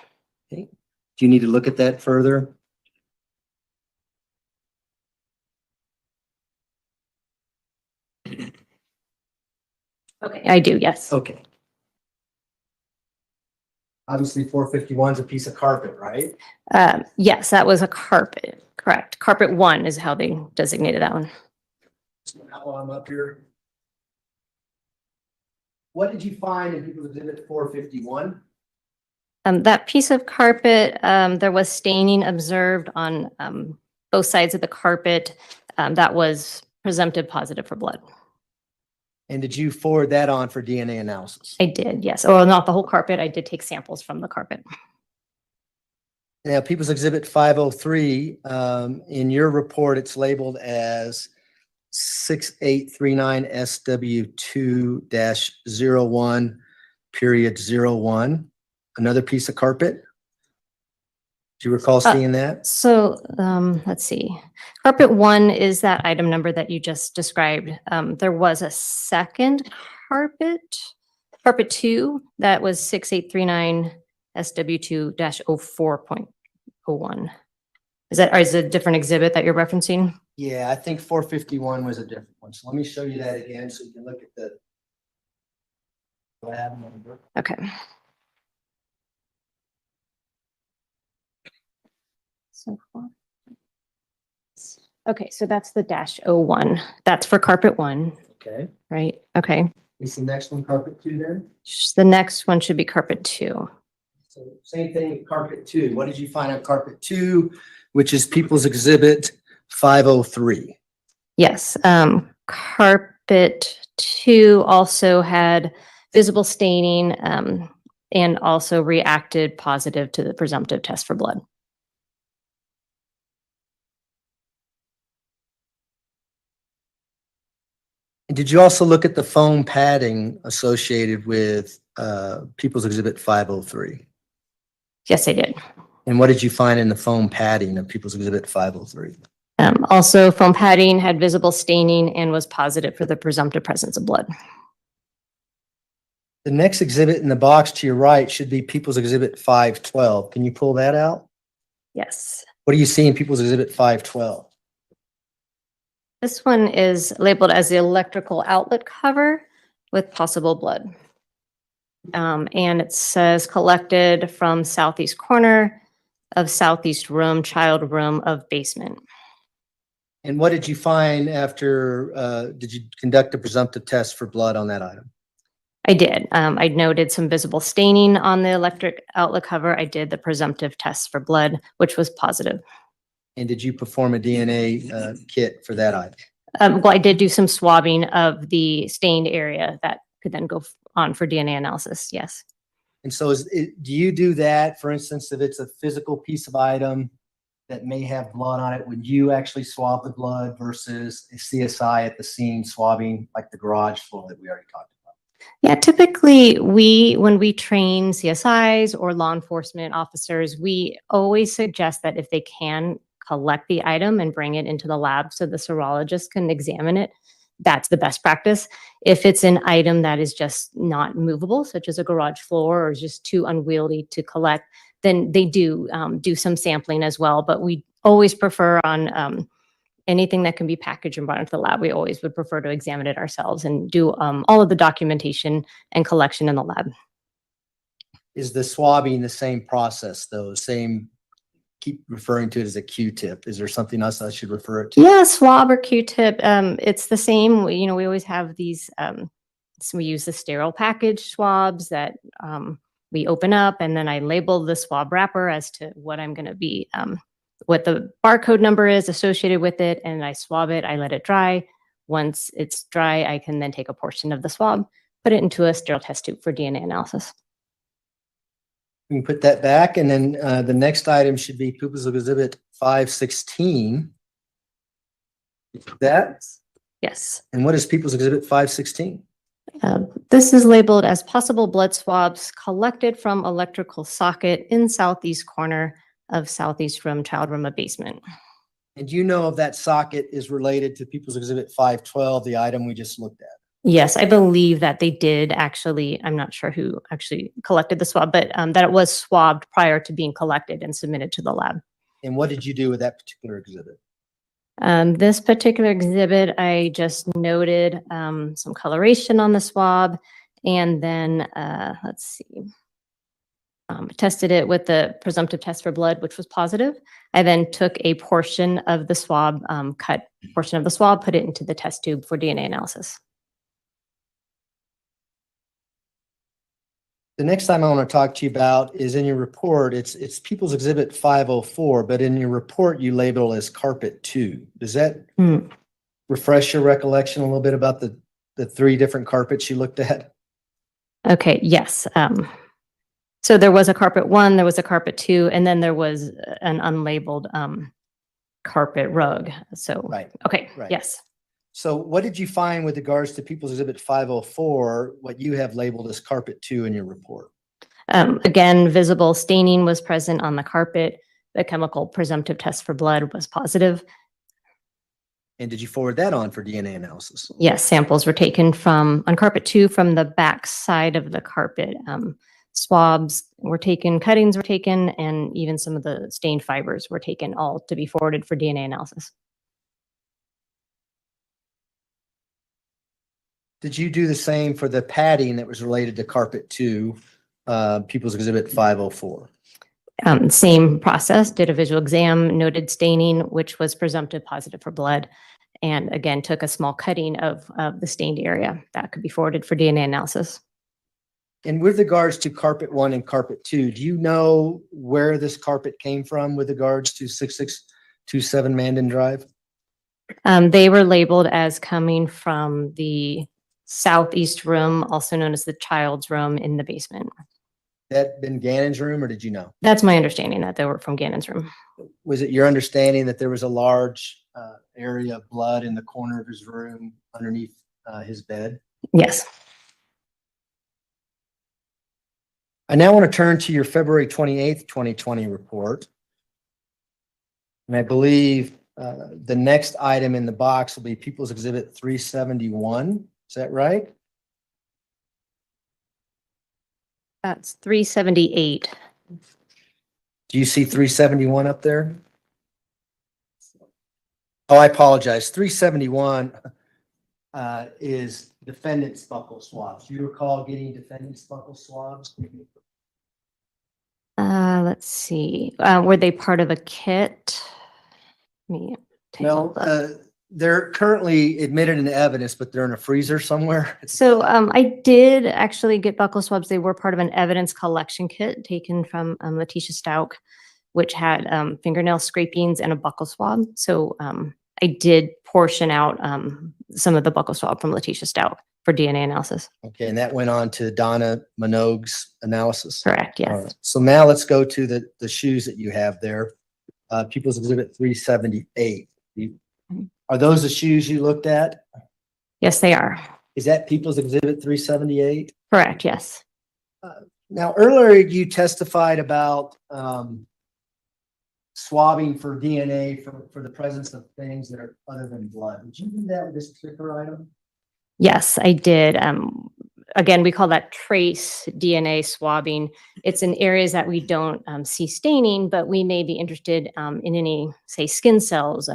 Okay. Do you need to look at that further? Okay, I do, yes. Okay. Obviously 451 is a piece of carpet, right? Yes, that was a carpet, correct. Carpet 1 is how they designated that one. So now while I'm up here. What did you find in people's exhibit 451? That piece of carpet, there was staining observed on both sides of the carpet that was presumptive positive for blood. And did you forward that on for DNA analysis? I did, yes. Or not the whole carpet. I did take samples from the carpet. Now, people's exhibit 503, in your report, it's labeled as 6839 SW2-01 period 01. Another piece of carpet. Do you recall seeing that? So let's see. Carpet 1 is that item number that you just described. There was a second carpet, carpet 2, that was 6839 SW2-04.01. Is it a different exhibit that you're referencing? Yeah, I think 451 was a different one. So let me show you that again so you can look at the lab number. Okay. So far. Okay, so that's the -01. That's for carpet 1, Okay. right? Okay. Is the next one carpet 2 then? The next one should be carpet 2. So same thing with carpet 2. What did you find on carpet 2, which is people's exhibit 503? Yes, carpet 2 also had visible staining and also reacted positive to the presumptive test for blood. And did you also look at the foam padding associated with people's exhibit 503? Yes, I did. And what did you find in the foam padding of people's exhibit 503? Also, foam padding had visible staining and was positive for the presumptive presence of blood. The next exhibit in the box to your right should be people's exhibit 512. Can you pull that out? Yes. What do you see in people's exhibit 512? This one is labeled as the electrical outlet cover with possible blood. And it says collected from southeast corner of southeast room, child room of basement. And what did you find after, did you conduct a presumptive test for blood on that item? I did. I noted some visible staining on the electric outlet cover. I did the presumptive test for blood, which was positive. And did you perform a DNA kit for that item? Well, I did do some swabbing of the stained area that could then go on for DNA analysis, yes. And so do you do that, for instance, if it's a physical piece of item that may have blood on it, would you actually swab the blood versus a CSI at the scene swabbing like the garage floor that we already talked about? Yeah, typically when we train CSIs or law enforcement officers, we always suggest that if they can collect the item and bring it into the lab so the serologist can examine it, that's the best practice. If it's an item that is just not movable, such as a garage floor or is just too unwieldy to collect, then they do some sampling as well. But we always prefer on anything that can be packaged and brought into the lab, we always would prefer to examine it ourselves and do all of the documentation and collection in the lab. Is the swabbing the same process though? Same, keep referring to it as a Q-tip. Is there something else I should refer it to? Yeah, swab or Q-tip. It's the same. We always have these, so we use the sterile package swabs that we open up, and then I label the swab wrapper as to what I'm going to be, what the barcode number is associated with it, and I swab it, I let it dry. Once it's dry, I can then take a portion of the swab, put it into a sterile test tube for DNA analysis. We can put that back, and then the next item should be People's Exhibit 516. That? Yes. And what is People's Exhibit 516? This is labeled as possible blood swabs collected from electrical socket in southeast corner of southeast room, child room of basement. And do you know if that socket is related to People's Exhibit 512, the item we just looked at? Yes, I believe that they did actually, I'm not sure who actually collected the swab, but that it was swabbed prior to being collected and submitted to the lab. And what did you do with that particular exhibit? This particular exhibit, I just noted some coloration on the swab, and then let's see, tested it with the presumptive test for blood, which was positive. I then took a portion of the swab, cut portion of the swab, put it into the test tube for DNA analysis. The next time I want to talk to you about is in your report. It's People's Exhibit 504, but in your report you label as carpet 2. Does that refresh your recollection a little bit about the 3 different carpets you looked at? Okay, yes. So there was a carpet 1, there was a carpet 2, and then there was an unlabeled carpet rug. So, right. Okay, right. Yes. So what did you find with regards to People's Exhibit 504, what you have labeled as carpet 2 in your report? Again, visible staining was present on the carpet. The chemical presumptive test for blood was positive. And did you forward that on for DNA analysis? Yes, samples were taken on carpet 2 from the back side of the carpet. Swabs were taken, cuttings were taken, and even some of the stained fibers were taken, all to be forwarded for DNA analysis. Did you do the same for the padding that was related to carpet 2, People's Exhibit 504? Same process, did a visual exam, noted staining, which was presumptive positive for blood, and again, took a small cutting of the stained area that could be forwarded for DNA analysis. And with regards to carpet 1 and carpet 2, do you know where this carpet came from with regards to 6627 Mandan Drive? They were labeled as coming from the southeast room, also known as the child's room in the basement. That been Gannon's room, or did you know? That's my understanding, that they were from Gannon's room. Was it your understanding that there was a large area of blood in the corner of his room underneath his bed? Yes. I now want to turn to your February 28th, 2020 report. And I believe the next item in the box will be People's Exhibit 371. Is that right? That's 378. Do you see 371 up there? Oh, I apologize. 371 is defendant's buccal swabs. Do you recall getting defendant's buccal swabs? Let's see. Were they part of a kit? No, they're currently admitted into evidence, but they're in a freezer somewhere. So I did actually get buccal swabs. They were part of an evidence collection kit taken from Letecia Stauch, which had fingernail scrapings and a buccal swab. So I did portion out some of the buccal swab from Letecia Stauch for DNA analysis. Okay, and that went on to Donna Minogue's analysis? Correct, yes. All right. So now let's go to the shoes that you have there. People's Exhibit 378. Are those the shoes you looked at? Yes, they are. Is that People's Exhibit 378? Correct, yes. Now, earlier you testified about swabbing for DNA for the presence of things that are other than blood. Did you do that with this particular item? Yes, I did. Again, we call that trace DNA swabbing. It's in areas that we don't see staining, but we may be interested in any, say, skin cells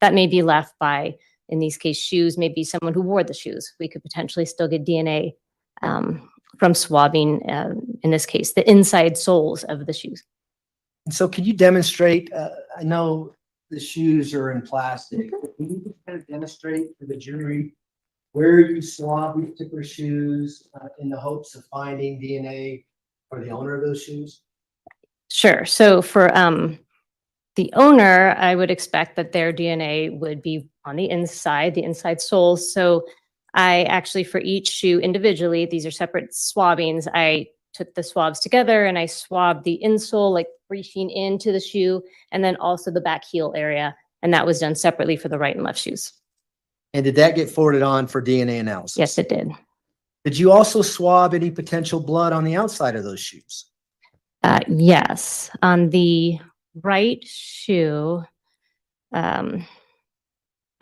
that may be left by, in these cases, shoes, maybe someone who wore the shoes. We could potentially still get DNA from swabbing, in this case, the inside soles of the shoes. And so can you demonstrate, I know the shoes are in plastic, but can you kind of demonstrate for the jury where you swab these particular shoes in the hopes of finding DNA for the owner of those shoes? Sure. So for the owner, I would expect that their DNA would be on the inside soles. So I actually, for each shoe individually, these are separate swabbings. I took the swabs together and I swabbed the insole, like reaching into the shoe, and then also the back heel area. And that was done separately for the right and left shoes. And did that get forwarded on for DNA analysis? Yes, it did. Did you also swab any potential blood on the outside of those shoes? Yes. On the right shoe,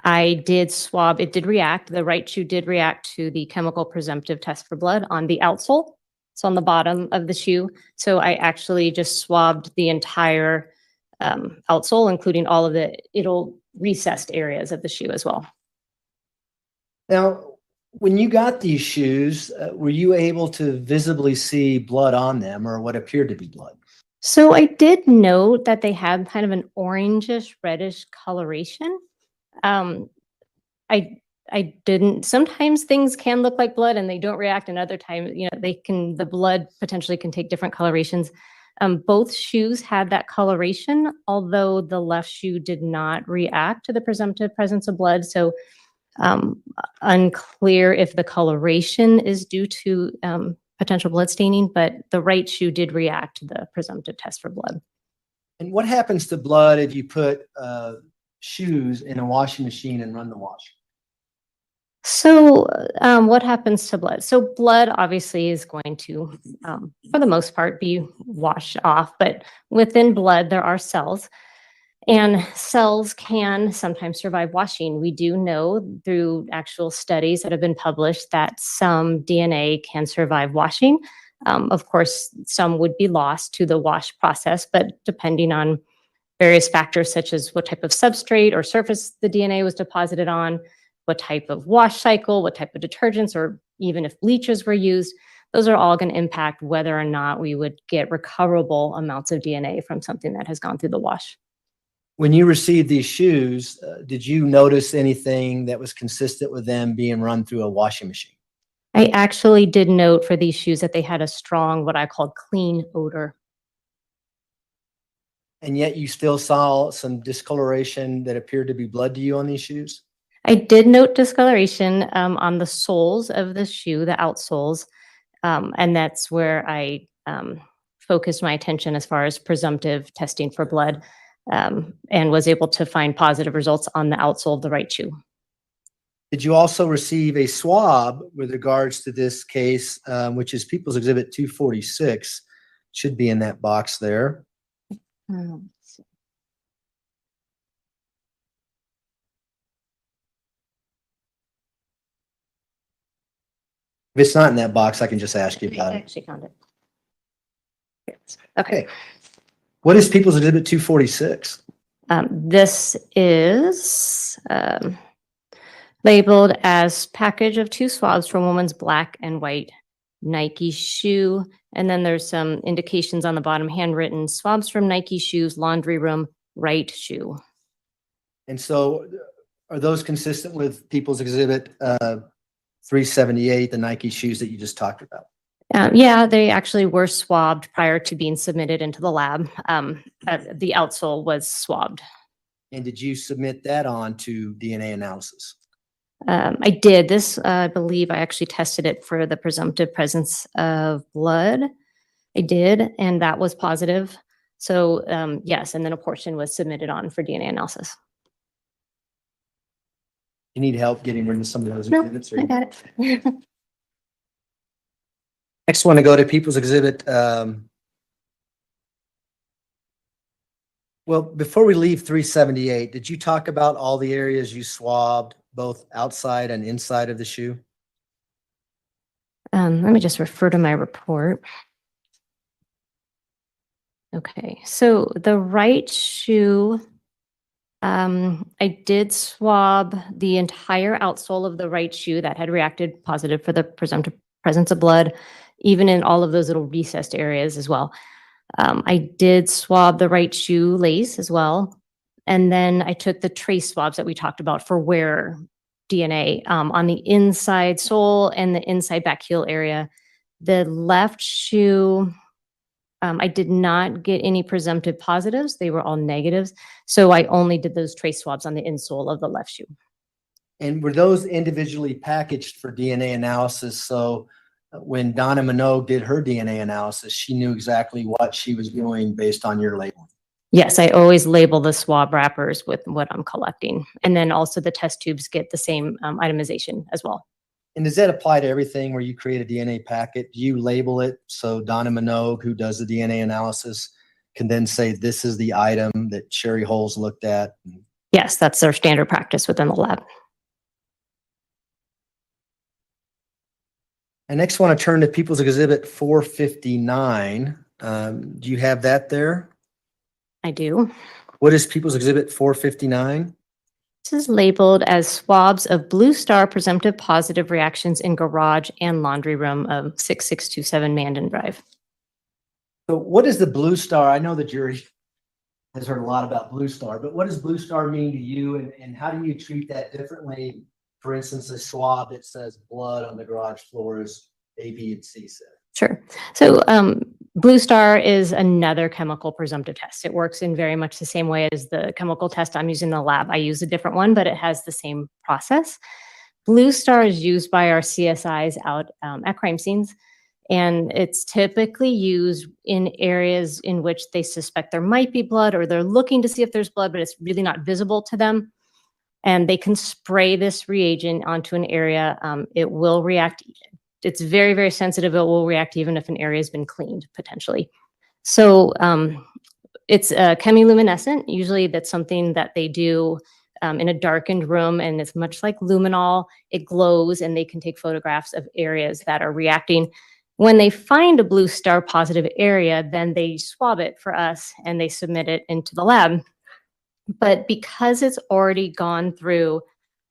I did swab. It did react. The right shoe did react to the chemical presumptive test for blood on the outsole. So on the bottom of the shoe. So I actually just swabbed the entire outsole, including all of the recessed areas of the shoe as well. Now, when you got these shoes, were you able to visibly see blood on them or what appeared to be blood? So I did note that they had kind of an orangish, reddish coloration. I didn't, sometimes things can look like blood and they don't react, and other times, the blood potentially can take different colorations. Both shoes had that coloration, although the left shoe did not react to the presumptive presence of blood. So unclear if the coloration is due to potential blood staining, but the right shoe did react to the presumptive test for blood. And what happens to blood if you put shoes in a washing machine and run the wash? So what happens to blood? So blood obviously is going to, for the most part, be washed off, but within blood, there are cells. And cells can sometimes survive washing. We do know through actual studies that have been published that some DNA can survive washing. Of course, some would be lost to the wash process, but depending on various factors such as what type of substrate or surface the DNA was deposited on, what type of wash cycle, what type of detergents, or even if bleaches were used, those are all going to impact whether or not we would get recoverable amounts of DNA from something that has gone through the wash. When you received these shoes, did you notice anything that was consistent with them being run through a washing machine? I actually did note for these shoes that they had a strong, what I called clean odor. And yet you still saw some discoloration that appeared to be blood to you on these shoes? I did note discoloration on the soles of the shoe, the outsoles, and that's where I focused my attention as far as presumptive testing for blood, and was able to find positive results on the outsole of the right shoe. Did you also receive a swab with regards to this case, which is People's Exhibit 246? Should be in that box there. If it's not in that box, I can just ask you about I it. actually found it. Okay. What is People's Exhibit 246? This is labeled as package of 2 swabs for a woman's black and white Nike shoe. And then there's some indications on the bottom, handwritten, swabs from Nike shoes, laundry room, right shoe. And so are those consistent with People's Exhibit 378, the Nike shoes that you just talked about? Yeah, they actually were swabbed prior to being submitted into the lab. The outsole was swabbed. And did you submit that on to DNA analysis? I did. This, I believe I actually tested it for the presumptive presence of blood. I did, and that was positive. So yes, and then a portion was submitted on for DNA analysis. You need help getting rid of some of those No, exhibits? I got it. Next one to go to People's Exhibit. Well, before we leave 378, did you talk about all the areas you swabbed, both outside and inside of the shoe? Let me just refer to my report. Okay, so the right shoe, I did swab the entire outsole of the right shoe that had reacted positive for the presumptive presence of blood, even in all of those little recessed areas as well. I did swab the right shoelace as well. And then I took the trace swabs that we talked about for wearer DNA on the inside sole and the inside back heel area. The left shoe, I did not get any presumptive positives. They were all negatives. So I only did those trace swabs on the insole of the left shoe. And were those individually packaged for DNA analysis? So when Donna Minogue did her DNA analysis, she knew exactly what she was doing based on your labeling. Yes, I always label the swab wrappers with what I'm collecting. And then also the test tubes get the same itemization as well. And does that apply to everything where you create a DNA packet? Do you label it so Donna Minogue, who does the DNA analysis, can then say, this is the item that Sherry Holes looked at? Yes, that's their standard practice within the lab. I next want to turn to People's Exhibit 459. Do you have that there? I do. What is People's Exhibit 459? This is labeled as swabs of Blue Star presumptive positive reactions in garage and laundry room of 6627 Mandan Drive. So what is the Blue Star? I know the jury has heard a lot about Blue Star, but what does Blue Star mean to you, and how do you treat that differently? For instance, a swab that says blood on the garage floor, as A, B, and C said. Sure. So Blue Star is another chemical presumptive test. It works in very much the same way as the chemical test I'm using in the lab. I use a different one, but it has the same process. Blue Star is used by our CSIs out at crime scenes, and it's typically used in areas in which they suspect there might be blood, or they're looking to see if there's blood, but it's really not visible to them. And they can spray this reagent onto an area. It will react. It's very, very sensitive. It will react even if an area has been cleaned, potentially. So it's chemiluminescent. Usually that's something that they do in a darkened room, and it's much like luminol. It glows, and they can take photographs of areas that are reacting. When they find a Blue Star positive area, then they swab it for us, and they submit it into the lab. But because it's already gone through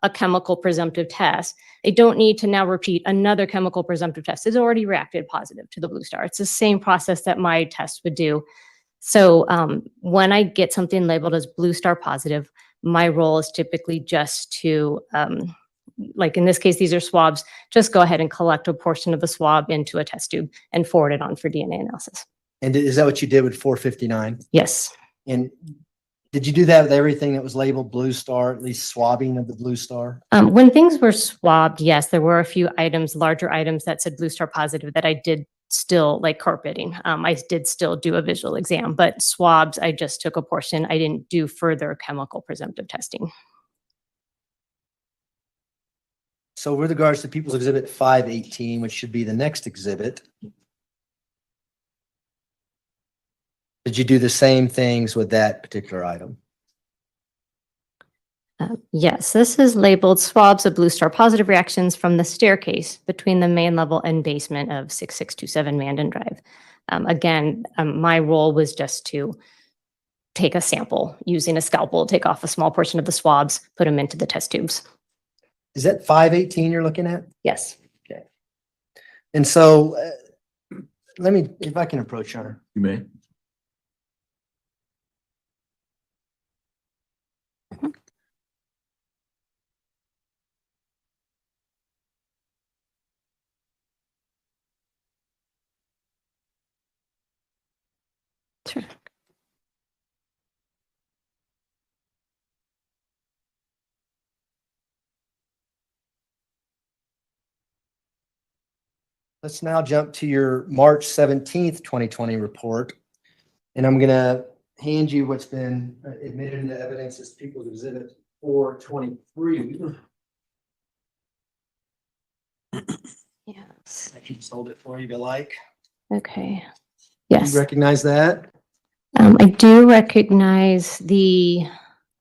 a chemical presumptive test, they don't need to now repeat another chemical presumptive test. It's already reacted positive to the Blue Star. It's the same process that my test would do. So when I get something labeled as Blue Star positive, my role is typically just to, like in this case, these are swabs, just go ahead and collect a portion of the swab into a test tube and forward it on for DNA analysis. And is that what you did with 459? Yes. And did you do that with everything that was labeled Blue Star, at least swabbing of the Blue Star? When things were swabbed, yes, there were a few items, larger items that said Blue Star positive that I did still, like carpeting. I did still do a visual exam, but swabs, I just took a portion. I didn't do further chemical presumptive testing. So with regards to People's Exhibit 518, which should be the next exhibit, did you do the same things with that particular item? Yes, this is labeled swabs of Blue Star positive reactions from the staircase between the main level and basement of 6627 Mandan Drive. Again, my role was just to take a sample using a scalpel, take off a small portion of the swabs, put them into the test tubes. Is that 518 you're looking at? Yes. Okay. And so let me, if I can approach her. You may. Sure. Let's now jump to your March 17th, 2020 report. And I'm gonna hand you what's been admitted into evidence as People's Exhibit 423. Yes. I can just hold it for you if you like. Okay. Do Yes. you recognize that? I do recognize the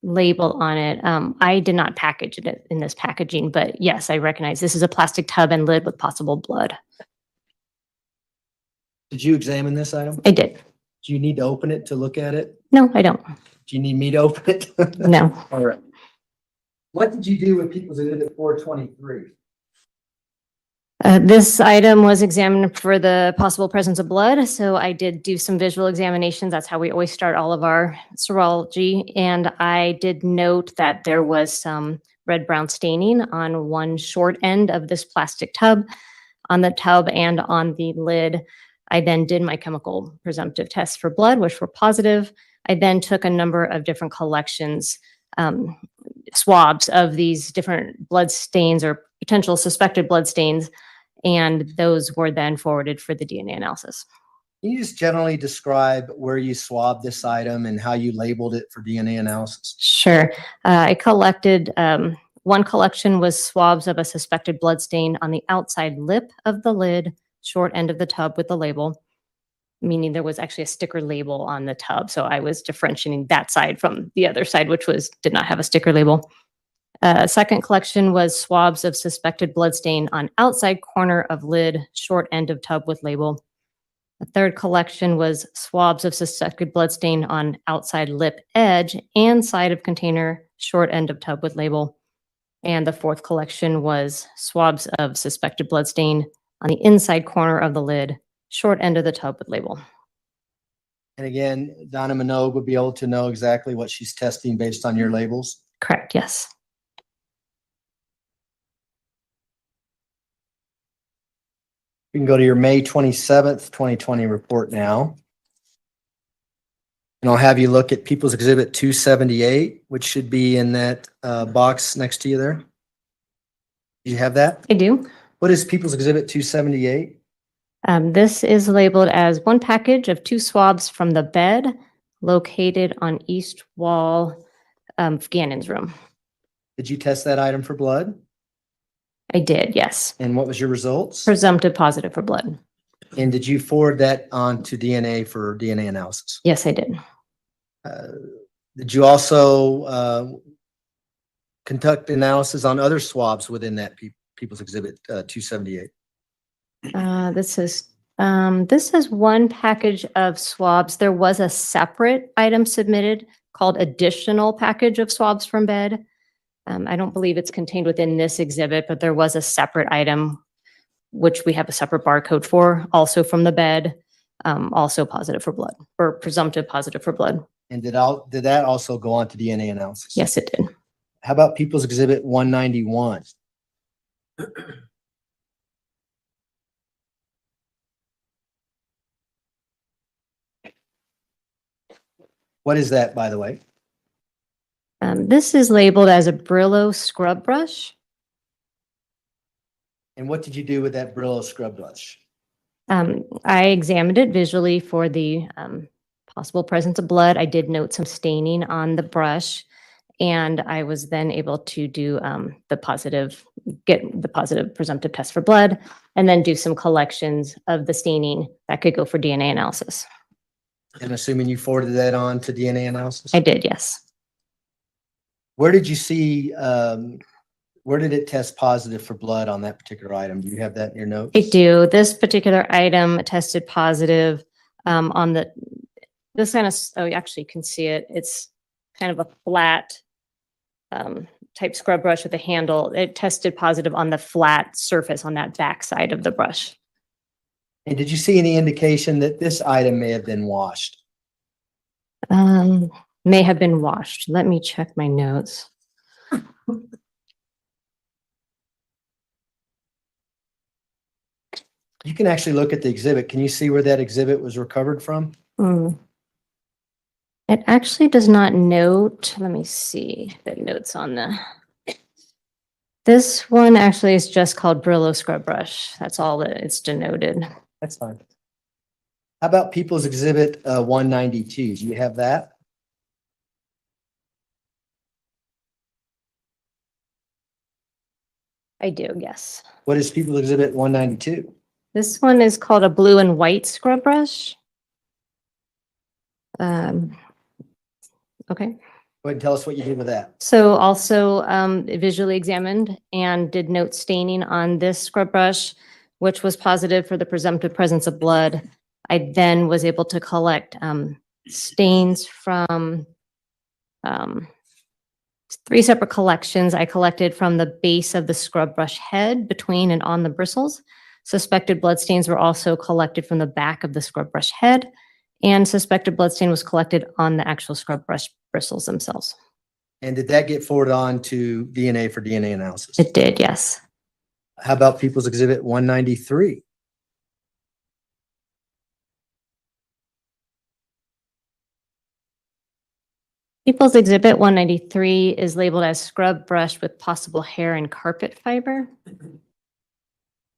label on it. I did not package it in this packaging, but yes, I recognize this is a plastic tub and lid with possible blood. Did you examine this item? I did. Do you need to open it to look at it? No, I don't. Do you need me to open it? No. All right. What did you do with People's Exhibit 423? This item was examined for the possible presence of blood, so I did do some visual examinations. That's how we always start all of our serology. And I did note that there was some red-brown staining on one short end of this plastic tub, on the tub and on the lid. I then did my chemical presumptive tests for blood, which were positive. I then took a number of different collections, swabs of these different blood stains or potential suspected blood stains, and those were then forwarded for the DNA analysis. Can you just generally describe where you swabbed this item and how you labeled it for DNA analysis? Sure. I collected, one collection was swabs of a suspected blood stain on the outside lip of the lid, short end of the tub with the label, meaning there was actually a sticker label on the tub. So I was differentiating that side from the other side, which did not have a sticker label. Second collection was swabs of suspected blood stain on outside corner of lid, short end of tub with label. The third collection was swabs of suspected blood stain on outside lip edge and side of container, short end of tub with label. And the fourth collection was swabs of suspected blood stain on the inside corner of the lid, short end of the tub with label. And again, Donna Minogue would be able to know exactly what she's testing based on your labels? Correct, yes. We can go to your May 27th, 2020 report now. And I'll have you look at People's Exhibit 278, which should be in that box next to you there. Do you have that? I do. What is People's Exhibit 278? This is labeled as one package of 2 swabs from the bed located on east wall of Gannon's room. Did you test that item for blood? I did, yes. And what was your results? Presumptive positive for blood. And did you forward that on to DNA for DNA analysis? Yes, I did. Did you also conduct analysis on other swabs within that People's Exhibit 278? This is one package of swabs. There was a separate item submitted called additional package of swabs from bed. I don't believe it's contained within this exhibit, but there was a separate item, which we have a separate barcode for, also from the bed, also positive for blood, or presumptive positive for blood. And did that also go on to DNA analysis? Yes, it did. How about People's Exhibit 191? What is that, by the way? This is labeled as a Brillo scrub brush. And what did you do with that Brillo scrub brush? I examined it visually for the possible presence of blood. I did note some staining on the brush, and I was then able to do get the positive presumptive test for blood, and then do some collections of the staining that could go for DNA analysis. And assuming you forwarded that on to DNA analysis? I did, yes. Where did you see, where did it test positive for blood on that particular item? Do you have that in your notes? I do. This particular item tested positive on this kind of, oh, you actually can see it. It's kind of a flat type scrub brush with a handle. It tested positive on the flat surface on that back side of the brush. And did you see any indication that this item may have been washed? May have been washed. Let me check my notes. You can actually look at the exhibit. Can you see where that exhibit was recovered from? It actually does not note. Let me see the notes on this one actually is just called Brillo scrub brush. That's all that it's denoted. That's fine. How about People's Exhibit 192? Do you have that? I do, yes. What is People's Exhibit 192? This one is called a blue and white scrub brush. Okay. Go ahead and tell us what you did with that. So also visually examined and did note staining on this scrub brush, which was positive for the presumptive presence of blood. I then was able to collect stains from 3 separate collections. I collected from the base of the scrub brush head, between and on the bristles. Suspected blood stains were also collected from the back of the scrub brush head, and suspected blood stain was collected on the actual scrub brush bristles themselves. And did that get forwarded on to DNA for DNA analysis? It did, yes. How about People's Exhibit 193? People's Exhibit 193 is labeled as scrub brush with possible hair and carpet fiber.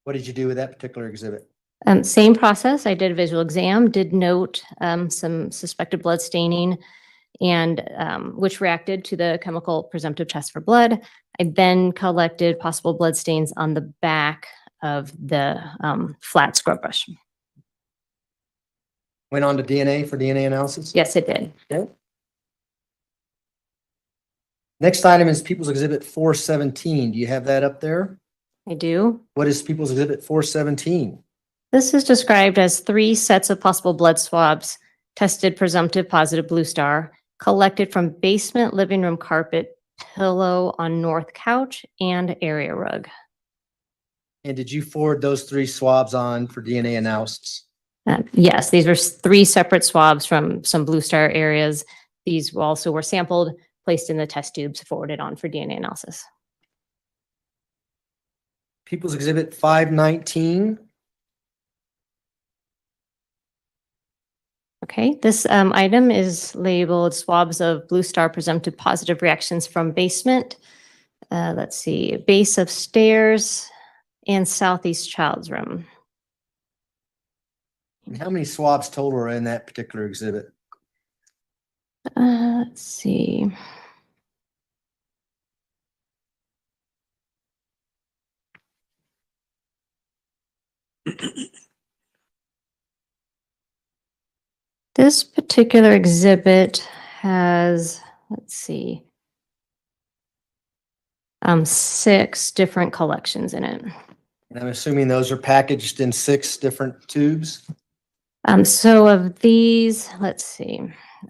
What did you do with that particular exhibit? Same process. I did a visual exam, did note some suspected blood staining, and which reacted to the chemical presumptive test for blood. I then collected possible blood stains on the back of the flat scrub brush. Went on to DNA for DNA analysis? Yes, it did. Okay. Next item is People's Exhibit 417. Do you have that up there? I do. What is People's Exhibit 417? This is described as 3 sets of possible blood swabs, tested presumptive positive blue star, collected from basement living room carpet, pillow on north couch, and area rug. And did you forward those 3 swabs on for DNA analysis? Yes, these were 3 separate swabs from some blue star areas. These also were sampled, placed in the test tubes, forwarded on for DNA analysis. People's Exhibit 519. Okay, this item is labeled swabs of blue star presumptive positive reactions from basement. Let's see, base of stairs and southeast child's room. And how many swabs total are in that particular exhibit? Let's see. This particular exhibit has, let's see, 6 different collections in it. And I'm assuming those are packaged in 6 different tubes? So of these, let's see,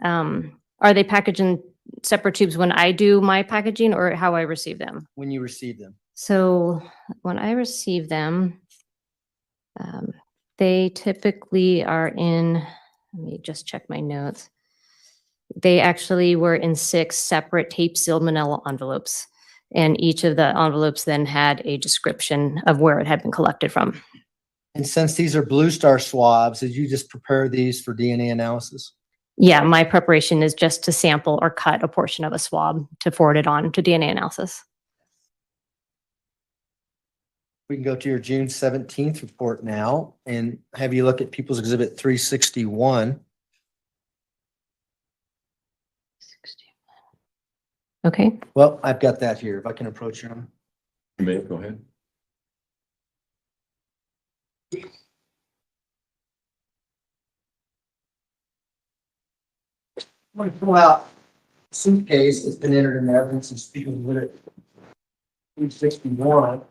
are they packaged in separate tubes when I do my packaging or how I receive them? When you receive them. So when I receive them, they typically are in, let me just check my notes. They actually were in 6 separate tape sealed manila envelopes. And each of the envelopes then had a description of where it had been collected from. And since these are blue star swabs, did you just prepare these for DNA analysis? Yeah, my preparation is just to sample or cut a portion of a swab to forward it on to DNA analysis. We can go to your June 17th report now and have you look at People's Exhibit 361. Okay. Well, I've got that here. If I can approach you. You may go ahead. I'm going to pull out Suitcase that's been entered in evidence and speaking with it. 361.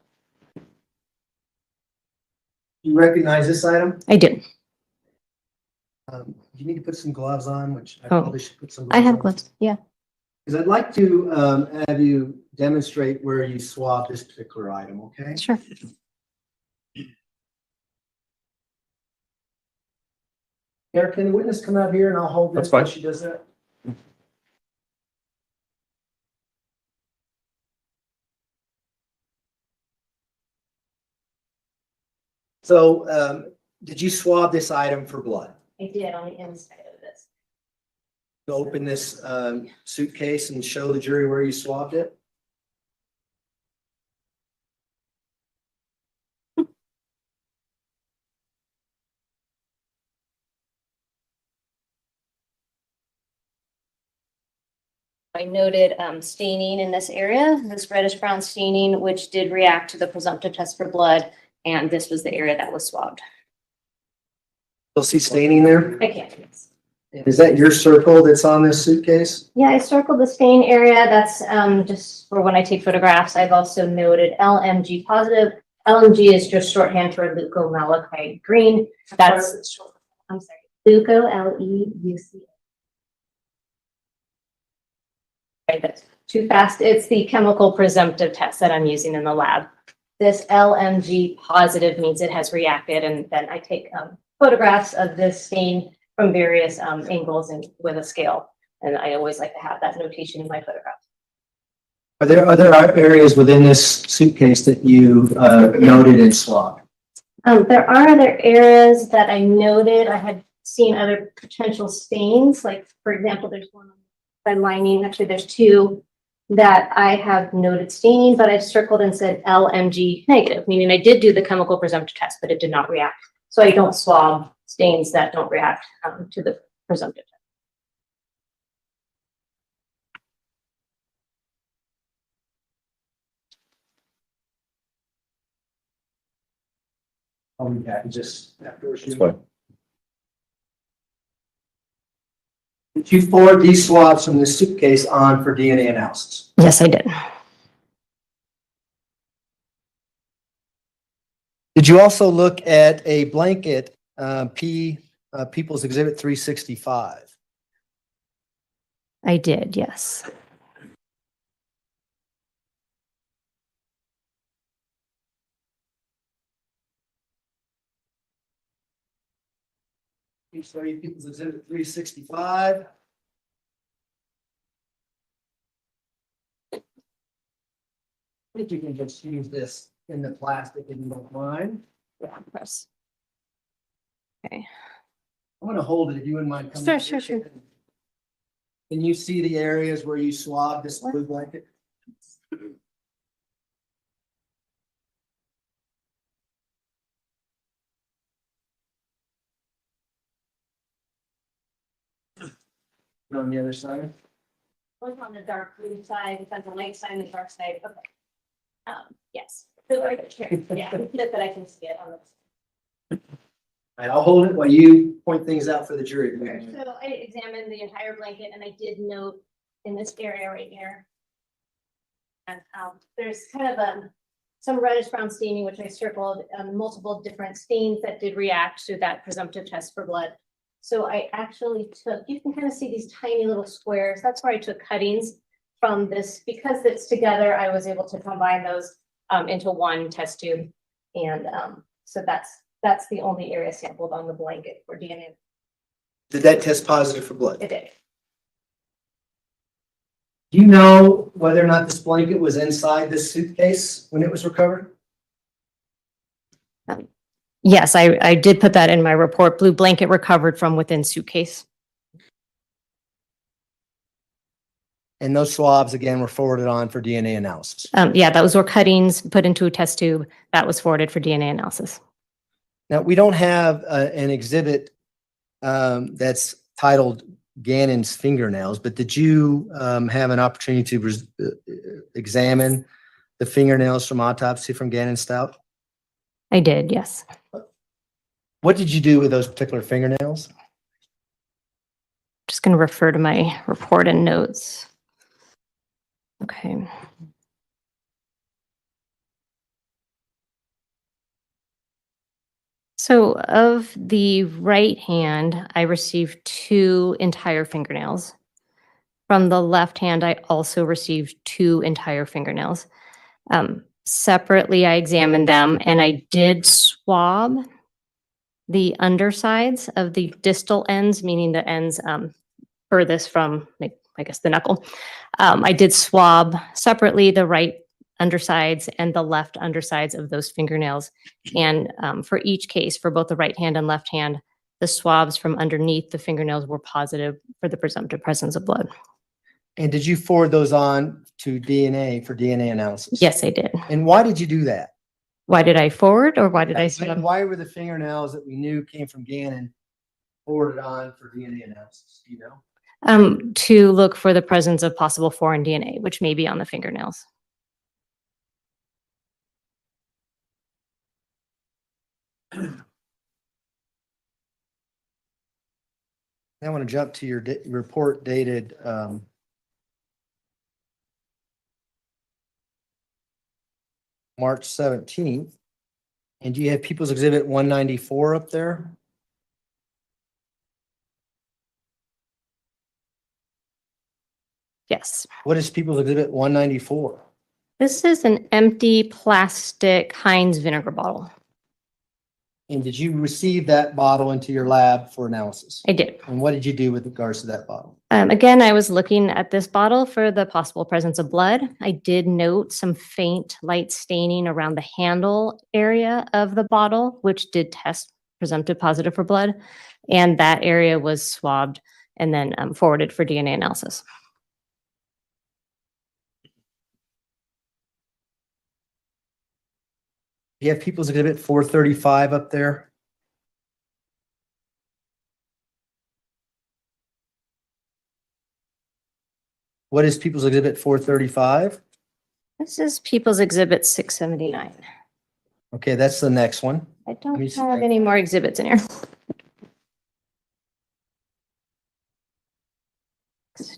You recognize this item? I do. You need to put some gloves on, which I Oh, probably should put some. I have on. gloves. Yeah. Because I'd like to have you demonstrate where you swab this particular item, okay? Sure. Eric, can the witness come out here and I'll hold this That's fine. while she does that? So, did you swab this item for blood? I did on the inside of this. Open this suitcase and show the jury where you swabbed it? I noted staining in this area, this reddish brown staining, which did react to the presumptive test for blood. And this was the area that was swabbed. You'll see staining there. I can't. Is that your circle that's on this suitcase? Yeah, I circled the stain area. That's just for when I take photographs. I've also noted LMG positive. LMG is just shorthand for leukomalachite green. That's, I'm sorry, leuco, LEUC. That's too fast. It's the chemical presumptive test that I'm using in the lab. This LMG positive means it has reacted, and then I take photographs of this stain from various angles and with a scale. And I always like to have that notation in my photographs. Are there other areas within this suitcase that you noted and swabbed? There are other areas that I noted. I had seen other potential stains. Like, for example, there's one by lining. Actually, there's two that I have noted staining, but I've circled and said LMG negative, meaning I did do the chemical presumptive test, but it did not react. So I don't swab stains that don't react to the presumptive test. I'll be back just afterwards. That's fine. Did you forward these swabs from the suitcase on for DNA analysis? Yes, I did. Did you also look at a blanket, People's Exhibit 365? I did, yes. Let me show you People's Exhibit 365. I think you can just use this in the plastic if you don't mind. Yeah, press. Okay. I'm going to hold it if you wouldn't mind coming. Sure. Can you see the areas where you swab this blue blanket? On the other side? Look on the dark blue side, it's on the light side and the dark side. Okay. Yes. So right here. Yeah, that I can see it on this. All right, I'll hold it while you point things out for the jury. So I examined the entire blanket and I did note in this area right here. And there's kind of some reddish brown staining, which I circled, multiple different stains that did react to that presumptive test for blood. So I actually took, you can kind of see these tiny little squares. That's where I took cuttings from this. Because it's together, I was able to combine those into one test tube. And so that's the only area sampled on the blanket for DNA. Did that test positive for blood? It did. Do you know whether or not this blanket was inside this suitcase when it was recovered? Yes, I did put that in my report. Blue blanket recovered from within suitcase. And those swabs, again, were forwarded on for DNA analysis. Yeah, those were cuttings put into a test tube that was forwarded for DNA analysis. Now, we don't have an exhibit that's titled Gannon's fingernails, but did you have an opportunity to examine the fingernails from autopsy from Gannon Stauch? I did, yes. What did you do with those particular fingernails? Just going to refer to my report and notes. Okay. So of the right hand, I received 2 entire fingernails. From the left hand, I also received 2 entire fingernails. Separately, I examined them and I did swab the undersides of the distal ends, meaning the ends furthest from, I guess, the knuckle. I did swab separately the right undersides and the left undersides of those fingernails. And for each case, for both the right hand and left hand, the swabs from underneath the fingernails were positive for the presumptive presence of blood. And did you forward those on to DNA for DNA analysis? Yes, I did. And why did you do that? Why did I forward or why did I swab? Why were the fingernails that we knew came from Gannon forwarded on for DNA analysis? Do you know? To look for the presence of possible foreign DNA, which may be on the fingernails. I want to jump to your report dated March 17th. And do you have People's Exhibit 194 up there? Yes. What is People's Exhibit 194? This is an empty plastic Heinz vinegar bottle. And did you receive that bottle into your lab for analysis? I did. And what did you do with regards to that bottle? Again, I was looking at this bottle for the possible presence of blood. I did note some faint light staining around the handle area of the bottle, which did test presumptive positive for blood. And that area was swabbed and then forwarded for DNA analysis. You have People's Exhibit 435 up there? What is People's Exhibit 435? This is People's Exhibit 679. Okay, that's the next one. I don't have any more exhibits in here.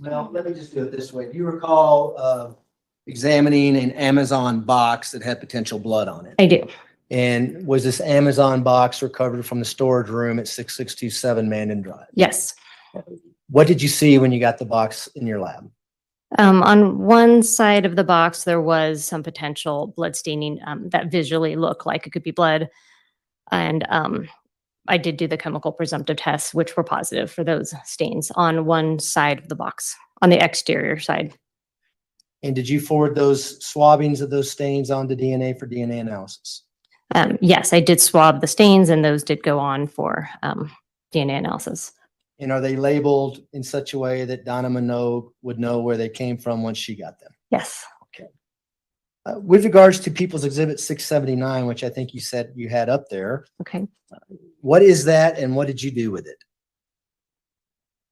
Well, let me just do it this way. Do you recall examining an Amazon box that had potential blood on it? I do. And was this Amazon box recovered from the storage room at 6627 Mandan Drive? Yes. What did you see when you got the box in your lab? On one side of the box, there was some potential blood staining that visually looked like it could be blood. And I did do the chemical presumptive tests, which were positive for those stains on one side of the box, on the exterior side. And did you forward those swabbings of those stains onto DNA for DNA analysis? Yes, I did swab the stains and those did go on for DNA analysis. And are they labeled in such a way that Donna Minogue would know where they came from once she got them? Yes. Okay. With regards to People's Exhibit 679, which I think you said you had up there. Okay. What is that and what did you do with it?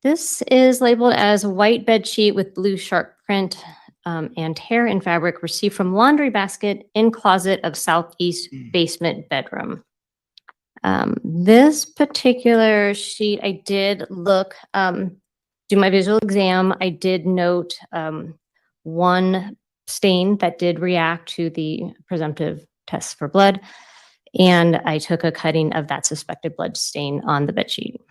This is labeled as white bed sheet with blue shark print and hair and fabric received from laundry basket in closet of southeast basement bedroom. This particular sheet, I did look, do my visual exam. I did note one stain that did react to the presumptive test for blood. And I took a cutting of that suspected blood stain on the bed sheet.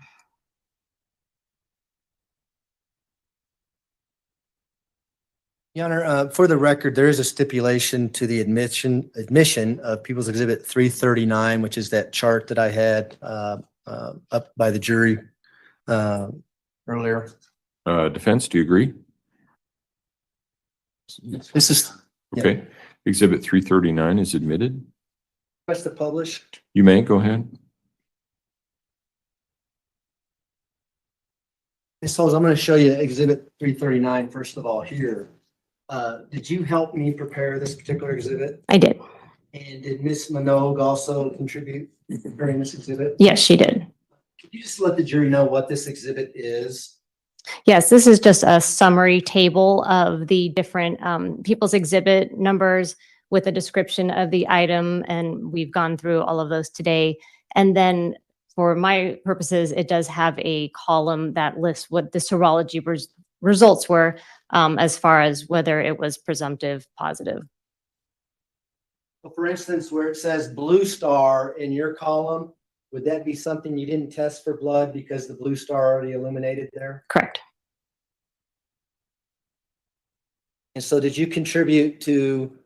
Your Honor, for the record, there is a stipulation to the admission of People's Exhibit 339, which is that chart that I had up by the jury earlier. Defense, do you agree? This is Okay. Exhibit 339 is admitted. request to publish. You may go ahead. Ms. Holmes, I'm going to show you Exhibit 339 first of all here. Did you help me prepare this particular exhibit? I did. And did Ms. Minogue also contribute in preparing this exhibit? Yes, she did. Could you just let the jury know what this exhibit is? Yes, this is just a summary table of the different people's exhibit numbers with a description of the item, and we've gone through all of those today. And then for my purposes, it does have a column that lists what the serology results were as far as whether it was presumptive positive. So for instance, where it says blue star in your column, would that be something you didn't test for blood because the blue star already illuminated there? Correct. And so did you contribute to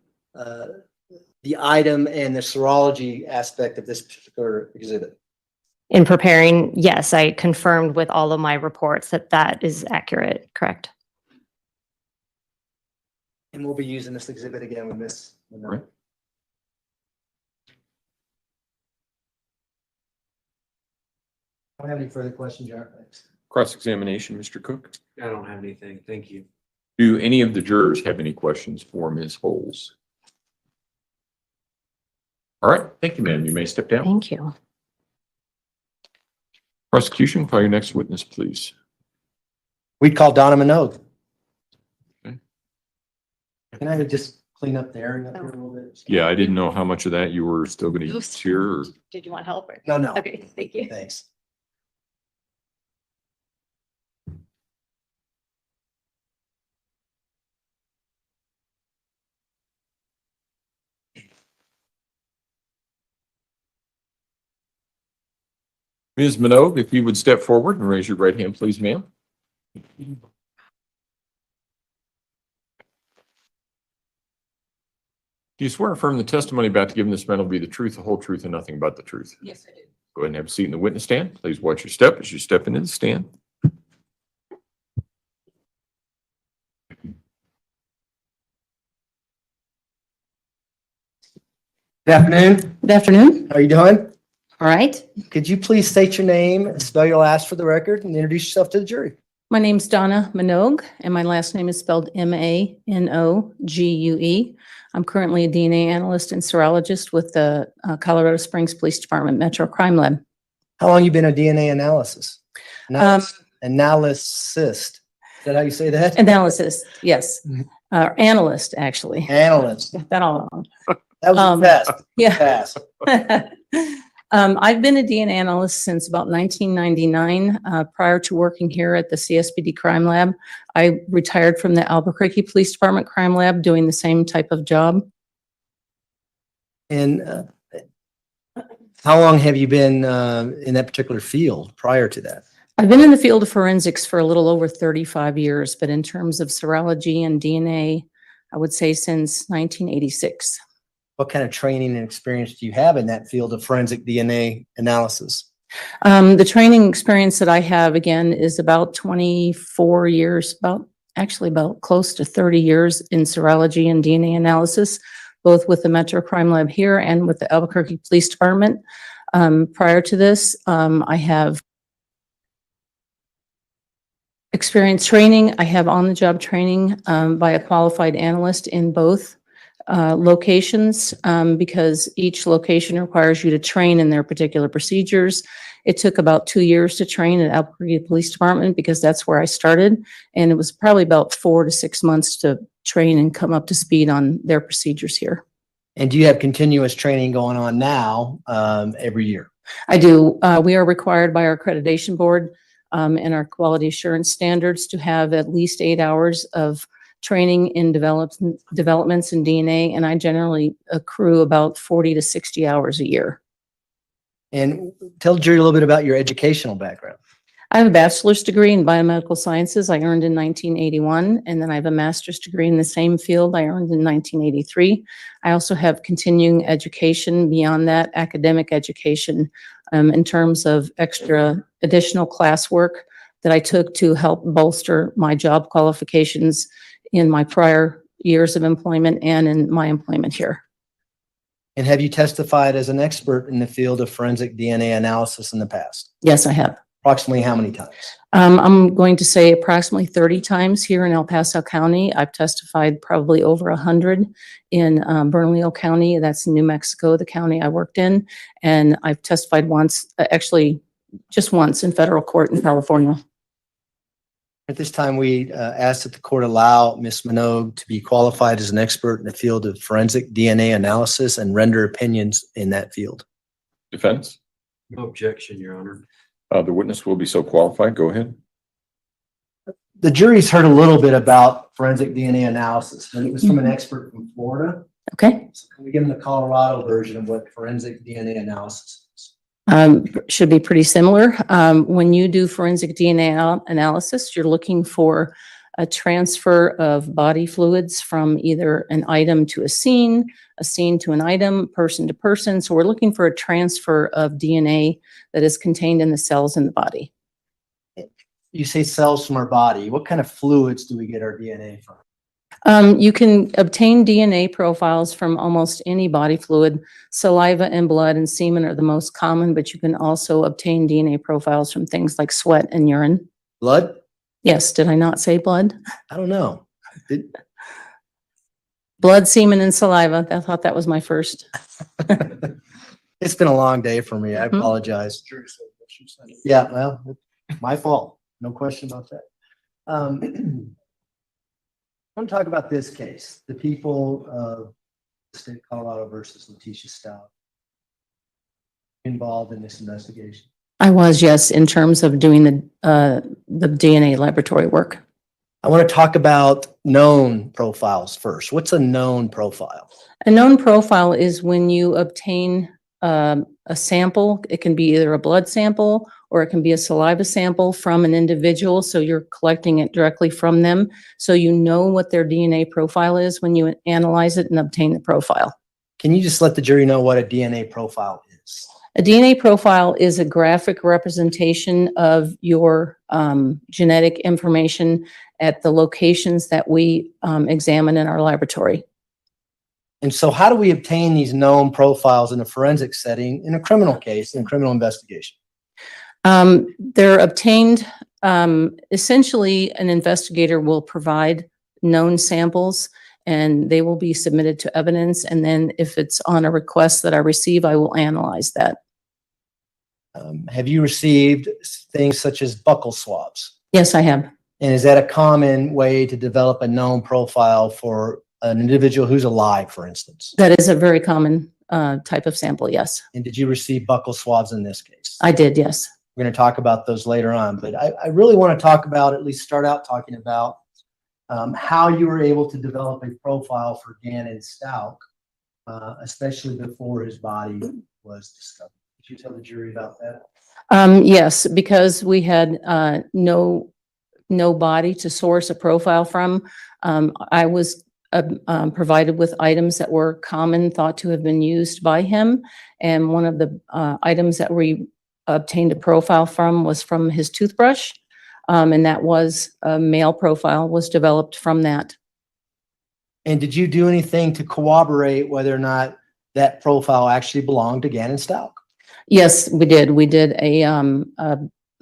the item and the serology aspect of this particular exhibit? In preparing, yes, I confirmed with all of my reports that that is accurate, correct? And we'll be using this exhibit again with Ms. Minogue. Right. I don't have any further questions, Your Honor. Thanks. Cross-examination, Mr. Cook. I don't have anything. Thank you. Do any of the jurors have any questions for Ms. Holes? All right, thank you, ma'am. You may step down. Thank you. Prosecution, call your next witness, please. We'd call Donna Minogue. Okay. Can I just clean up the area up here a little bit? Yeah, I didn't know how much of that you were still gonna use here or. Did you want help? No, no. Okay, thank you. Thanks. Ms. Minogue, if you would step forward and raise your right hand, please, ma'am. Do you swear or affirm the testimony about to give in this matter will be the truth, the whole truth, and nothing but the truth? Yes, I do. Go ahead and have a seat in the witness stand. Please watch your step as you step into the stand. Good afternoon. Good afternoon. How are you doing? All right. Could you please state your name, spell your last for the record, and introduce yourself to the jury? My name's Donna Minogue, and my last name is spelled Manogue. I'm currently a DNA analyst and serologist with the Colorado Springs Police Department Metro Crime Lab. How long you been a DNA analysis? Um, Analyst. Is that how you say that? Analysis, yes. Analyst, actually. Analyst. Got that all wrong. That was fast. Yeah. Fast. I've been a DNA analyst since about 1999. Prior to working here at the CSPD Crime Lab, I retired from the Albuquerque Police Department Crime Lab doing the same type of job. And how long have you been in that particular field prior to that? I've been in the field of forensics for a little over 35 years, but in terms of serology and DNA, I would say since 1986. What kind of training and experience do you have in that field of forensic DNA analysis? The training experience that I have, again, is about 24 years, about close to 30 years in serology and DNA analysis, both with the Metro Crime Lab here and with the Albuquerque Police Department. Prior to this, I have experience training. I have on-the-job training by a qualified analyst in both locations because each location requires you to train in their particular procedures. It took about 2 years to train at Albuquerque Police Department because that's where I started. And it was probably about 4 to 6 months to train and come up to speed on their procedures here. And do you have continuous training going on now every year? I do. We are required by our accreditation board and our quality assurance standards to have at least 8 hours of training in developments in DNA, and I generally accrue about 40 to 60 hours a year. And tell the jury a little bit about your educational background. I have a bachelor's degree in biomedical sciences I earned in 1981, and then I have a master's degree in the same field I earned in 1983. I also have continuing education beyond that, academic education, in terms of extra additional classwork that I took to help bolster my job qualifications in my prior years of employment and in my employment here. And have you testified as an expert in the field of forensic DNA analysis in the past? Yes, I have. Approximately how many times? I'm going to say approximately 30 times here in El Paso County. I've testified probably over 100 in Bernalillo County. That's New Mexico, the county I worked in. And I've testified once, actually just once in federal court in California. At this time, we ask that the court allow Ms. Minogue to be qualified as an expert in the field of forensic DNA analysis and render opinions in that field. Defense? No objection, Your Honor. The witness will be so qualified. Go ahead. The jury's heard a little bit about forensic DNA analysis, and it was from an expert from Florida. Okay. So can we give them the Colorado version of what forensic DNA analysis is? Should be pretty similar. When you do forensic DNA analysis, you're looking for a transfer of body fluids from either an item to a scene to an item, person to person. So we're looking for a transfer of DNA that is contained in the cells in the body. You say cells from our body. What kind of fluids do we get our DNA from? You can obtain DNA profiles from almost any body fluid. Saliva and blood and semen are the most common, but you can also obtain DNA profiles from things like sweat and urine. Blood? Yes, did I not say blood? I don't know. Blood, semen, and saliva. I thought that was my first. It's been a long day for me. I apologize. Yeah, well, my fault. No question about that. I want to talk about this case, the people of the state of Colorado versus Letecia Stauch involved in this investigation. I was, yes, in terms of doing the DNA laboratory work. I want to talk about known profiles first. What's a known profile? A known profile is when you obtain a sample. It can be either a blood sample or it can be a saliva sample from an individual. So you're collecting it directly from them. So you know what their DNA profile is when you analyze it and obtain the profile. Can you just let the jury know what a DNA profile is? A DNA profile is a graphic representation of your genetic information at the locations that we examine in our laboratory. And so how do we obtain these known profiles in a forensic setting in a criminal case, in criminal investigation? They're obtained, essentially an investigator will provide known samples and they will be submitted to evidence. And then if it's on a request that I receive, I will analyze that. Have you received things such as buccal swabs? Yes, I have. And is that a common way to develop a known profile for an individual who's alive, for instance? That is a very common type of sample, yes. And did you receive buccal swabs in this case? I did, yes. We're going to talk about those later on, but I really want to talk about, at least start out talking about how you were able to develop a profile for Gannon Stauch, especially before his body was discovered. Could you tell the jury about that? Yes, because we had no body to source a profile from. I was provided with items that were common, thought to have been used by him. And one of the items that we obtained a profile from was from his toothbrush. And that was a male profile was developed from that. And did you do anything to corroborate whether or not that profile actually belonged to Gannon Stauch? Yes, we did. We did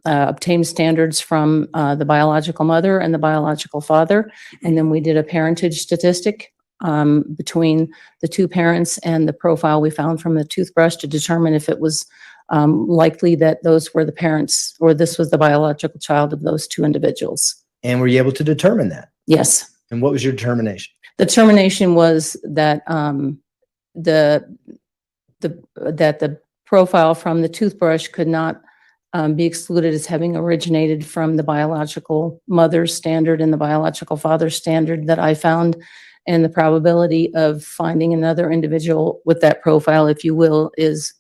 obtained standards from the biological mother and the biological father. And then we did a parentage statistic between the two parents and the profile we found from the toothbrush to determine if it was likely that those were the parents or this was the biological child of those two individuals. And were you able to determine that? Yes. And what was your determination? The determination was that the profile from the toothbrush could not be excluded as having originated from the biological mother's standard and the biological father's standard that I found. And the probability of finding another individual with that profile, if you will, is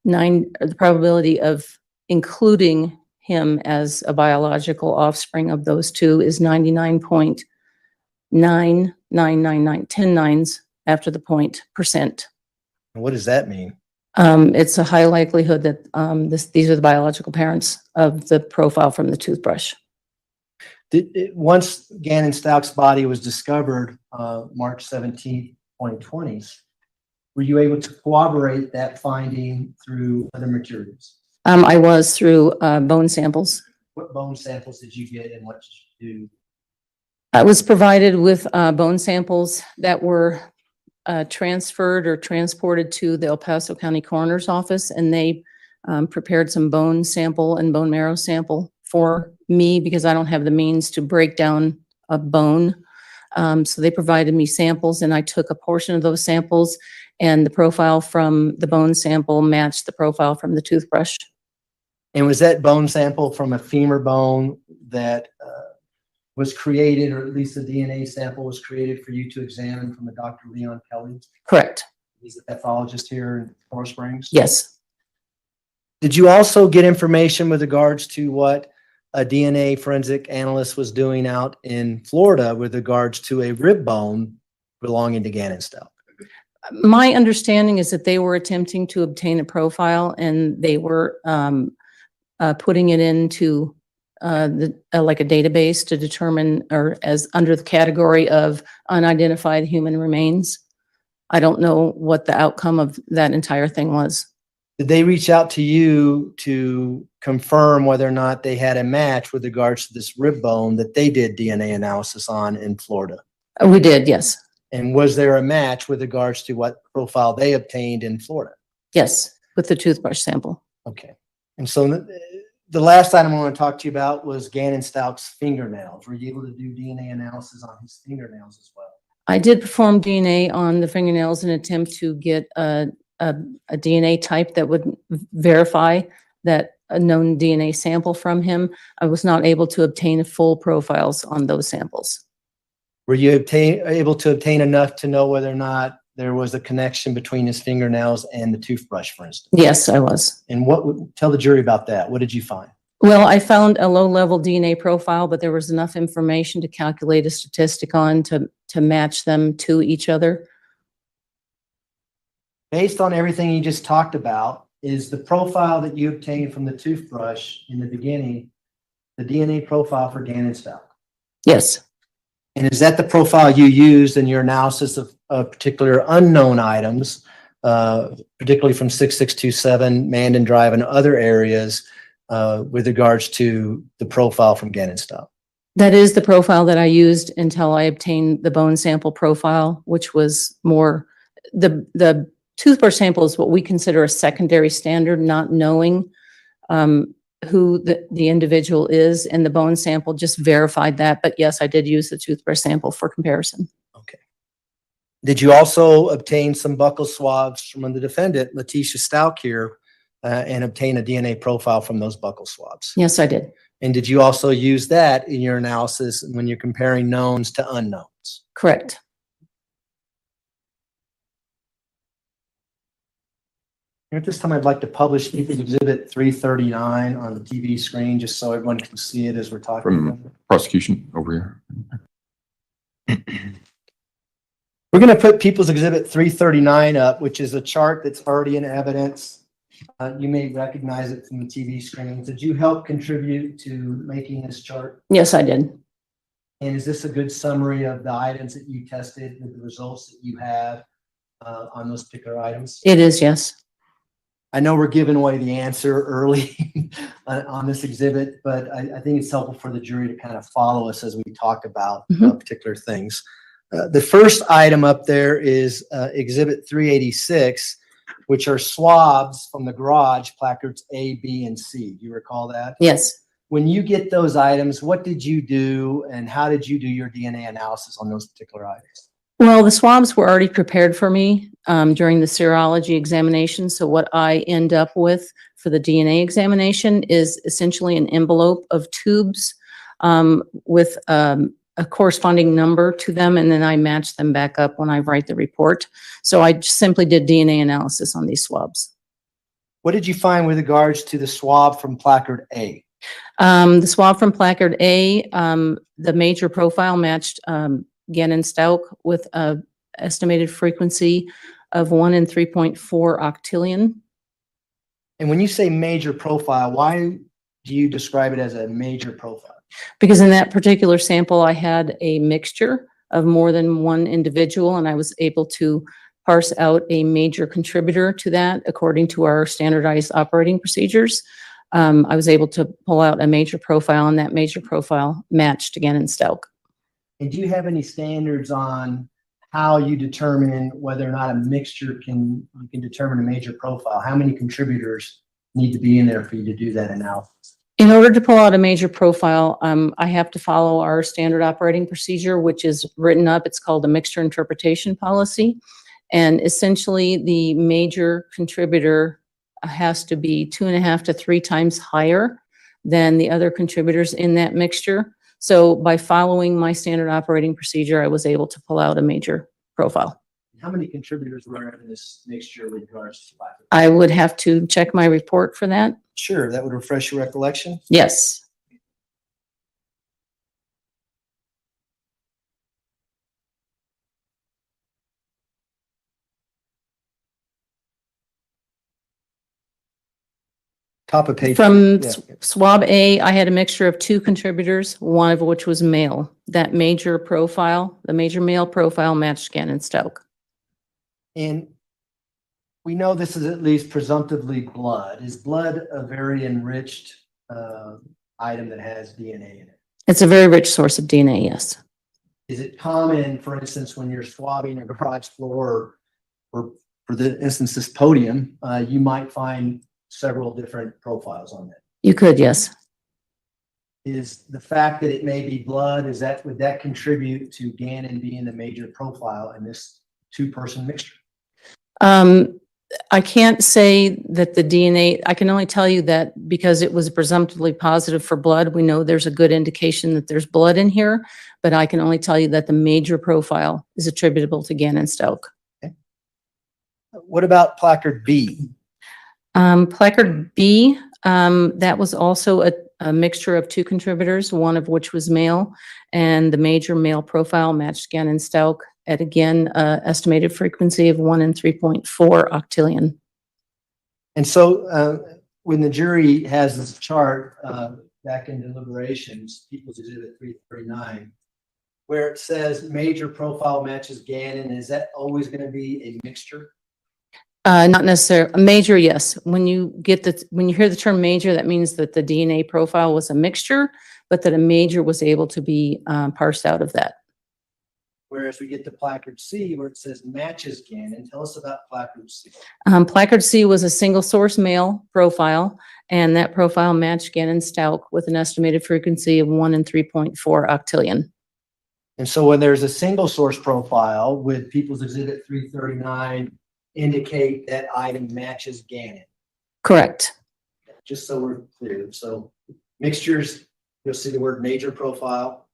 the probability of including him as a biological offspring of those two is 99.9999, 10 nines after the % What does that mean? It's a high likelihood that these are the biological parents of the profile from the toothbrush. Once Gannon Stauch's body was discovered, March 17, 2020, were you able to corroborate that finding through other materials? I was through bone samples. What bone samples did you get and what did you do? I was provided with bone samples that were transferred or transported to the El Paso County Coroner's Office, and they prepared some bone sample and bone marrow sample for me because I don't have the means to break down a bone. So they provided me samples and I took a portion of those samples and the profile from the bone sample matched the profile from the toothbrush. And was that bone sample from a femur bone that was created, or at least the DNA sample was created for you to examine from a Dr. Leon Kelly? Correct. He's a pathologist here in Coral Springs? Yes. Did you also get information with regards to what a DNA forensic analyst was doing out in Florida with regards to a rib bone belonging to Gannon Stauch? My understanding is that they were attempting to obtain a profile and they were putting it into like a database to determine, or as under the category of unidentified human remains. I don't know what the outcome of that entire thing was. Did they reach out to you to confirm whether or not they had a match with regards to this rib bone that they did DNA analysis on in Florida? We did, yes. And was there a match with regards to what profile they obtained in Florida? Yes, with the toothbrush sample. Okay. And so the last item I want to talk to you about was Gannon Stauch's fingernails. Were you able to do DNA analysis on his fingernails as well? I did perform DNA on the fingernails in an attempt to get a DNA type that would verify that a known DNA sample from him. I was not able to obtain full profiles on those samples. Were you able to obtain enough to know whether or not there was a connection between his fingernails and the toothbrush, for instance? Yes, I was. And tell the jury about that. What did you find? Well, I found a low-level DNA profile, but there was enough information to calculate a statistic on to match them to each other. Based on everything you just talked about, is the profile that you obtained from the toothbrush in the beginning the DNA profile for Gannon Stauch? Yes. And is that the profile you used in your analysis of particular unknown items, particularly from 6627, Mandan Drive, and other areas with regards to the profile from Gannon Stauch? That is the profile that I used until I obtained the bone sample profile, which was more, the toothbrush sample is what we consider a secondary standard, not knowing who the individual is, and the bone sample just verified that. But yes, I did use the toothbrush sample for comparison. Okay. Did you also obtain some buccal swabs from the defendant, Letecia Stauch here, and obtain a DNA profile from those buccal swabs? Yes, I did. And did you also use that in your analysis when you're comparing knowns to unknowns? Correct. At this time, I'd like to publish Exhibit 339 on the TV screen, just so everyone can see it as we're talking. From prosecution over here. We're going to put People's Exhibit 339 up, which is a chart that's already in evidence. You may recognize it from the TV screen. Did you help contribute to making this chart? Yes, I did. And is this a good summary of the items that you tested and the results that you have on those particular items? It is, yes. I know we're giving away the answer early on this exhibit, but I think it's helpful for the jury to kind of follow us as we talk about particular things. The first item up there is Exhibit 386, which are swabs from the garage, placards A, B, and C. Do you recall that? Yes. When you get those items, what did you do and how did you do your DNA analysis on those particular items? Well, the swabs were already prepared for me during the serology examination. So what I end up with for the DNA examination is essentially an envelope of tubes with a corresponding number to them, and then I match them back up when I write the report. So I just simply did DNA analysis on these swabs. What did you find with regards to the swab from placard A? The swab from placard A, the major profile matched Gannon Stauch with an estimated frequency of 1 in 3.4 octillion. And when you say major profile, why do you describe it as a major profile? Because in that particular sample, I had a mixture of more than one individual, and I was able to parse out a major contributor to that according to our standardized operating procedures. I was able to pull out a major profile, and that major profile matched Gannon Stauch. And do you have any standards on how you determine whether or not a mixture can determine a major profile? How many contributors need to be in there for you to do that analysis? In order to pull out a major profile, I have to follow our standard operating procedure, which is written up. It's called a mixture interpretation policy. And essentially, the major contributor has to be 2.5 to 3 times higher than the other contributors in that mixture. So by following my standard operating procedure, I was able to pull out a major profile. How many contributors were in this mixture with regards to placards? I would have to check my report for that. Sure, that would refresh your recollection. Yes. Top of page. From Yeah. swab A, I had a mixture of 2 contributors, one of which was male. That major profile, the major male profile matched Gannon Stauch. And we know this is at least presumptively blood. Is blood a very enriched item that has DNA in it? It's a very rich source of DNA, yes. Is it common, for instance, when you're swabbing a garage floor, or for the instance, this podium, you might find several different profiles on that? You could, yes. Is the fact that it may be blood, would that contribute to Gannon being the major profile in this two-person mixture? I can't say that the DNA, I can only tell you that because it was presumptively positive for blood, we know there's a good indication that there's blood in here, but I can only tell you that the major profile is attributable to Gannon Stauch. What about placard B? Placard B, that was also a mixture of two contributors, one of which was male, and the major male profile matched Gannon Stauch at, again, estimated frequency of 1 in 3.4 octillion. And so when the jury has this chart back in deliberations, People's Exhibit 339, where it says major profile matches Gannon, is that always going to be a mixture? Not necessarily. A major, yes. When you hear the term major, that means that the DNA profile was a mixture, but that a major was able to be parsed out of that. Whereas we get to placard C where it says matches Gannon. Tell us about placard C. Placard C was a single source male profile, and that profile matched Gannon Stauch with an estimated frequency of 1 in 3.4 octillion. And so when there's a single source profile with People's Exhibit 339 indicate that item matches Gannon. Correct. Just so we're clear. So mixtures, you'll see the word major profile.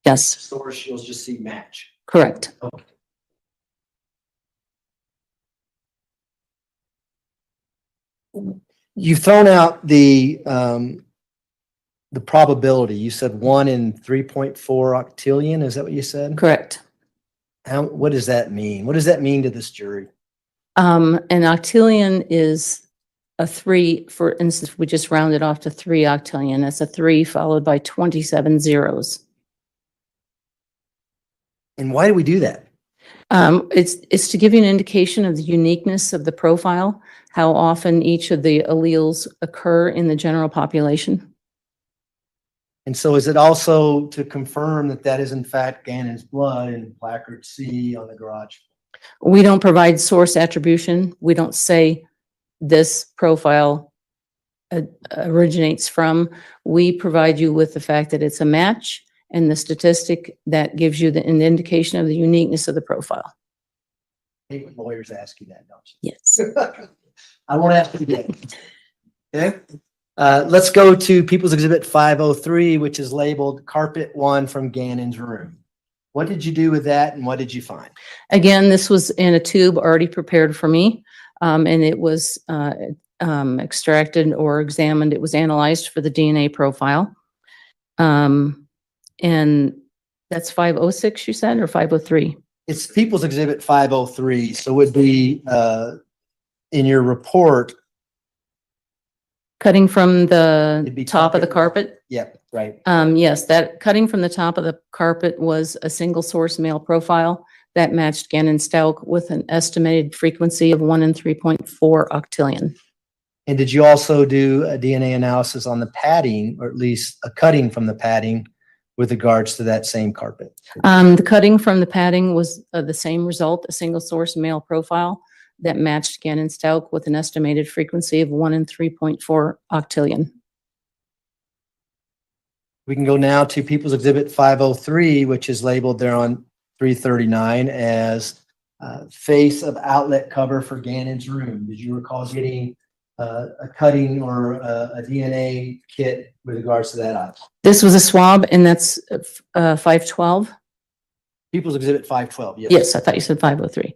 Yes. Source, you'll just see match. Correct. Okay. You've thrown out the probability. You said 1 in 3.4 octillion. Is that what you said? Correct. What does that mean? What does that mean to this jury? An octillion is a 3, for instance, we just rounded off to 3 octillion. That's a 3 followed by 27 zeros. And why do we do that? It's to give you an indication of the uniqueness of the profile, how often each of the alleles occur in the general population. And so is it also to confirm that that is in fact Gannon's blood in placard C on the garage? We don't provide source attribution. We don't say this profile originates from. We provide you with the fact that it's a match and the statistic that gives you an indication of the uniqueness of the profile. I hate when lawyers ask you that, don't you? Yes. I won't ask you again. Okay. Let's go to People's Exhibit 503, which is labeled Carpet 1 from Gannon's room. What did you do with that and what did you find? Again, this was in a tube already prepared for me, and it was extracted or examined. It was analyzed for the DNA profile. And that's 506, you said, or 503? It's People's Exhibit 503. So it would be in your report. Cutting from the top of the carpet? Yep, right. Yes, that cutting from the top of the carpet was a single source male profile that matched Gannon Stauch with an estimated frequency of 1 in 3.4 octillion. And did you also do a DNA analysis on the padding, or at least a cutting from the padding with regards to that same carpet? The cutting from the padding was the same result, a single source male profile that matched Gannon Stauch with an estimated frequency of 1 in 3.4 octillion. We can go now to People's Exhibit 503, which is labeled there on 339 as face of outlet cover for Gannon's room. Did you recall getting a cutting or a DNA kit with regards to that item? This was a swab, and that's 512? People's Exhibit 512, yes. Yes, I thought you said 503.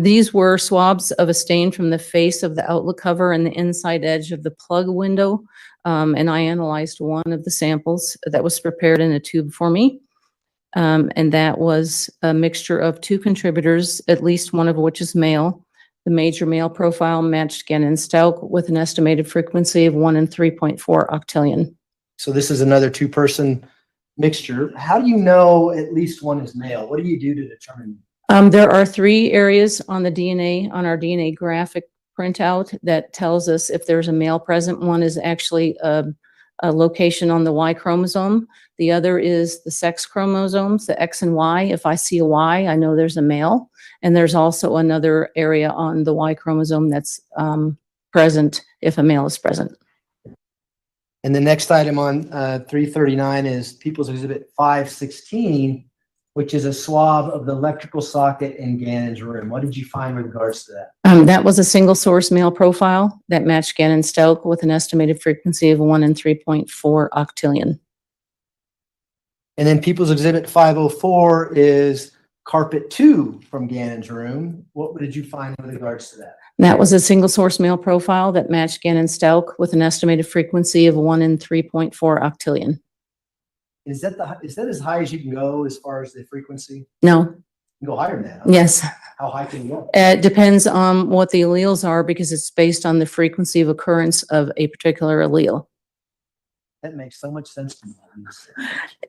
These were swabs of a stain from the face of the outlet cover and the inside edge of the plug window. And I analyzed one of the samples that was prepared in a tube for me. And that was a mixture of two contributors, at least one of which is male. The major male profile matched Gannon Stauch with an estimated frequency of 1 in 3.4 octillion. So this is another two-person mixture. How do you know at least one is male? What do you do to determine? There are 3 areas on the DNA, on our DNA graphic printout that tells us if there's a male present. One is actually a location on the Y chromosome. The other is the sex chromosomes, the X and Y. If I see a Y, I know there's a male. And there's also another area on the Y chromosome that's present if a male is present. And the next item on 339 is People's Exhibit 516, which is a swab of the electrical socket in Gannon's room. What did you find with regards to that? That was a single source male profile that matched Gannon Stauch with an estimated frequency of 1 in 3.4 octillion. And then People's Exhibit 504 is carpet 2 from Gannon's room. What did you find with regards to that? That was a single source male profile that matched Gannon Stauch with an estimated frequency of 1 in 3.4 octillion. Is that as high as you can go as far as the frequency? No. You can go higher than that. Huh? Yes. How high can you go? It depends on what the alleles are because it's based on the frequency of occurrence of a particular allele. That makes so much sense to me.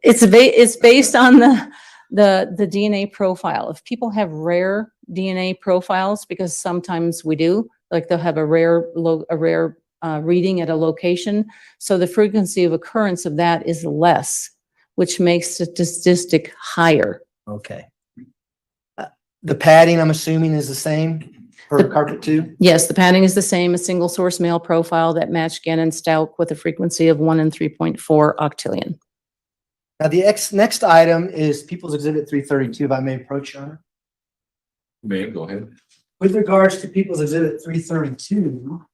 It's based on the DNA profile. If people have rare DNA profiles, because sometimes we do, like they'll have a rare reading at a location, so the frequency of occurrence of that is less, which makes the statistic higher. Okay. The padding, I'm assuming, is the same for carpet 2? Yes, the padding is the same, a single source male profile that matched Gannon Stauch with a frequency of 1 in 3.4 octillion. Now, the next item is People's Exhibit 332, if I may approach, Your Honor. May, go ahead. With regards to People's Exhibit 332,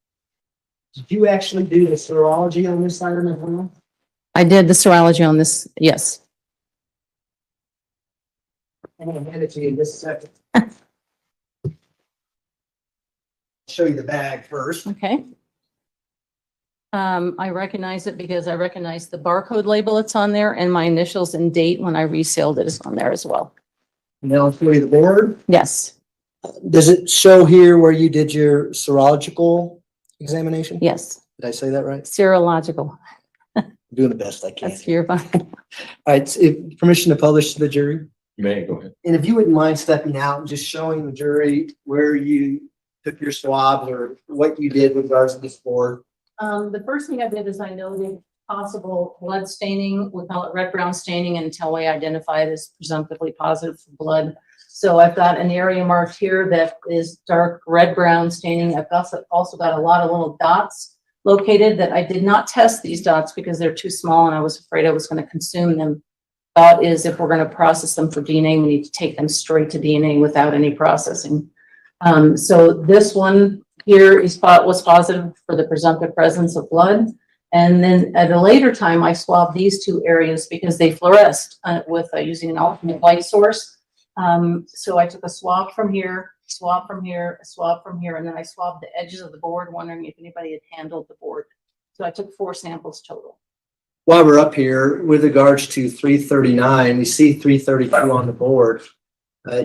did you actually do the serology on this item as well? I did the serology on this, yes. I'm going to hand it to you in just a second. Show you the bag first. Okay. I recognize it because I recognize the barcode label that's on there and my initials and date when I resealed it is on there as well. Now I'll show you the board. Yes. Does it show here where you did your serological examination? Yes. Did I say that right? Serological. I'm doing the best I can. That's your fine. All right, if permission to publish to the jury. May, go ahead. And if you wouldn't mind stepping out and just showing the jury where you took your swabs or what you did with regards to this board. The first thing I did is I noted possible blood staining. We call it red-brown staining until we identify it as presumptively positive for blood. So I've got an area marked here that is dark red-brown staining. I've also got a lot of little dots located that I did not test these dots because they're too small and I was afraid I was going to consume them. Thought is if we're going to process them for DNA, we need to take them straight to DNA without any processing. So this one here was positive for the presumptive presence of blood. And then at a later time, I swabbed these 2 areas because they fluoresced with using an alternate light source. So I took a swab from here, swab from here, a swab from here, and then I swabbed the edges of the board, wondering if anybody had handled the board. So I took 4 samples total. While we're up here, with regards to 339, we see 332 on the board.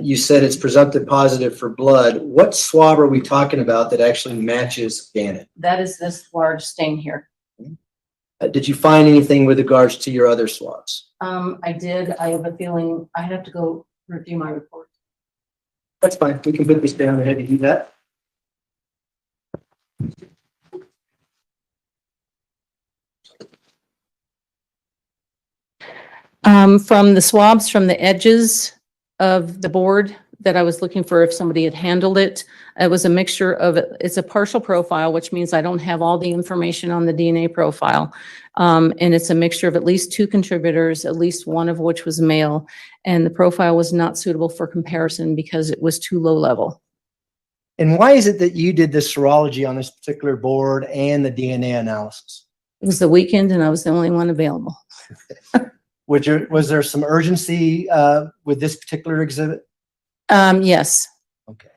You said it's presumptive positive for blood. What swab are we talking about that actually matches Gannon? That is this large stain here. Did you find anything with regards to your other swabs? I did. I have a feeling I have to go review my report. That's fine. We can put this down ahead to do that. From the swabs from the edges of the board that I was looking for if somebody had handled it, it was a mixture of, it's a partial profile, which means I don't have all the information on the DNA profile. And it's a mixture of at least 2 contributors, at least one of which was male. And the profile was not suitable for comparison because it was too low level. And why is it that you did the serology on this particular board and the DNA analysis? It was the weekend and I was the only one available. Was there some urgency with this particular exhibit? Yes. Okay.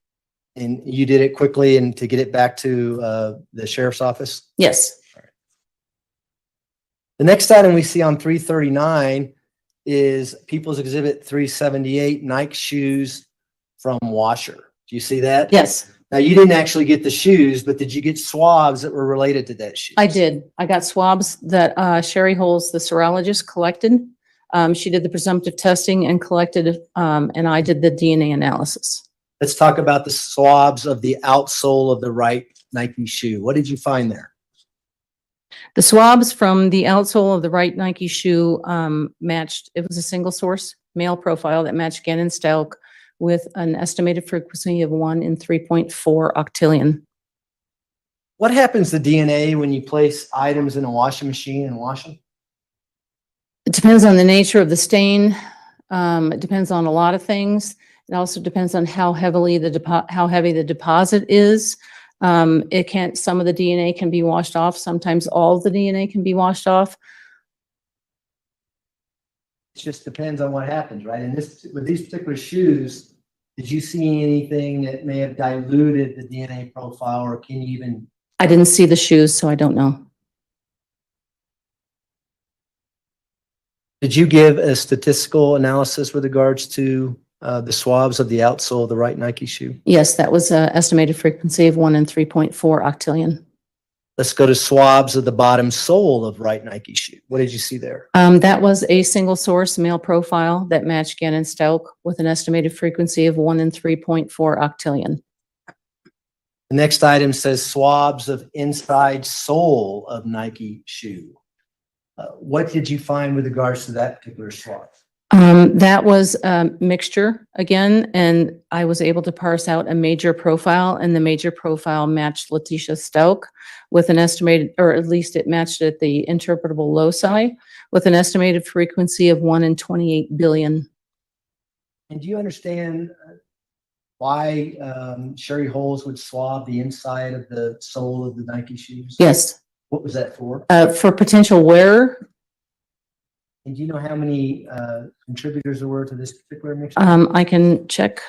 And you did it quickly and to get it back to the sheriff's office? Yes. All right. The next item we see on 339 is People's Exhibit 378, Nike shoes from washer. Do you see that? Yes. Now, you didn't actually get the shoes, but did you get swabs that were related to that shoe? I did. I got swabs that Sherry Holes, the serologist, collected. She did the presumptive testing and collected, and I did the DNA analysis. Let's talk about the swabs of the outsole of the right Nike shoe. What did you find there? The swabs from the outsole of the right Nike shoe matched, it was a single source male profile that matched Gannon Stauch with an estimated frequency of 1 in 3.4 octillion. What happens to DNA when you place items in a washing machine and wash them? It depends on the nature of the stain. It depends on a lot of things. It also depends on how heavy the deposit is. Some of the DNA can be washed off. Sometimes all of the DNA can be washed off. It just depends on what happens, right? And with these particular shoes, did you see anything that may have diluted the DNA profile, or can you even? I didn't see the shoes, so I don't know. Did you give a statistical analysis with regards to the swabs of the outsole of the right Nike shoe? Yes, that was an estimated frequency of 1 in 3.4 octillion. Let's go to swabs of the bottom sole of right Nike shoe. What did you see there? That was a single source male profile that matched Gannon Stauch with an estimated frequency of 1 in 3.4 octillion. The next item says swabs of inside sole of Nike shoe. What did you find with regards to that particular swab? That was a mixture again, and I was able to parse out a major profile, and the major profile matched Letecia Stauch with an estimated, or at least it matched at the interpretable loci with an estimated frequency of 1 in 28 billion. And do you understand why Sherry Holes would swab the inside of the sole of the Nike shoes? Yes. What was that for? For potential wearer. And do you know how many contributors there were to this particular mixture? I can check.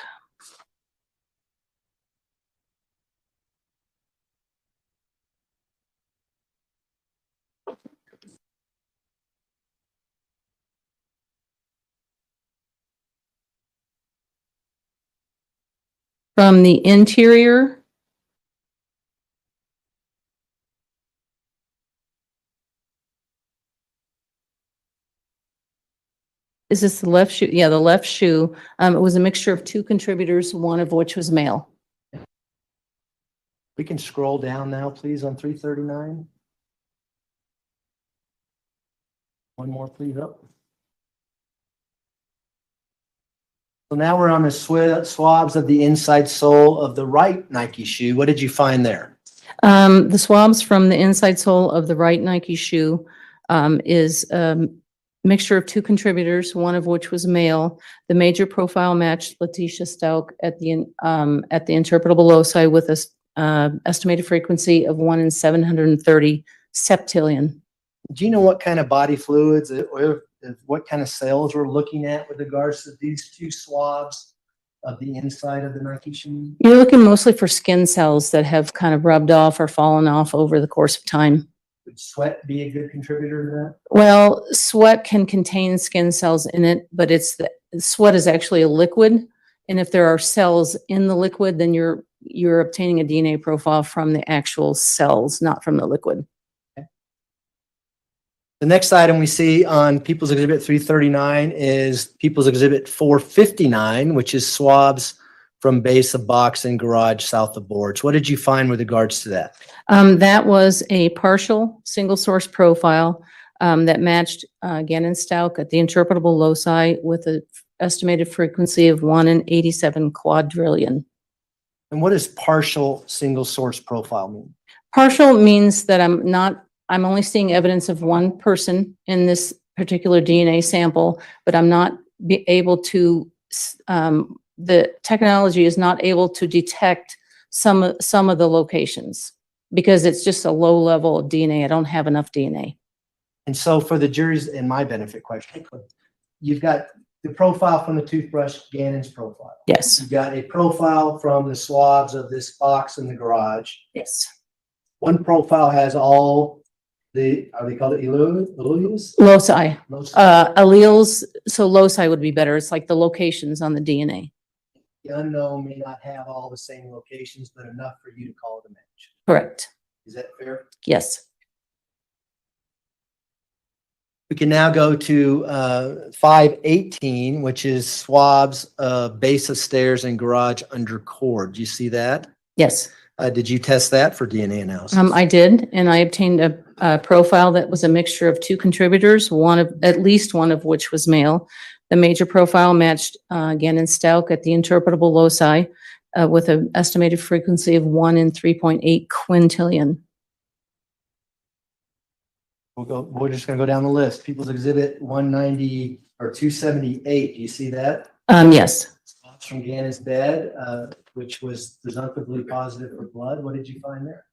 From the interior, is this the left shoe? Yeah, the left shoe. It was a mixture of 2 contributors, one of which was male. We can scroll down now, please, on 339. One more, please, up. So now we're on the swabs of the inside sole of the right Nike shoe. What did you find there? The swabs from the inside sole of the right Nike shoe is mixture of 2 contributors, one of which was male. The major profile matched Letecia Stauch at the interpretable loci with an estimated frequency of 1 in 730 septillion. Do you know what kind of body fluids or what kind of cells we're looking at with regards to these 2 swabs of the inside of the Nike shoe? You're looking mostly for skin cells that have kind of rubbed off or fallen off over the course of time. Would sweat be a good contributor to that? Well, sweat can contain skin cells in it, but sweat is actually a liquid. And if there are cells in the liquid, then you're obtaining a DNA profile from the actual cells, not from the liquid. The next item we see on People's Exhibit 339 is People's Exhibit 459, which is swabs from base of box and garage south of boards. What did you find with regards to that? That was a partial single source profile that matched Gannon Stauch at the interpretable loci with an estimated frequency of 1 in 87 quadrillion. And what does partial single source profile mean? Partial means that I'm only seeing evidence of one person in this particular DNA sample, but I'm not able to, the technology is not able to detect some of the locations because it's just a low level of DNA. I don't have enough DNA. And so for the jury's, in my benefit question, you've got the profile from the toothbrush, Gannon's profile. Yes. You've got a profile from the swabs of this box in the garage. Yes. One profile has all the, are they called alleles? Loci. Alleles, so loci would be better. It's like the locations on the DNA. The unknown may not have all the same locations, but enough for you to call it a match. Correct. Is that fair? Yes. We can now go to 518, which is swabs base of stairs and garage under cord. Do you see that? Yes. Did you test that for DNA analysis? I did, and I obtained a profile that was a mixture of 2 contributors, at least one of which was male. The major profile matched Gannon Stauch at the interpretable loci with an estimated frequency of 1 in 3.8 quintillion. We're just gonna go down the list. People's Exhibit 190 or 278. Do you see that? Yes. Swabs from Gannon's bed, which was presumptively positive for blood. What did you find there?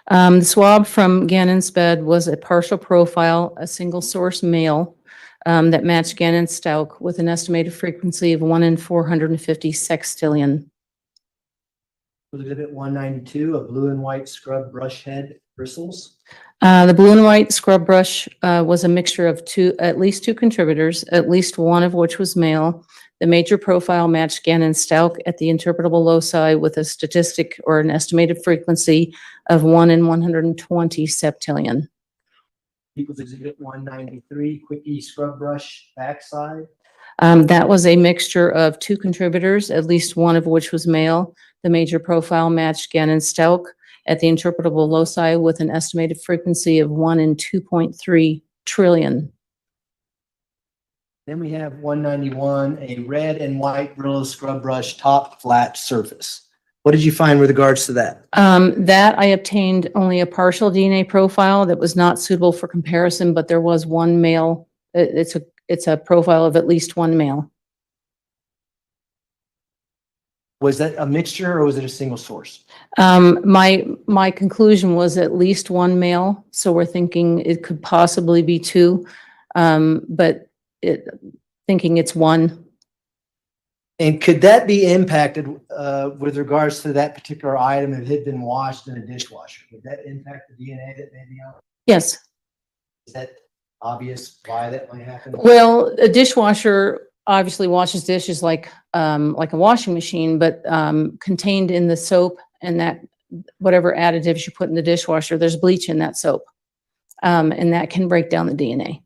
The swab from Gannon's bed was a partial profile, a single source male that matched Gannon Stauch with an estimated frequency of 1 in 450 sextillion. Exhibit 192, a blue and white scrub brush head bristles. The blue and white scrub brush was a mixture of at least two contributors, at least one of which was male. The major profile matched Gannon Stauch at the interpretable loci with a statistic or an estimated frequency of 1 in 120 septillion. People's Exhibit 193, quickie scrub brush backside. That was a mixture of two contributors, at least one of which was male. The major profile matched Gannon Stauch at the interpretable loci with an estimated frequency of 1 in 2.3 trillion. Then we have 191, a red and white Brillo scrub brush top flat surface. What did you find with regards to that? That I obtained only a partial DNA profile that was not suitable for comparison, but there was one male. It's a profile of at least one male. Was that a mixture or was it a single source? My conclusion was at least one male, so we're thinking it could possibly be two, but thinking it's one. And could that be impacted with regards to that particular item if it had been washed in a dishwasher? Would that impact the DNA that may be on it? Yes. Is that obvious why that might happen? Well, a dishwasher obviously washes dishes like a washing machine, but contained in the soap and that whatever additives you put in the dishwasher, there's bleach in that soap, and that can break down the DNA.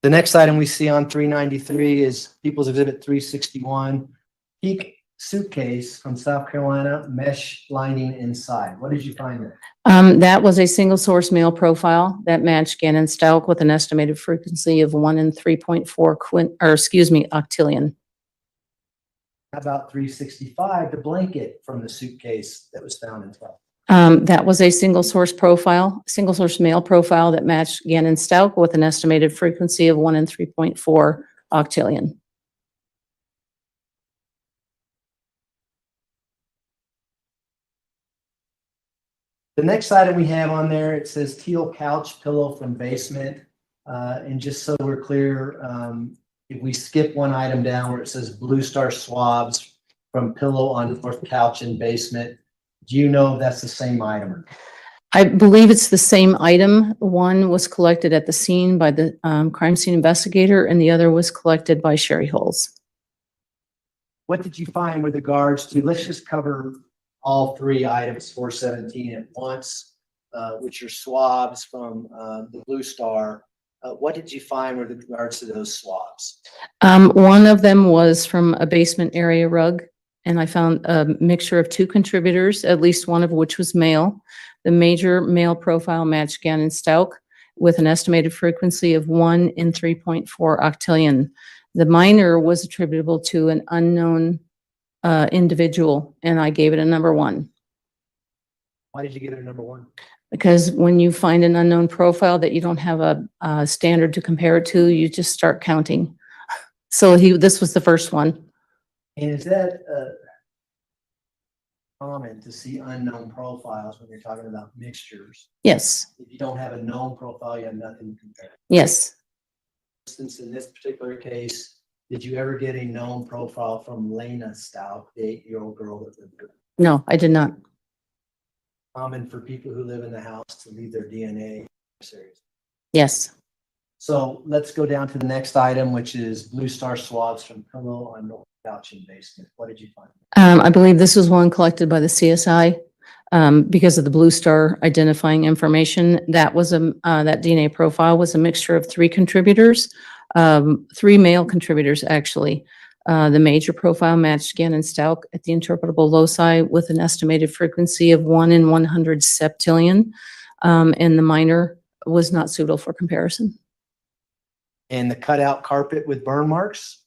The next item we see on 393 is People's Exhibit 361, Peak Suitcase from South Carolina, mesh lining inside. What did you find there? That was a single source male profile that matched Gannon Stauch with an estimated frequency of 1 in 3.4 octillion. How about 365, the blanket from the suitcase that was found inside? That was a single source male profile that matched Gannon Stauch with an estimated frequency of 1 in 3.4 octillion. The next item we have on there, it says teal couch pillow from basement. And just so we're clear, if we skip one item down where it says Blue Star swabs from pillow on north couch in basement, do you know if that's the same item? I believe it's the same item. One was collected at the scene by the crime scene investigator, and the other was collected by Sherry Holes. What did you find with regards to, let's just cover all three items, 417 at once, which are swabs from the Blue Star. What did you find with regards to those swabs? One of them was from a basement area rug, and I found a mixture of two contributors, at least one of which was male. The major male profile matched Gannon Stauch with an estimated frequency of 1 in 3.4 octillion. The minor was attributable to an unknown individual, and I gave it a number 1. Why did you give it a number 1? Because when you find an unknown profile that you don't have a standard to compare it to, you just start counting. So this was the first one. And is that common to see unknown profiles when you're talking about mixtures? Yes. If you don't have a known profile, you have nothing to compare. Yes. For instance, in this particular case, did you ever get a known profile from Letecia Stauch, the 8-year-old girl that lived there? No, I did not. Common for people who live in the house to leave their DNA series. Yes. So let's go down to the next item, which is Blue Star swabs from pillow on north couch in basement. What did you find? I believe this was one collected by the CSI because of the Blue Star identifying information. That was that DNA profile was a mixture of 3 contributors, 3 male contributors actually. The major profile matched Gannon Stauch at the interpretable loci with an estimated frequency of 1 in 100 septillion, and the minor was not suitable for comparison. And the cutout carpet with burn marks?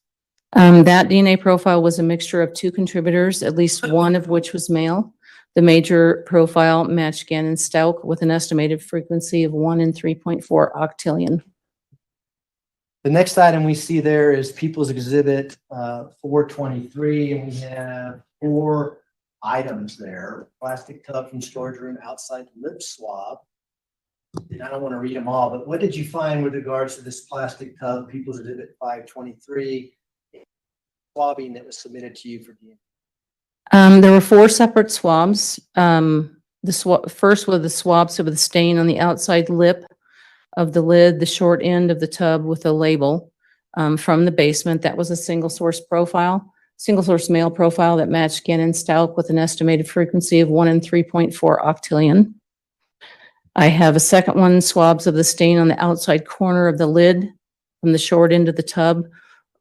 That DNA profile was a mixture of 2 contributors, at least one of which was male. The major profile matched Gannon Stauch with an estimated frequency of 1 in 3.4 octillion. The next item we see there is People's Exhibit 423, and we have 4 items there. Plastic tub from storage room, outside lip swab. And I don't want to read them all, but what did you find with regards to this plastic tub, People's Exhibit 523, swabbing that was submitted to you for DNA? There were 4 separate swabs. First with the swabs with the stain on the outside lip of the lid, the short end of the tub with a label from the basement. That was a single source male profile that matched Gannon Stauch with an estimated frequency of 1 in 3.4 octillion. I have a second one, swabs of the stain on the outside corner of the lid from the short end of the tub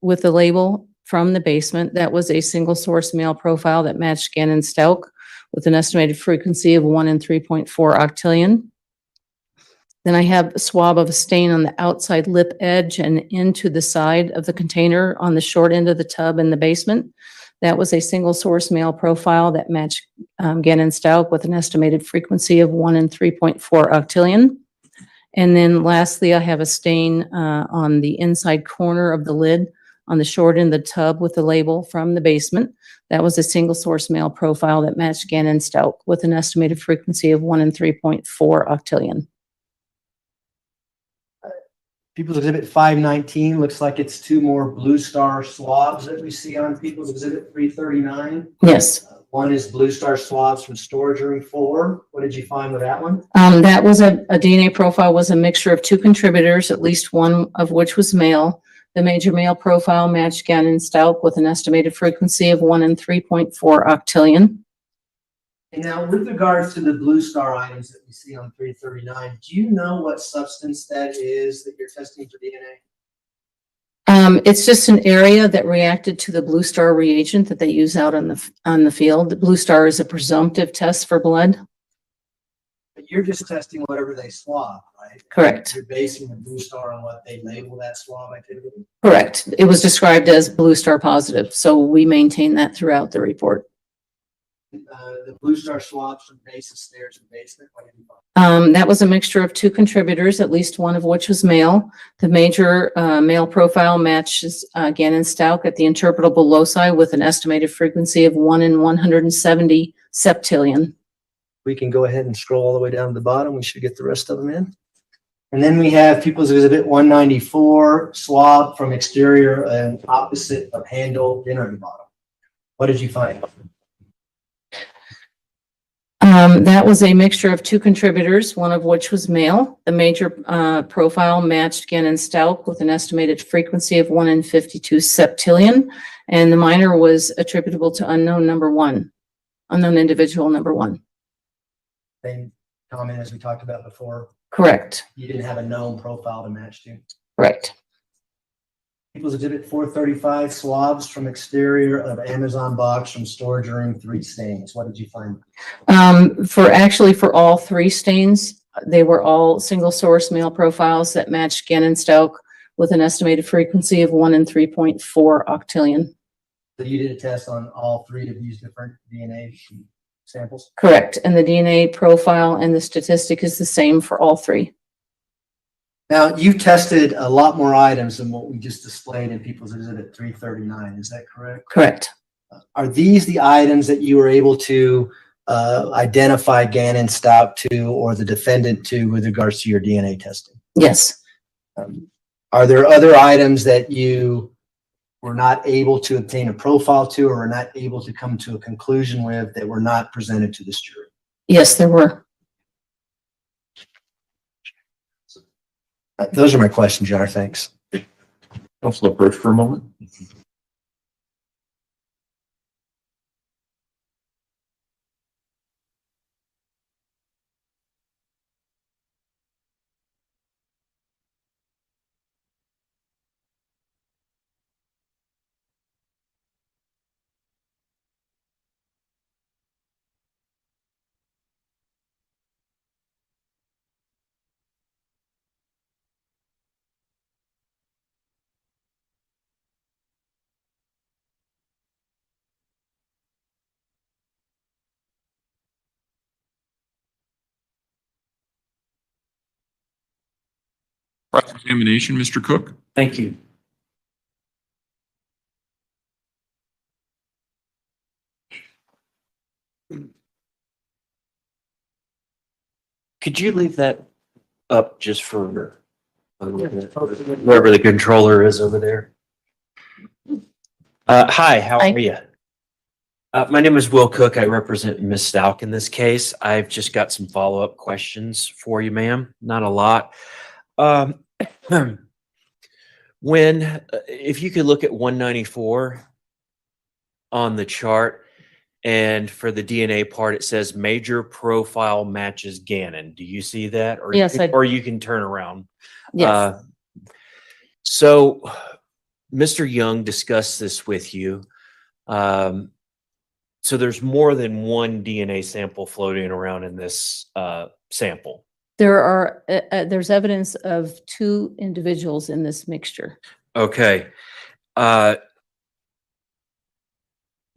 with the label from the basement. That was a single source male profile that matched Gannon Stauch with an estimated frequency of 1 in 3.4 octillion. Then I have a swab of a stain on the outside lip edge and into the side of the container on the short end of the tub in the basement. That was a single source male profile that matched Gannon Stauch with an estimated frequency of 1 in 3.4 octillion. And then lastly, I have a stain on the inside corner of the lid on the short end of the tub with the label from the basement. That was a single source male profile that matched Gannon Stauch with an estimated frequency of 1 in 3.4 octillion. People's Exhibit 519 looks like it's 2 more Blue Star swabs that we see on People's Exhibit 339. Yes. One is Blue Star swabs from storage room 4. What did you find with that one? That was a DNA profile was a mixture of 2 contributors, at least one of which was male. The major male profile matched Gannon Stauch with an estimated frequency of 1 in 3.4 octillion. And now with regards to the Blue Star items that we see on 339, do you know what substance that is that you're testing for DNA? It's just an area that reacted to the Blue Star reagent that they use out on the field. The Blue Star is a presumptive test for blood. But you're just testing whatever they swab, right? Correct. You're basing the Blue Star on what they label that swab activity? Correct. It was described as Blue Star positive, so we maintain that throughout the report. The Blue Star swabs from basis stairs and basement. What did you find? That was a mixture of 2 contributors, at least one of which was male. The major male profile matches Gannon Stauch at the interpretable loci with an estimated frequency of 1 in 170 septillion. We can go ahead and scroll all the way down to the bottom. We should get the rest of them in. And then we have People's Exhibit 194, swab from exterior and opposite of handle dinner bottom. What did you find? That was a mixture of 2 contributors, one of which was male. The major profile matched Gannon Stauch with an estimated frequency of 1 in 52 septillion, and the minor was attributable to unknown individual number 1. Same comment as we talked about before. Correct. You didn't have a known profile to match to. Correct. People's Exhibit 435, swabs from exterior of Amazon box from storage room 3 stains. What did you find? For all 3 stains, they were all single source male profiles that matched Gannon Stauch with an estimated frequency of 1 in 3.4 octillion. So you did a test on all 3 of these different DNA samples? Correct. And the DNA profile and the statistic is the same for all 3. Now, you tested a lot more items than what we just displayed in People's Exhibit 339. Is that correct? Correct. Are these the items that you were able to identify Gannon Stauch to or the defendant to with regards to your DNA testing? Yes. Are there other items that you were not able to obtain a profile to or were not able to come to a conclusion with that were not presented to this jury? Yes, there were. Those are my questions, Your Honor. Thanks. Councilor Birch for a moment. Cross-examination, Mr. Cook? Thank you. Could you leave that up just for whoever the controller is over there? Hi, how Hi. are you? My name is Will Cook. I represent Ms. Stauch in this case. I've just got some follow-up questions for you, ma'am. Not a lot. If you could look at 194 on the chart, and for the DNA part, it says major profile matches Gannon. Do you see that? Or, Yes, or you can turn around. Yes. So Mr. Young discussed this with you. So there's more than one DNA sample floating around in this sample. There's evidence of 2 individuals in this mixture. Okay.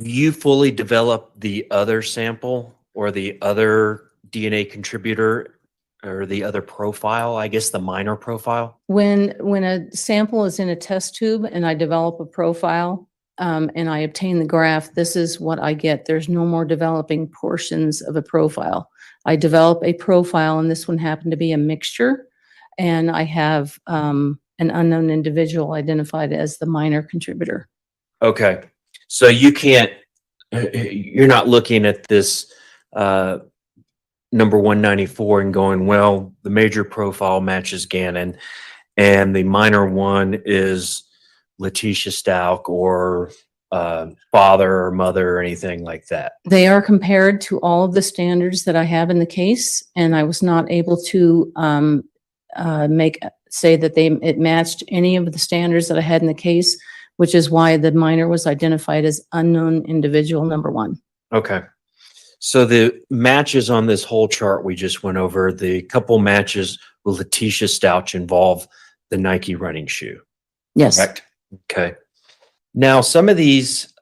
You fully developed the other sample or the other DNA contributor or the other profile, I guess the minor profile? When a sample is in a test tube and I develop a profile, and I obtain the graph, this is what I get. There's no more developing portions of a profile. I develop a profile, and this one happened to be a mixture, and I have an unknown individual identified as the minor contributor. Okay. So you can't, you're not looking at this number 194 and going, well, the major profile matches Gannon and the minor one is Letecia Stauch or father or mother or anything like that. They are compared to all of the standards that I have in the case, and I was not able to say that it matched any of the standards that I had in the case, which is why the minor was identified as unknown individual number 1. Okay. So the matches on this whole chart we just went over, the couple matches with Letecia Stauch involve the Nike running shoe. Yes. Correct? Okay. Now, some of these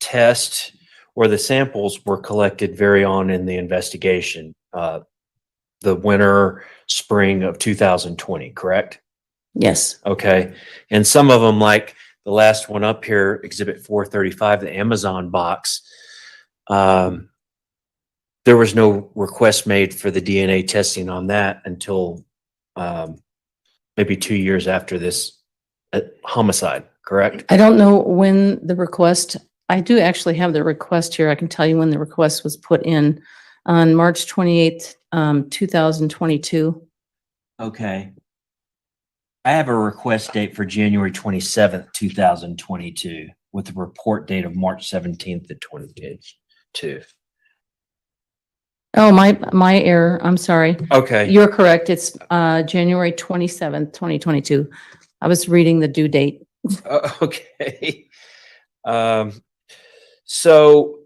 tests or the samples were collected very on in the investigation, the winter, spring of 2020, correct? Yes. Okay. And some of them, like the last one up here, Exhibit 435, the Amazon box, there was no request made for the DNA testing on that until maybe 2 years after this homicide, correct? I don't know when the request, I do actually have the request here. I can tell you when the request was put in on March 28th, 2022. Okay. I have a request date for January 27th, 2022, with a report date of March 17th to 22. Oh, my error. I'm sorry. Okay. You're correct. It's January 27th, 2022. I was reading the due date. Okay. So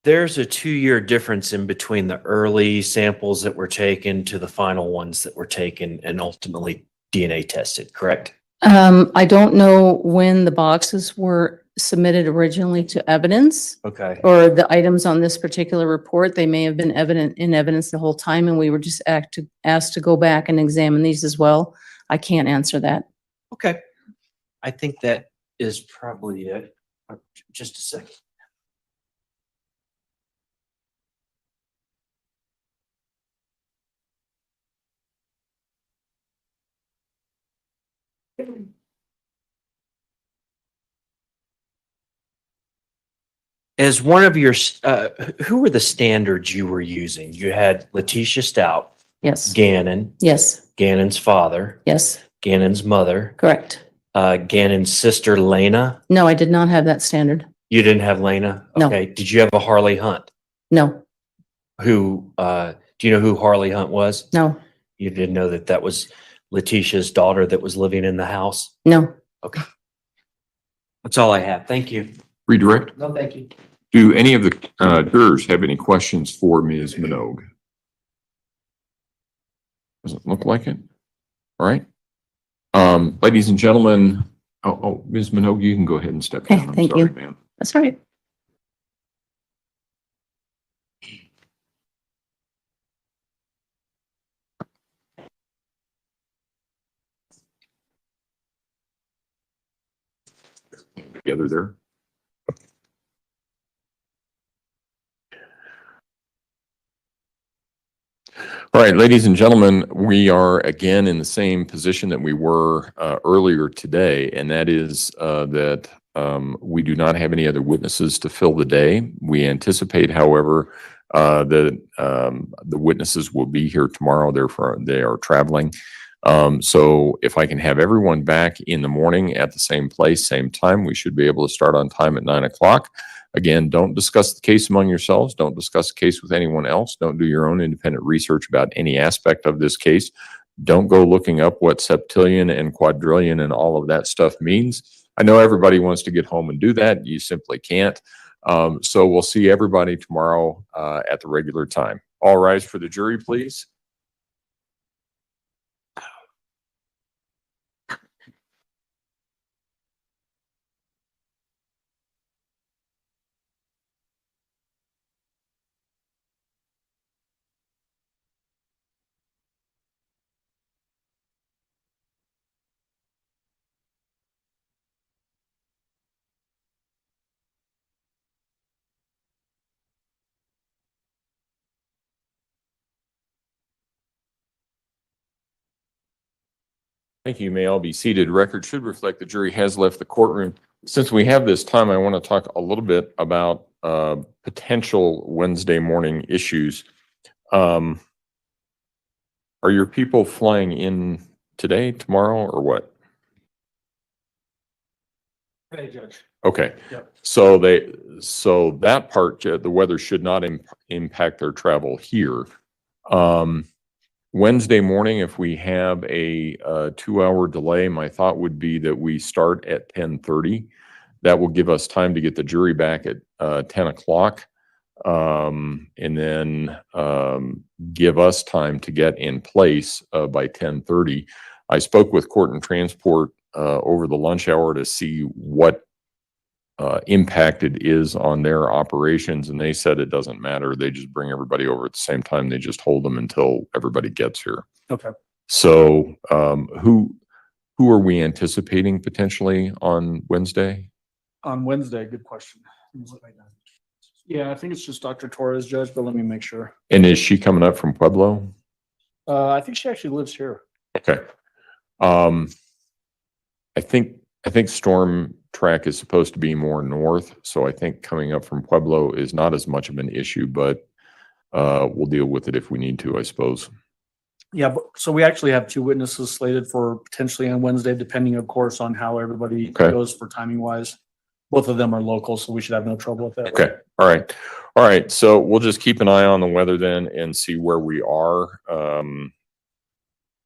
there's a 2-year difference in between the early samples that were taken to the final ones that were taken and ultimately DNA tested, correct? I don't know when the boxes were submitted originally to evidence. Okay. Or the items on this particular report. They may have been in evidence the whole time, and we were just asked to go back and examine these as well. I can't answer that. Okay. I think that is probably it. Just a second. As one of your, who were the standards you were using? You had Letecia Stauch. Yes. Gannon. Yes. Gannon's father. Yes. Gannon's mother. Correct. Gannon's sister, Lena. No, I did not have that standard. You didn't have Lena? No. Okay. Did you have a Harley Hunt? No. Who, do you know who Harley Hunt was? No. You didn't know that that was Leticia's daughter that was living in the house? No. Okay. That's all I have. Thank you. Redirect. No, thank you. Do any of the jurors have any questions for Ms. Minogue? Doesn't look like it. All right. Ladies and gentlemen, Ms. Minogue, you can go ahead and step down. I'm thank sorry, you. ma'am. That's right. together there. All right, ladies and gentlemen, we are again in the same position that we were earlier today, and that is that we do not have any other witnesses to fill the day. We anticipate, however, that the witnesses will be here tomorrow. They are traveling. So if I can have everyone back in the morning at the same place, same time, we should be able to start on time at 9 o'clock. Again, don't discuss the case among yourselves. Don't discuss the case with anyone else. Don't do your own independent research about any aspect of this case. Don't go looking up what septillion and quadrillion and all of that stuff means. I know everybody wants to get home and do that. You simply can't. So we'll see everybody tomorrow at the regular time. All rise for the jury, please. Thank you. You may all be seated. Record should reflect the jury has left the courtroom. Since we have this time, I want to talk a little bit about potential Wednesday morning issues. Are your people flying in today, tomorrow, or what? Hey, Judge. Okay. Yep. So that part, the weather should not impact their travel here. Wednesday morning, if we have a 2-hour delay, my thought would be that we start at 10:30. That will give us time to get the jury back at 10 o'clock. And then give us time to get in place by 10:30. I spoke with Court and Transport over the lunch hour to see what impact it is on their operations, and they said it doesn't matter. They just bring everybody over at the same time. They just hold them until everybody gets here. Okay. So who are we anticipating potentially on Wednesday? On Wednesday, good question. Yeah, I think it's just Dr. Torres, Judge, but let me make sure. And is she coming up from Pueblo? I think she actually lives here. Okay. I think storm track is supposed to be more north, so I think coming up from Pueblo is not as much of an issue, but we'll deal with it if we need to, I suppose. Yeah, but, so we actually have 2 witnesses slated for potentially on Wednesday, depending, of course, on how everybody goes for timing wise. Both of them are local, so we should have no trouble with that. Okay. All right. All right. So we'll just keep an eye on the weather then and see where we are come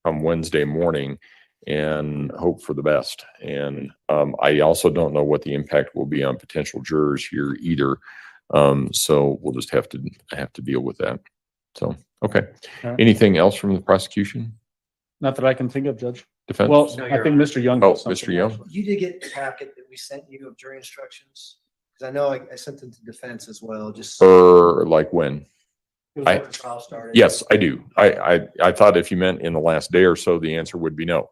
Wednesday morning and hope for the best. And I also don't know what the impact will be on potential jurors here either. So we'll just have to deal with that. So, okay. Anything else from the prosecution? Not that I can think of, Judge. Defense? Well, I think Mr. Young. Oh, Mr. Young. You did get the packet that we sent you of jury instructions? Because I know I sent them to defense as well, just. Like when? It was when the trial started. Yes, I do. I thought if you meant in the last day or so, the answer would be no.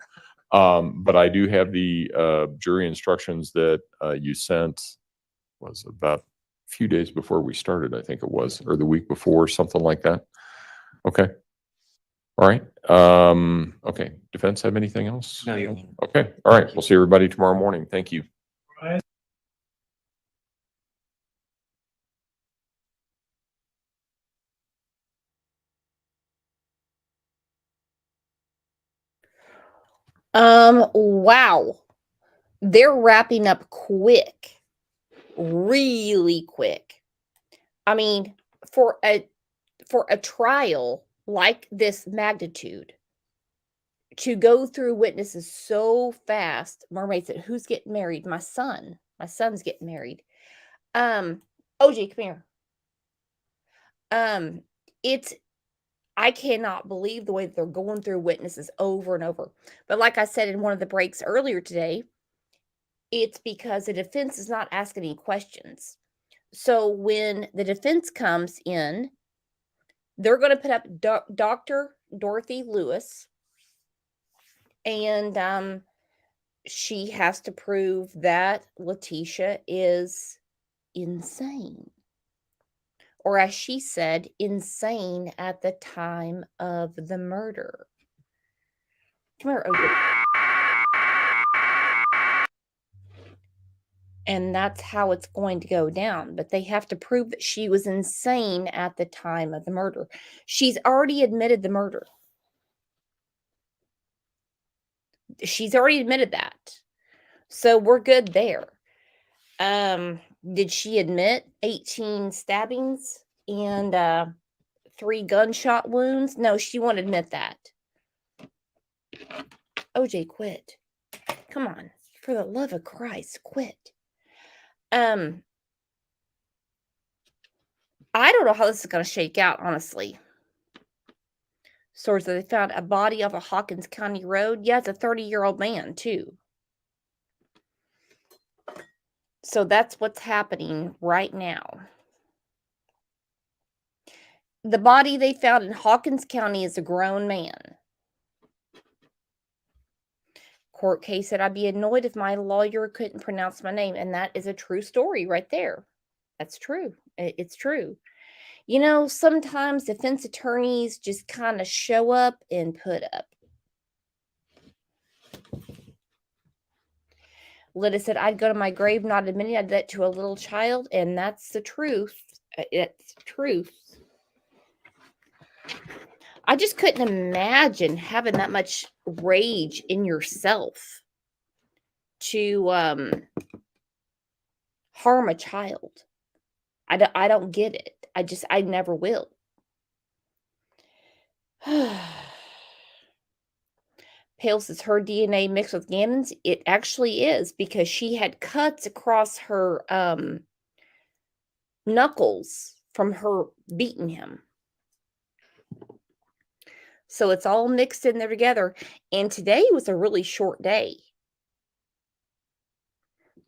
But I do have the jury instructions that you sent, was about a few days before we started, I think it was, or the week before, something like that. Okay. All right. Okay. Defense have anything else? No, you're. Okay. All right. We'll see everybody tomorrow morning. Thank you. Wow. They're wrapping up quick. Really quick. I mean, for a trial like this magnitude, to go through witnesses so fast. Mermaid said, "Who's getting married?" My son. My son's getting married. OG, come here. I cannot believe the way that they're going through witnesses over and over. But like I said in one of the breaks earlier today, it's because the defense is not asking any questions. So when the defense comes in, they're going to put up Dr. Dorothy Lewis, and she has to prove that Letecia is insane. Or as she said, insane at the time of the murder. Come here, OJ. And that's how it's going to go down. But they have to prove that she was insane at the time of the murder. She's already admitted the murder. She's already admitted that. So we're good there. Did she admit 18 stabbings and 3 gunshot wounds? No, she won't admit that. OJ, quit. Come on. For the love of Christ, quit. I don't know how this is going to shake out, honestly. Sources, they found a body off a Hawkins County road. Yeah, it's a 30-year-old man, too. So that's what's happening right now. The body they found in Hawkins County is a grown man. Court case said, I'd be annoyed if my lawyer couldn't pronounce my name. And that is a true story right there. That's true. It's true. You know, sometimes defense attorneys just kind of show up and put up. Lydia said, I'd go to my grave not admitting I did that to a little child. And that's the truth. It's the truth. I just couldn't imagine having that much rage in yourself to harm a child. I don't get it. I never will. Pale says her DNA mixed with Gannon's. It actually is, because she had cuts across her knuckles from her beating him. So it's all mixed in there together. And today was a really short day.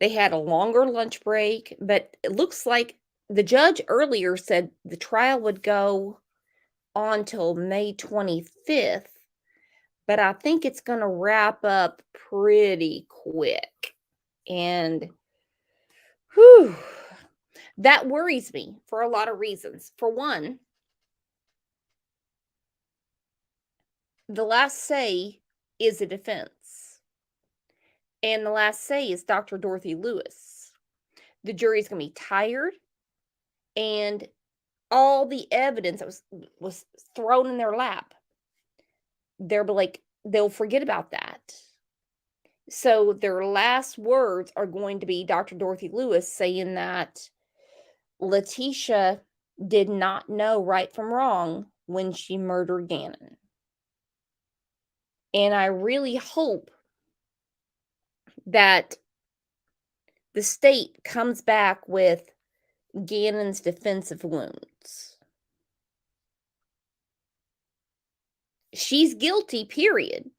They had a longer lunch break, but it looks like the judge earlier said the trial would go on till May 25th, but I think it's going to wrap up pretty quick. And whew, that worries me for a lot of reasons. For one, the last say is a defense. And the last say is Dr. Dorothy Lewis. The jury's going to be tired. And all the evidence that was thrown in their lap, they'll forget about that. So their last words are going to be Dr. Dorothy Lewis saying that Letecia did not know right from wrong when she murdered Gannon. And I really hope that the state comes back with Gannon's defensive wounds. She's guilty, period.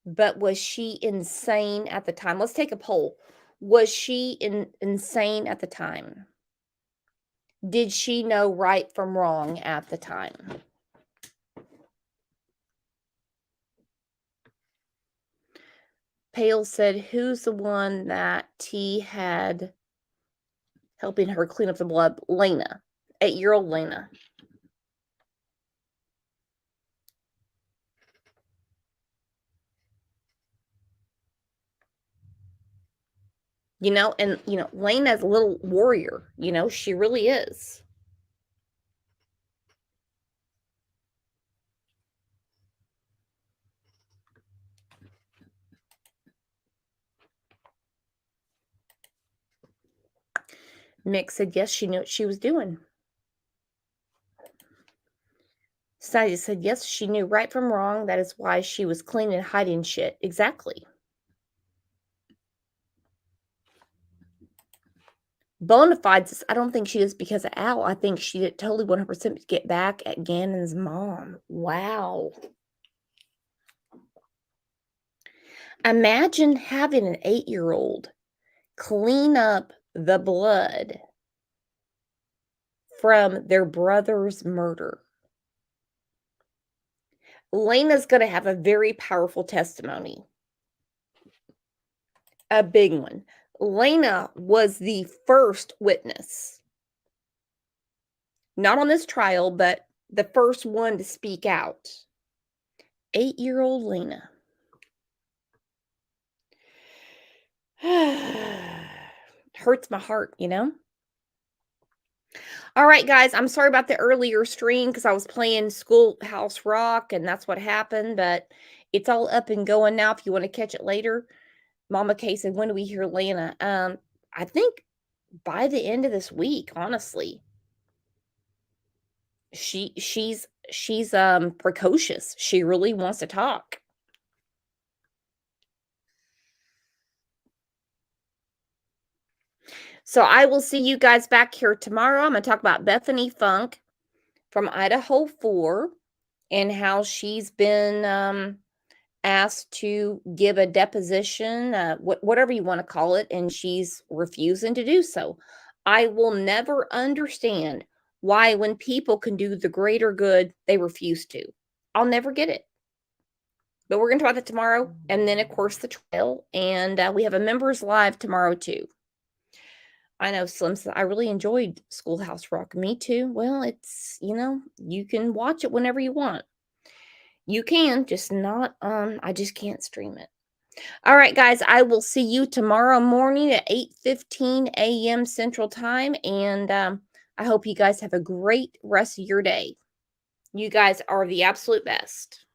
But was she insane at the time? Let's take a poll. Was she insane at the time? Did she know right from wrong at the time? Pale said, who's the one that T had helping her clean up the blood? Lena. 8-year-old Lena. And Lena's a little warrior. She really is. Mick said, yes, she knew what she was doing. Sadie said, yes, she knew right from wrong. That is why she was clean and hiding shit. Exactly. Bonafides, I don't think she is because of Al. I think she did totally 100% get back at Gannon's mom. Wow. Imagine having an 8-year-old clean up the blood from their brother's murder. Lena's going to have a very powerful testimony. A big one. Lena was the first witness. Not on this trial, but the first one to speak out. 8-year-old Lena. Hurts my heart, you know? All right, guys, I'm sorry about the earlier stream because I was playing Schoolhouse Rock and that's what happened, but it's all up and going now if you want to catch it later. Mama Kay said, when do we hear Lana? I think by the end of this week, honestly. She's precocious. She really wants to talk. So I will see you guys back here tomorrow. I'm going to talk about Bethany Funk from Idaho 4 and how she's been asked to give a deposition, whatever you want to call it, and she's refusing to do so. I will never understand why when people can do the greater good, they refuse to. I'll never get it. But we're going to talk about that tomorrow. And then, of course, the trial. And we have a members live tomorrow, too. I know Slim said, I really enjoyed Schoolhouse Rock. Me too. Well, it's, you know, you can watch it whenever you want. You can, just not I just can't stream it. All right, guys, I will see you tomorrow morning at 8:15 a.m. Central Time. And I hope you guys have a great rest of your day. You guys are the absolute best.